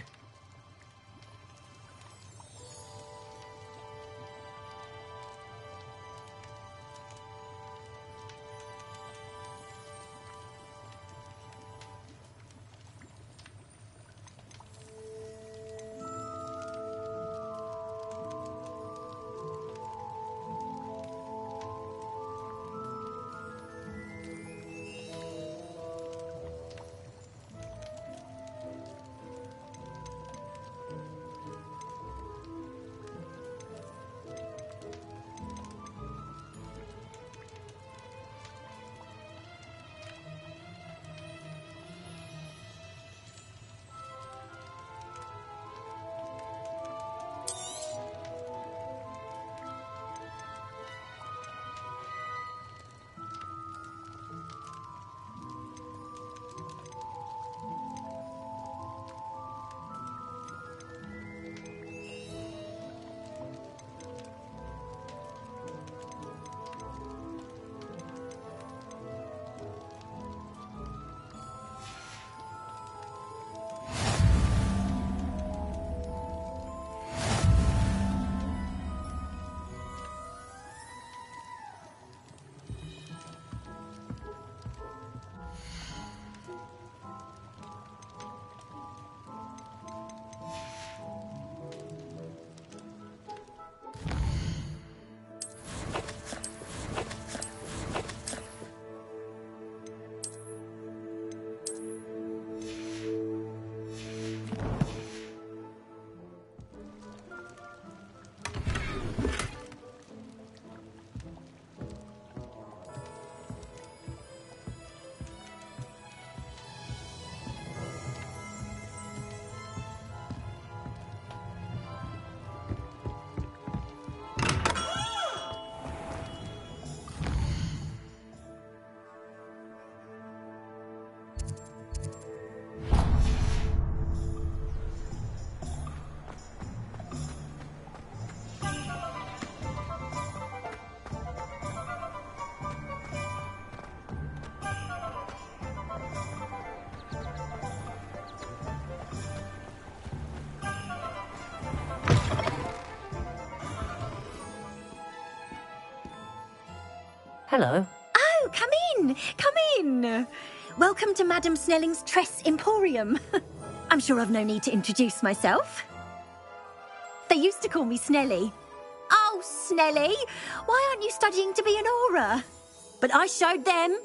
Hello.
Oh, come in! Come in! Welcome to Madame Snelling's Tress Emporium. I'm sure I've no need to introduce myself. They used to call me Snelly. Oh, Snelly! Why aren't you studying to be an aura? But I showed them.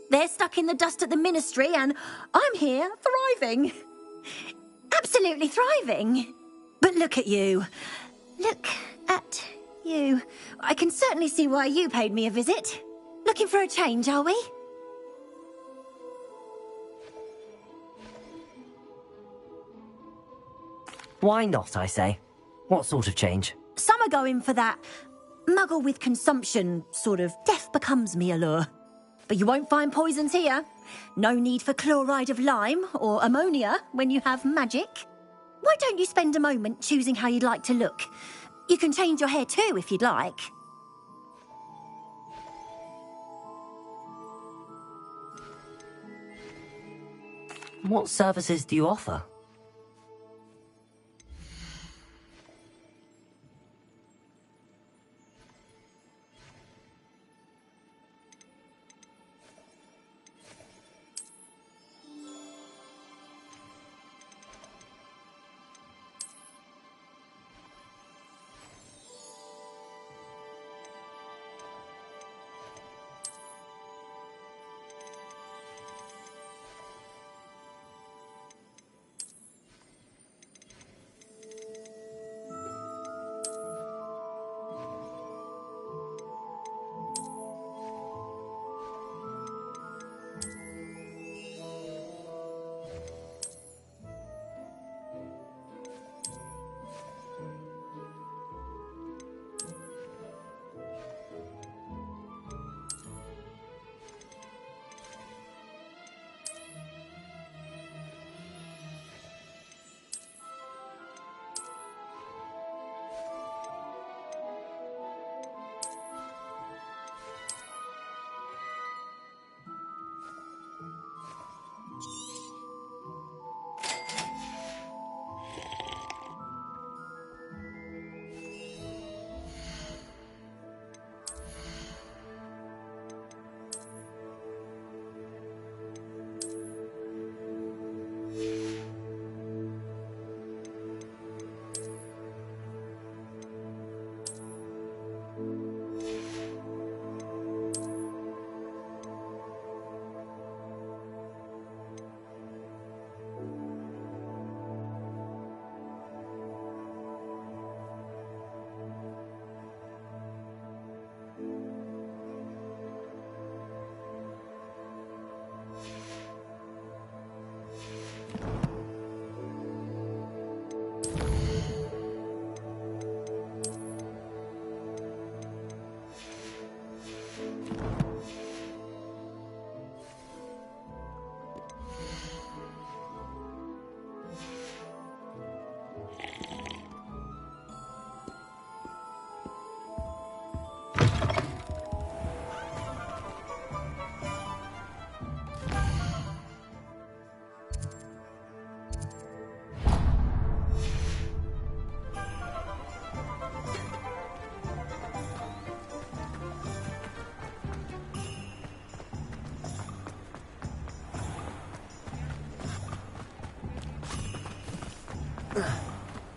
They're stuck in the dust at the Ministry, and I'm here, thriving. Absolutely thriving. But look at you. Look at you. I can certainly see why you paid me a visit. Looking for a change, are we?
Why not, I say? What sort of change?
Some are going for that muggle with consumption, sort of death becomes me allure. But you won't find poisons here. No need for chloride of lime or ammonia when you have magic. Why don't you spend a moment choosing how you'd like to look? You can change your hair too if you'd like.
What services do you offer?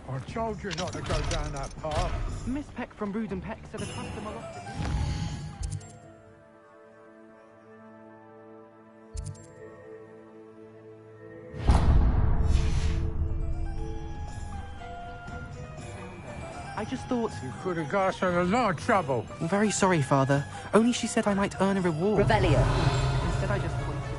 I told you not to go down that path.
Miss Peck from Brood and Peck said a customer lost it. I just thought...
You could have got us in a lot of trouble.
I'm very sorry, Father. Only she said I might earn a reward.
Revelio.
Instead, I just pointed on...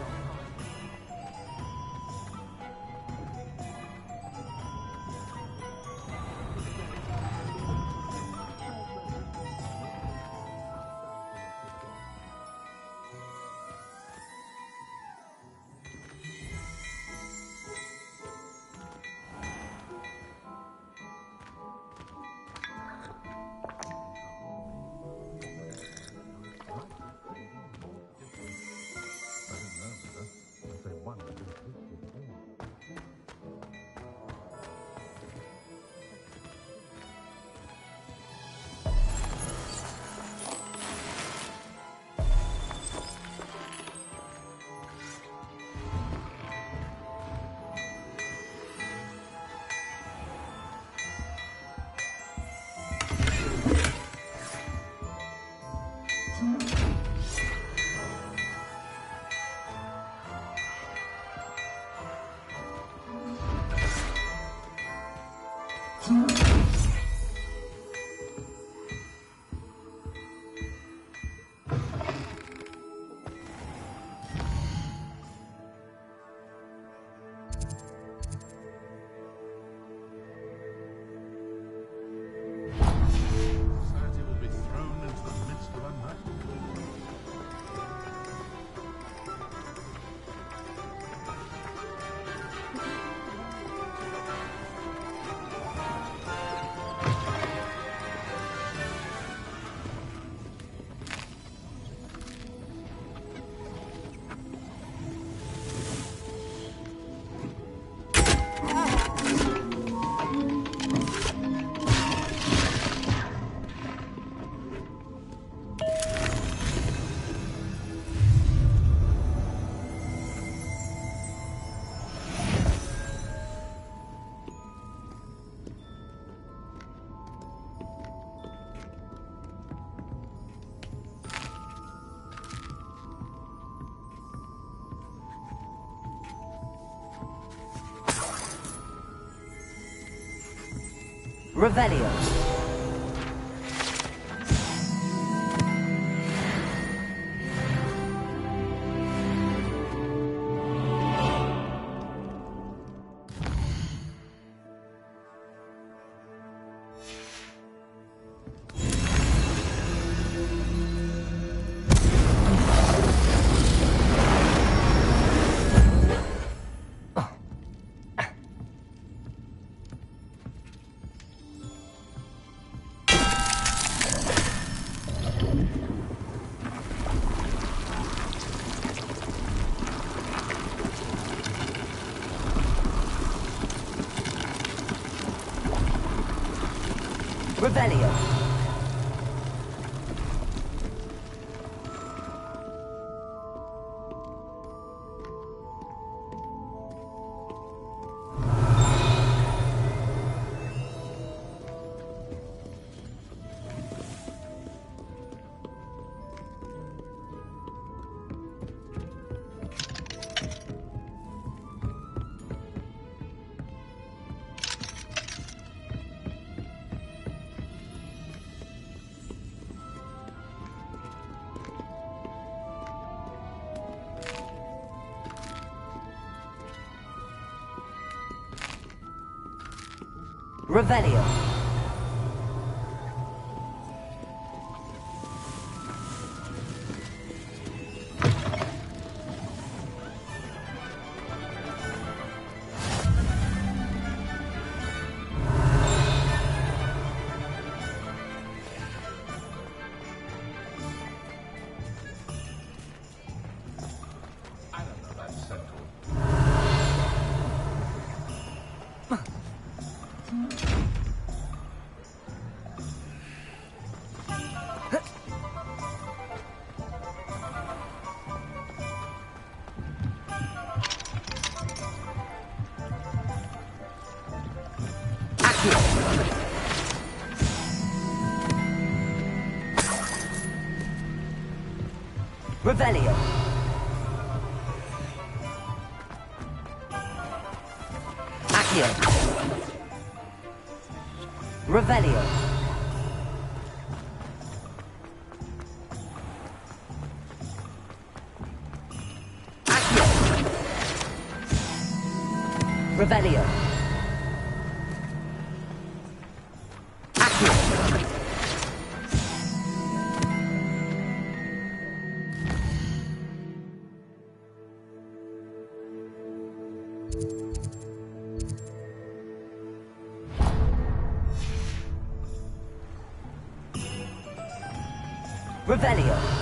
Society will be thrown into the midst of unrest.
Revelio. Revelio. Revelio. Revelio. Accio. Revelio. Accio. Revelio. Accio. Revelio.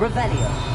Revelio.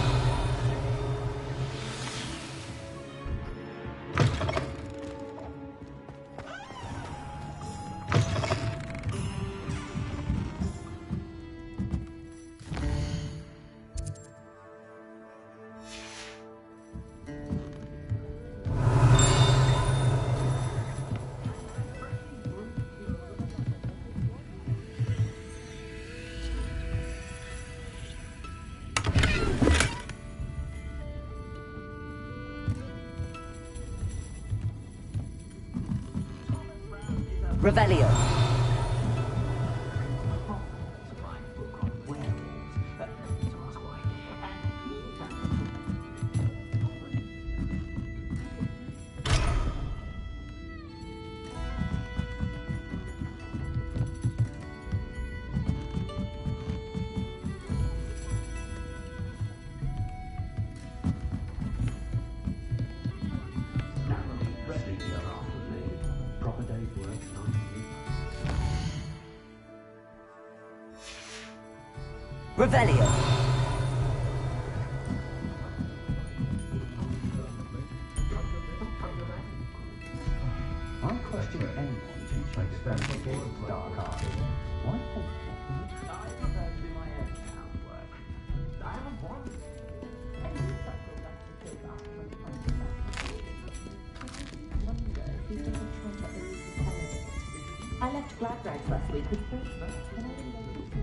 Revelio. Revelio.
I question anyone who takes them against dark arts. Why I prefer to do my own housework. I haven't won.
I left Glad Rags last week with fresh and I didn't go to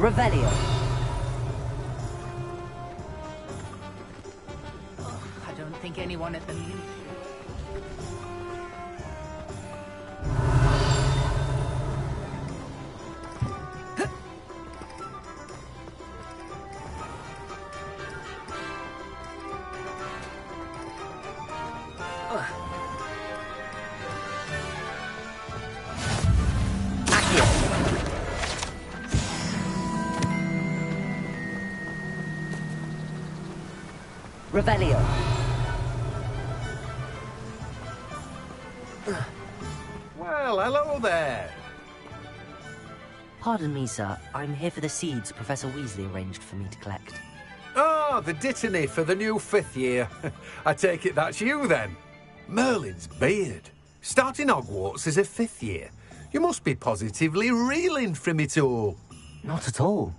Revelio.
I don't think anyone at the meeting.
Revelio.
Well, hello there.
Pardon me, sir. I'm here for the seeds Professor Weasley arranged for me to collect.
Oh, the dittany for the new 5th year. I take it that's you, then. Merlin's beard. Starting Hogwarts as a 5th year. You must be positively reeling from it all.
Not at all.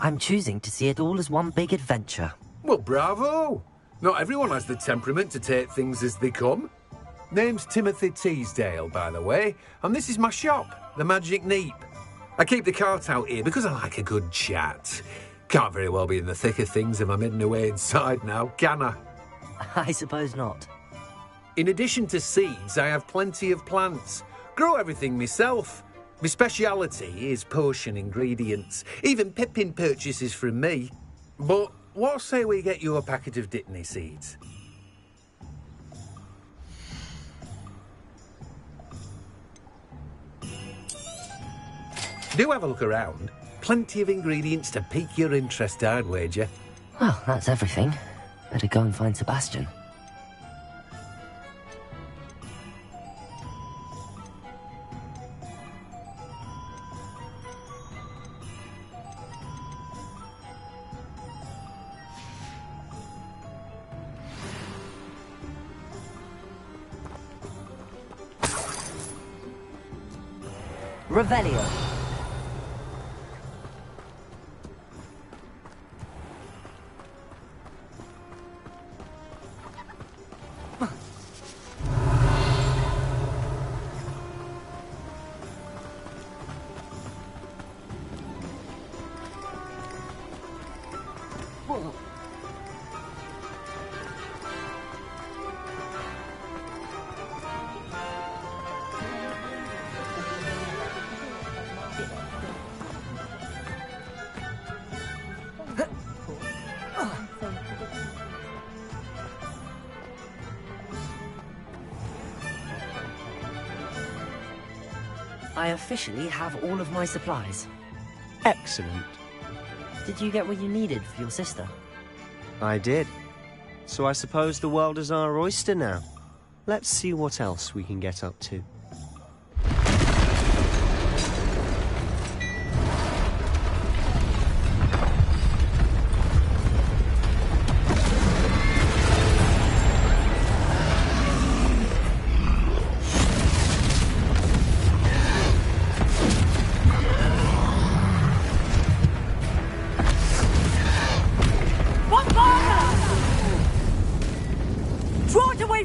I'm choosing to see it all as one big adventure.
Well, bravo. Not everyone has the temperament to take things as they come. Name's Timothy Teasdale, by the way, and this is my shop, the Magic Neep. I keep the cart out here because I like a good chat. Can't very well be in the thick of things if I'm hidden away inside now, can I?
I suppose not.
In addition to seeds, I have plenty of plants. Grow everything myself. My speciality is potion ingredients. Even Pippin purchases from me. But what say we get you a packet of Dittany seeds? Do have a look around. Plenty of ingredients to pique your interest, I'd wager.
Well, that's everything. Better go and find Sebastian. Revelio. I officially have all of my supplies.
Excellent.
Did you get what you needed for your sister?
I did. So I suppose the world is our oyster now. Let's see what else we can get up to.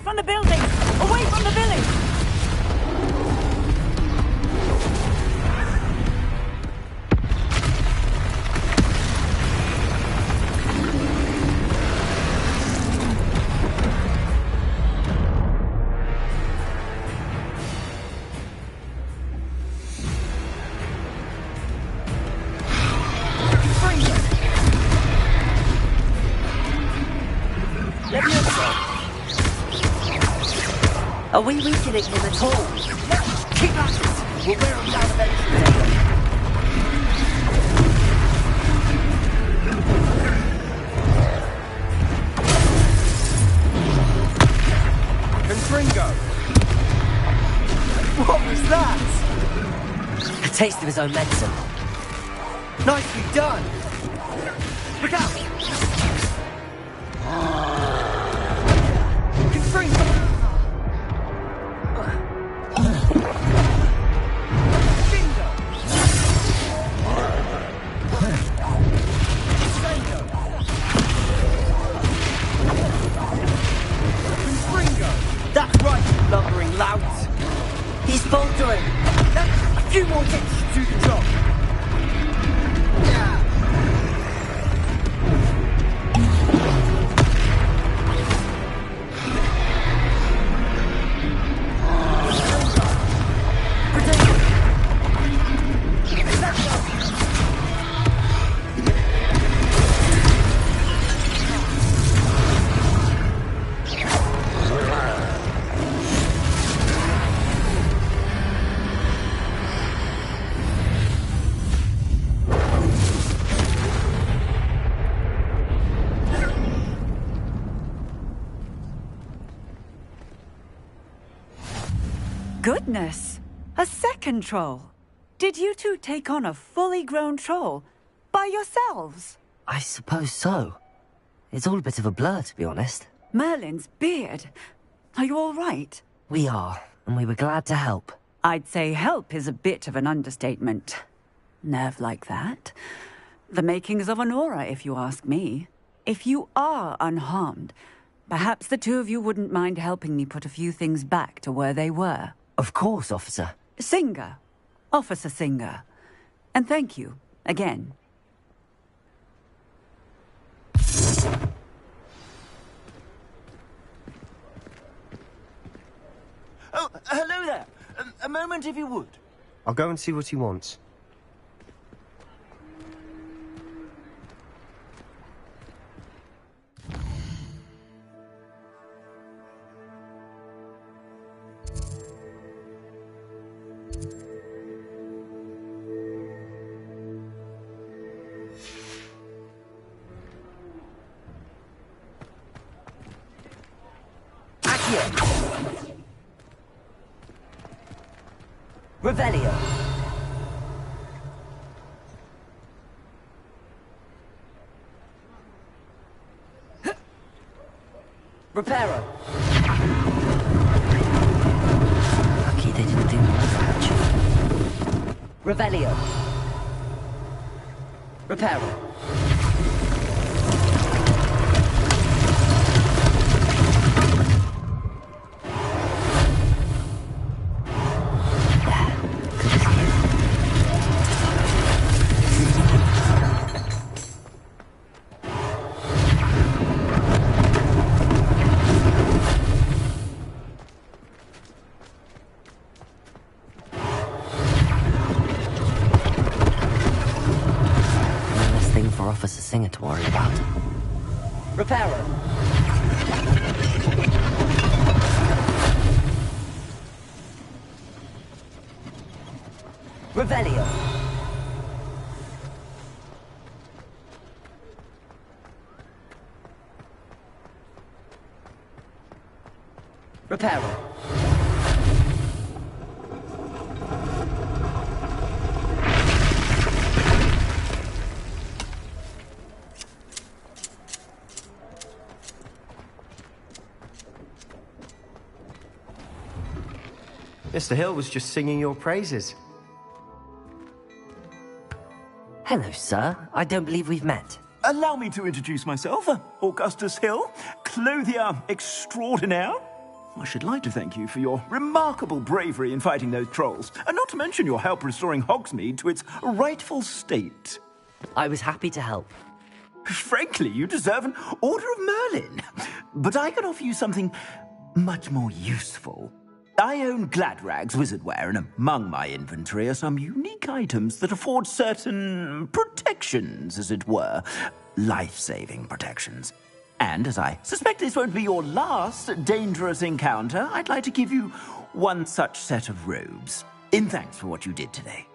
From the building! Away from the village!
Let me answer. Are we weakening him at all?
Keep at it! We'll wear him down eventually.
Confringo! What was that?
A taste of his own medicine.
Nicely done! Look out! Confringo!
That's right, you lumbering lout! He's faltering! A few more hits to do the job! goodness! A second troll! Did you two take on a fully grown troll? By yourselves?
I suppose so. It's all a bit of a blur, to be honest.
Merlin's beard. Are you all right?
We are, and we were glad to help.
I'd say help is a bit of an understatement. Nerve like that. The makings of an aura, if you ask me. If you are unharmed, perhaps the two of you wouldn't mind helping me put a few things back to where they were.
Of course, officer.
Singer. Officer Singer. And thank you, again.
Oh, hello there. A moment, if you would.
I'll go and see what he wants.
Revelio. Reparo. Lucky they didn't do more damage. Revelio. Reparo. Officer Singer to worry about. Reparo. Revelio. Reparo.
Mr. Hill was just singing your praises.
Hello, sir. I don't believe we've met.
Allow me to introduce myself, Augustus Hill, clothier extraordinaire. I should like to thank you for your remarkable bravery in fighting those trolls, and not to mention your help restoring Hogsmeade to its rightful state.
I was happy to help.
Frankly, you deserve an Order of Merlin. But I can offer you something much more useful. I own Gladrag's wizardware, and among my inventory are some unique items that afford certain protections, as it were. Life-saving protections. And as I suspect this won't be your last dangerous encounter, I'd like to give you one such set of robes, in thanks for what you did today.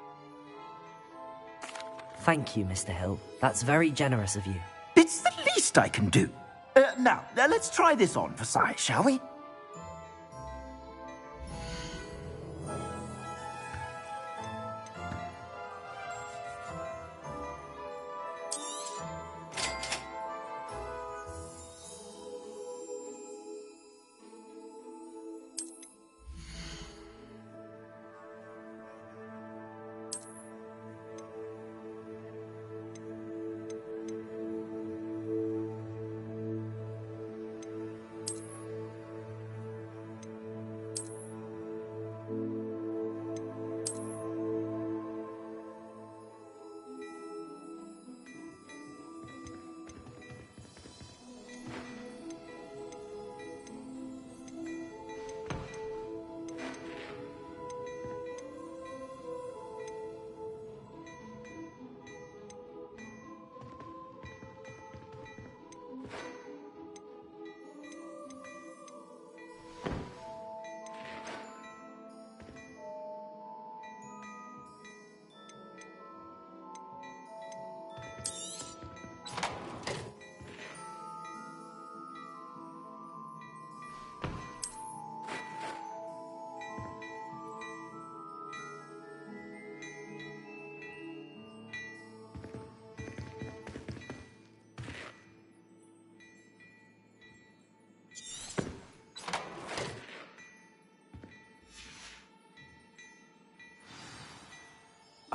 Thank you, Mr. Hill. That's very generous of you.
It's the least I can do. Now, let's try this on for size, shall we?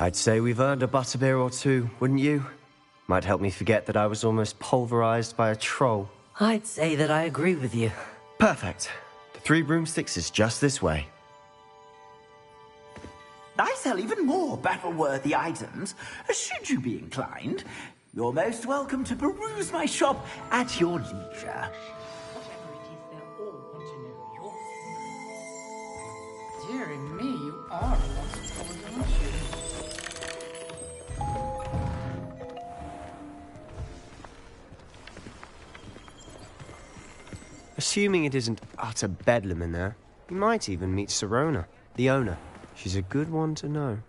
I'd say we've earned a butterbeer or two, wouldn't you? Might help me forget that I was almost pulverized by a troll.
I'd say that I agree with you.
Perfect. The Three Broomsticks is just this way.
I sell even more battle-worthy items. Should you be inclined, you're most welcome to peruse my shop at your leisure.
Dearie me, you are a lost cause, aren't you?
Assuming it isn't utter bedlam in there, you might even meet Sirona, the owner. She's a good one to know.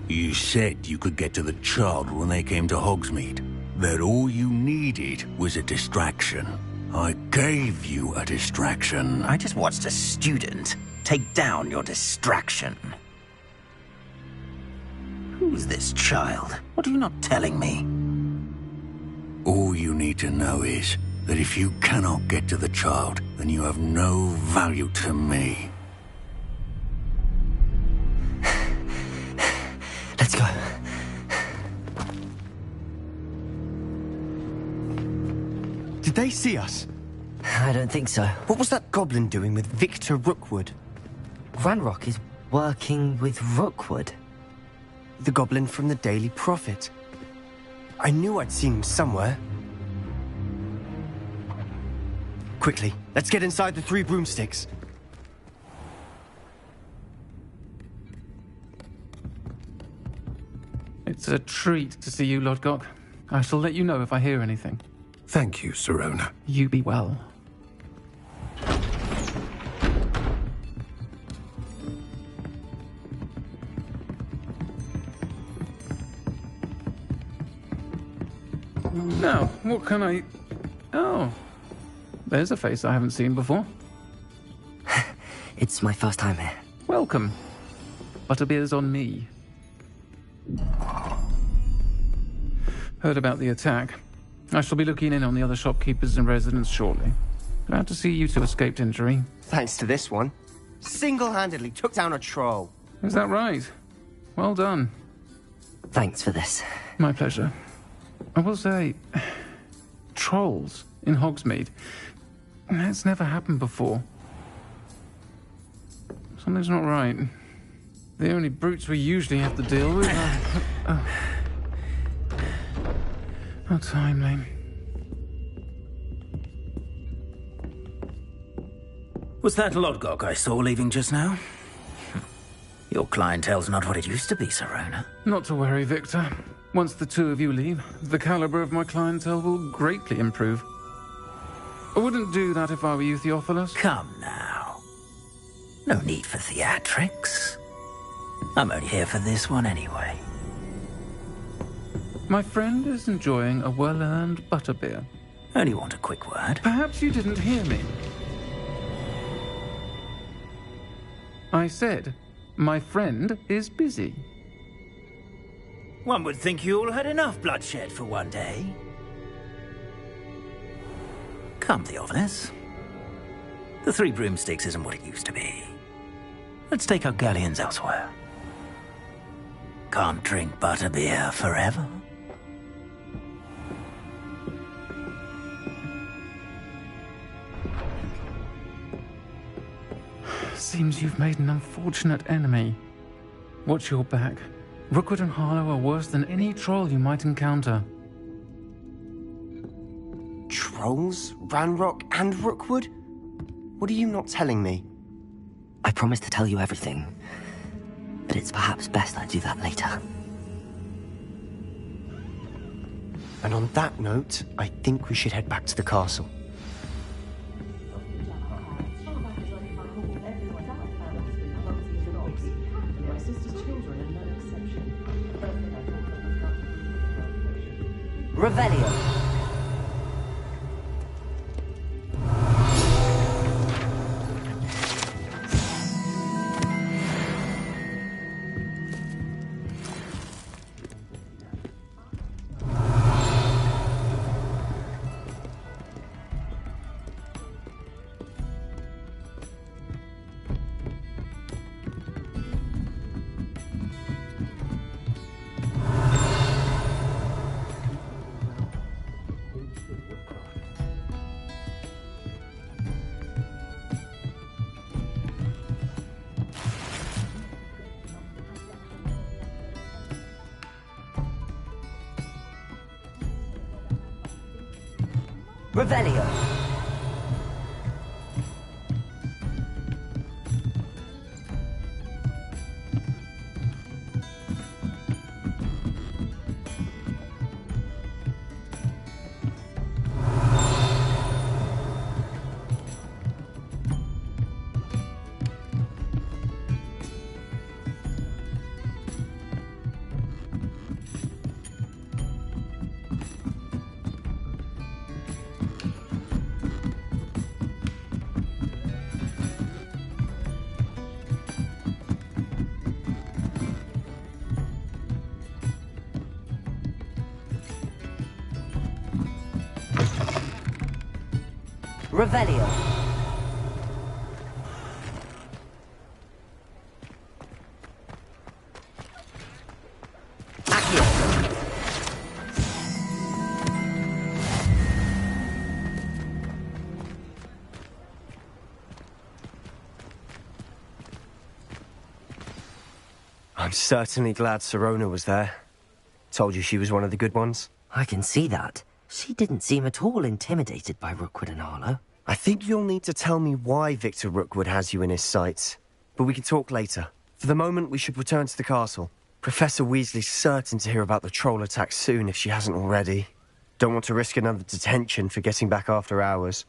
You said you could get to the child when they came to Hogsmeade. That all you needed was a distraction. I gave you a distraction.
I just watched a student take down your distraction. Who's this child? What are you not telling me?
All you need to know is that if you cannot get to the child, then you have no value to me.
Let's go.
Did they see us?
I don't think so.
What was that goblin doing with Victor Rookwood?
Ranrock is working with Rookwood.
The goblin from the Daily Prophet. I knew I'd seen him somewhere. Quickly, let's get inside the Three Broomsticks.
It's a treat to see you, Lodgok. I shall let you know if I hear anything.
Thank you, Sirona.
You be well. Now, what can I... Oh, there's a face I haven't seen before.
It's my first time here.
Welcome. Butterbeer's on me. Heard about the attack. I shall be looking in on the other shopkeepers and residents shortly. Glad to see you two escaped injury.
Thanks to this one. Single-handedly took down a troll.
Is that right? Well done.
Thanks for this.
My pleasure. I will say, trolls in Hogsmeade. That's never happened before. Something's not right. The only brutes we usually have to deal with are... How timely.
Was that Lodgok I saw leaving just now? Your clientele's not what it used to be, Sirona.
Not to worry, Victor. Once the two of you leave, the caliber of my clientele will greatly improve. I wouldn't do that if I were you, Theophilus.
Come now. No need for theatrics. I'm only here for this one anyway.
My friend is enjoying a well-earned butterbeer.
Only want a quick word.
Perhaps you didn't hear me. I said, my friend is busy.
One would think you all had enough bloodshed for one day. Come, Theophilus. The Three Broomsticks isn't what it used to be. Let's take our galleons elsewhere. Can't drink butterbeer forever.
Seems you've made an unfortunate enemy. Watch your back. Rookwood and Harlow are worse than any troll you might encounter.
Trolls? Ranrock and Rookwood? What are you not telling me?
I promised to tell you everything, but it's perhaps best I do that later.
And on that note, I think we should head back to the castle.
Revelio. Revelio. Revelio.
I'm certainly glad Sirona was there. Told you she was one of the good ones.
I can see that. She didn't seem at all intimidated by Rookwood and Harlow.
I think you'll need to tell me why Victor Rookwood has you in his sights. But we can talk later. For the moment, we should return to the castle. Professor Weasley's certain to hear about the troll attack soon if she hasn't already. Don't want to risk another detention for getting back after hours.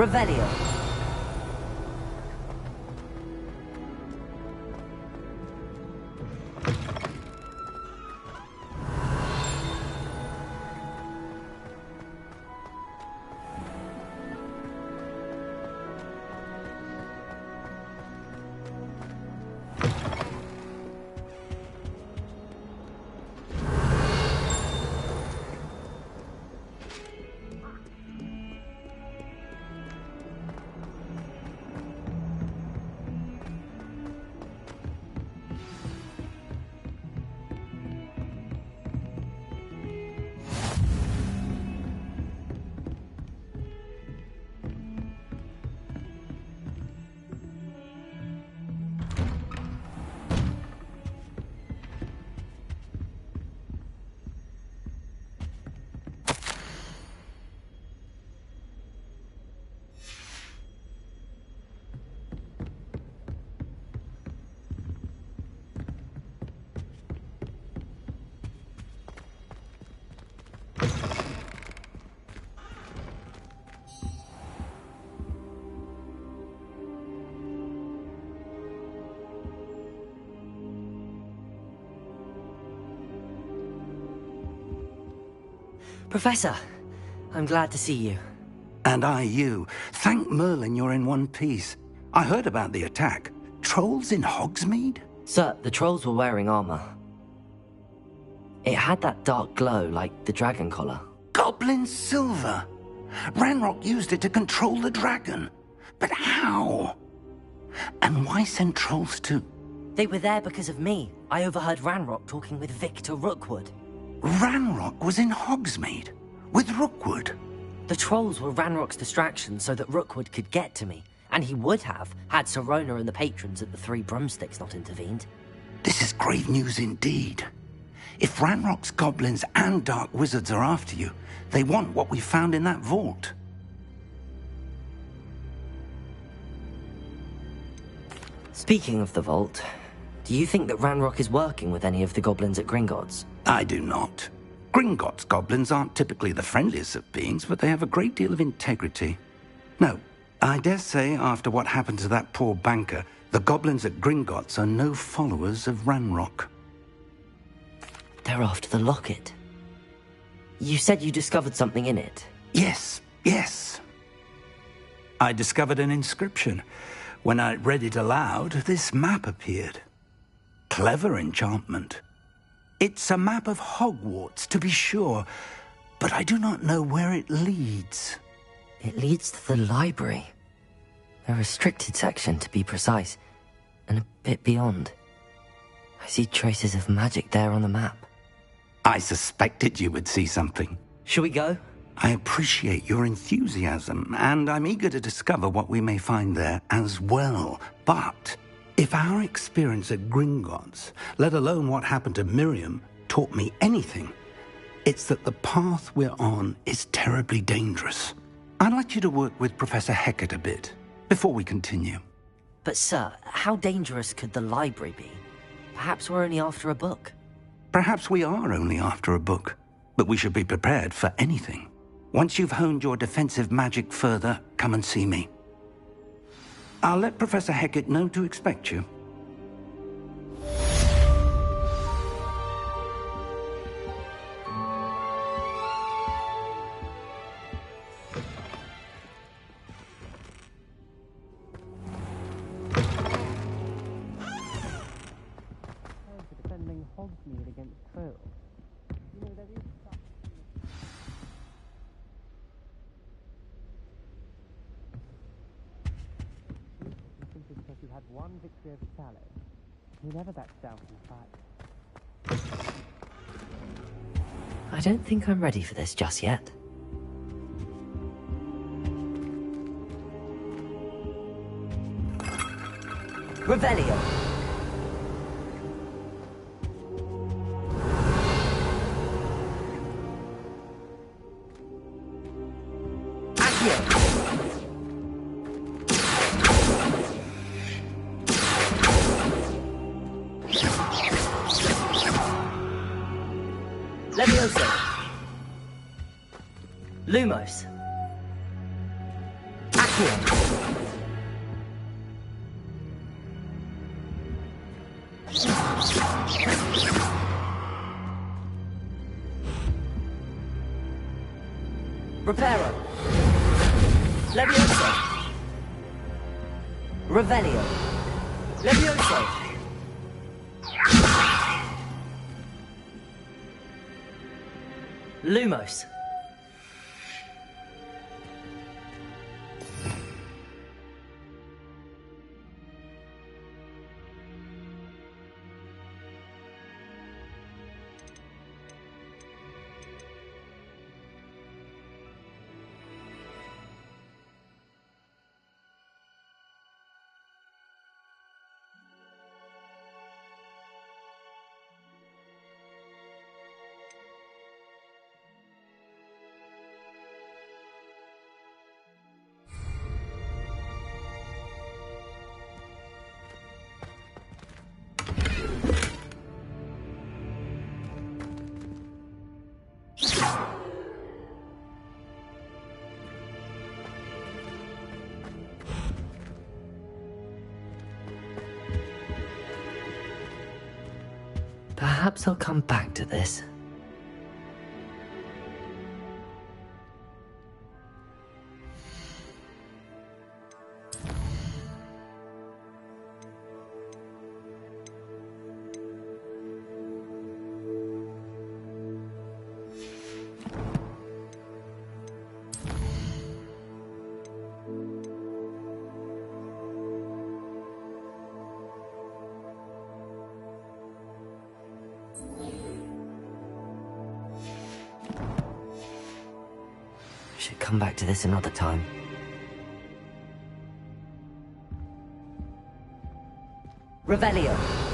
Revelio. Professor, I'm glad to see you.
And I you. Thank Merlin you're in one piece. I heard about the attack. Trolls in Hogsmeade?
Sir, the trolls were wearing armor. It had that dark glow like the dragon collar.
Goblin silver! Ranrock used it to control the dragon. But how? And why send trolls too?
They were there because of me. I overheard Ranrock talking with Victor Rookwood.
Ranrock was in Hogsmeade? With Rookwood?
The trolls were Ranrock's distraction so that Rookwood could get to me. And he would have, had Sirona and the patrons at the Three Broomsticks not intervened.
This is grave news indeed. If Ranrock's goblins and dark wizards are after you, they want what we found in that vault.
Speaking of the vault, do you think that Ranrock is working with any of the goblins at Gringotts?
I do not. Gringotts goblins aren't typically the friendliest of beings, but they have a great deal of integrity. No, I dare say after what happened to that poor banker, the goblins at Gringotts are no followers of Ranrock.
They're after the locket. You said you discovered something in it.
Yes. I discovered an inscription. When I read it aloud, this map appeared. Clever enchantment. It's a map of Hogwarts, to be sure, but I do not know where it leads.
It leads to the library. A restricted section, to be precise, and a bit beyond. I see traces of magic there on the map.
I suspected you would see something.
Shall we go?
I appreciate your enthusiasm, and I'm eager to discover what we may find there as well. But if our experience at Gringotts, let alone what happened to Miriam, taught me anything, it's that the path we're on is terribly dangerous. I'd like you to work with Professor Hecat a bit before we continue.
But sir, how dangerous could the library be? Perhaps we're only after a book.
Perhaps we are only after a book, but we should be prepared for anything. Once you've honed your defensive magic further, come and see me. I'll let Professor Hecat know to expect you.
Defending Hogsmeade against trolls. You know, there is simply because you had one victory over Sallow. You never backed down from the fight.
I don't think I'm ready for this just yet. Revelio. Leviosa. Lumos. Accio. Reparo. Levioso. Revelio. Levioso. Lumos. Perhaps I'll come back to this. Should come back to this another time. Revelio.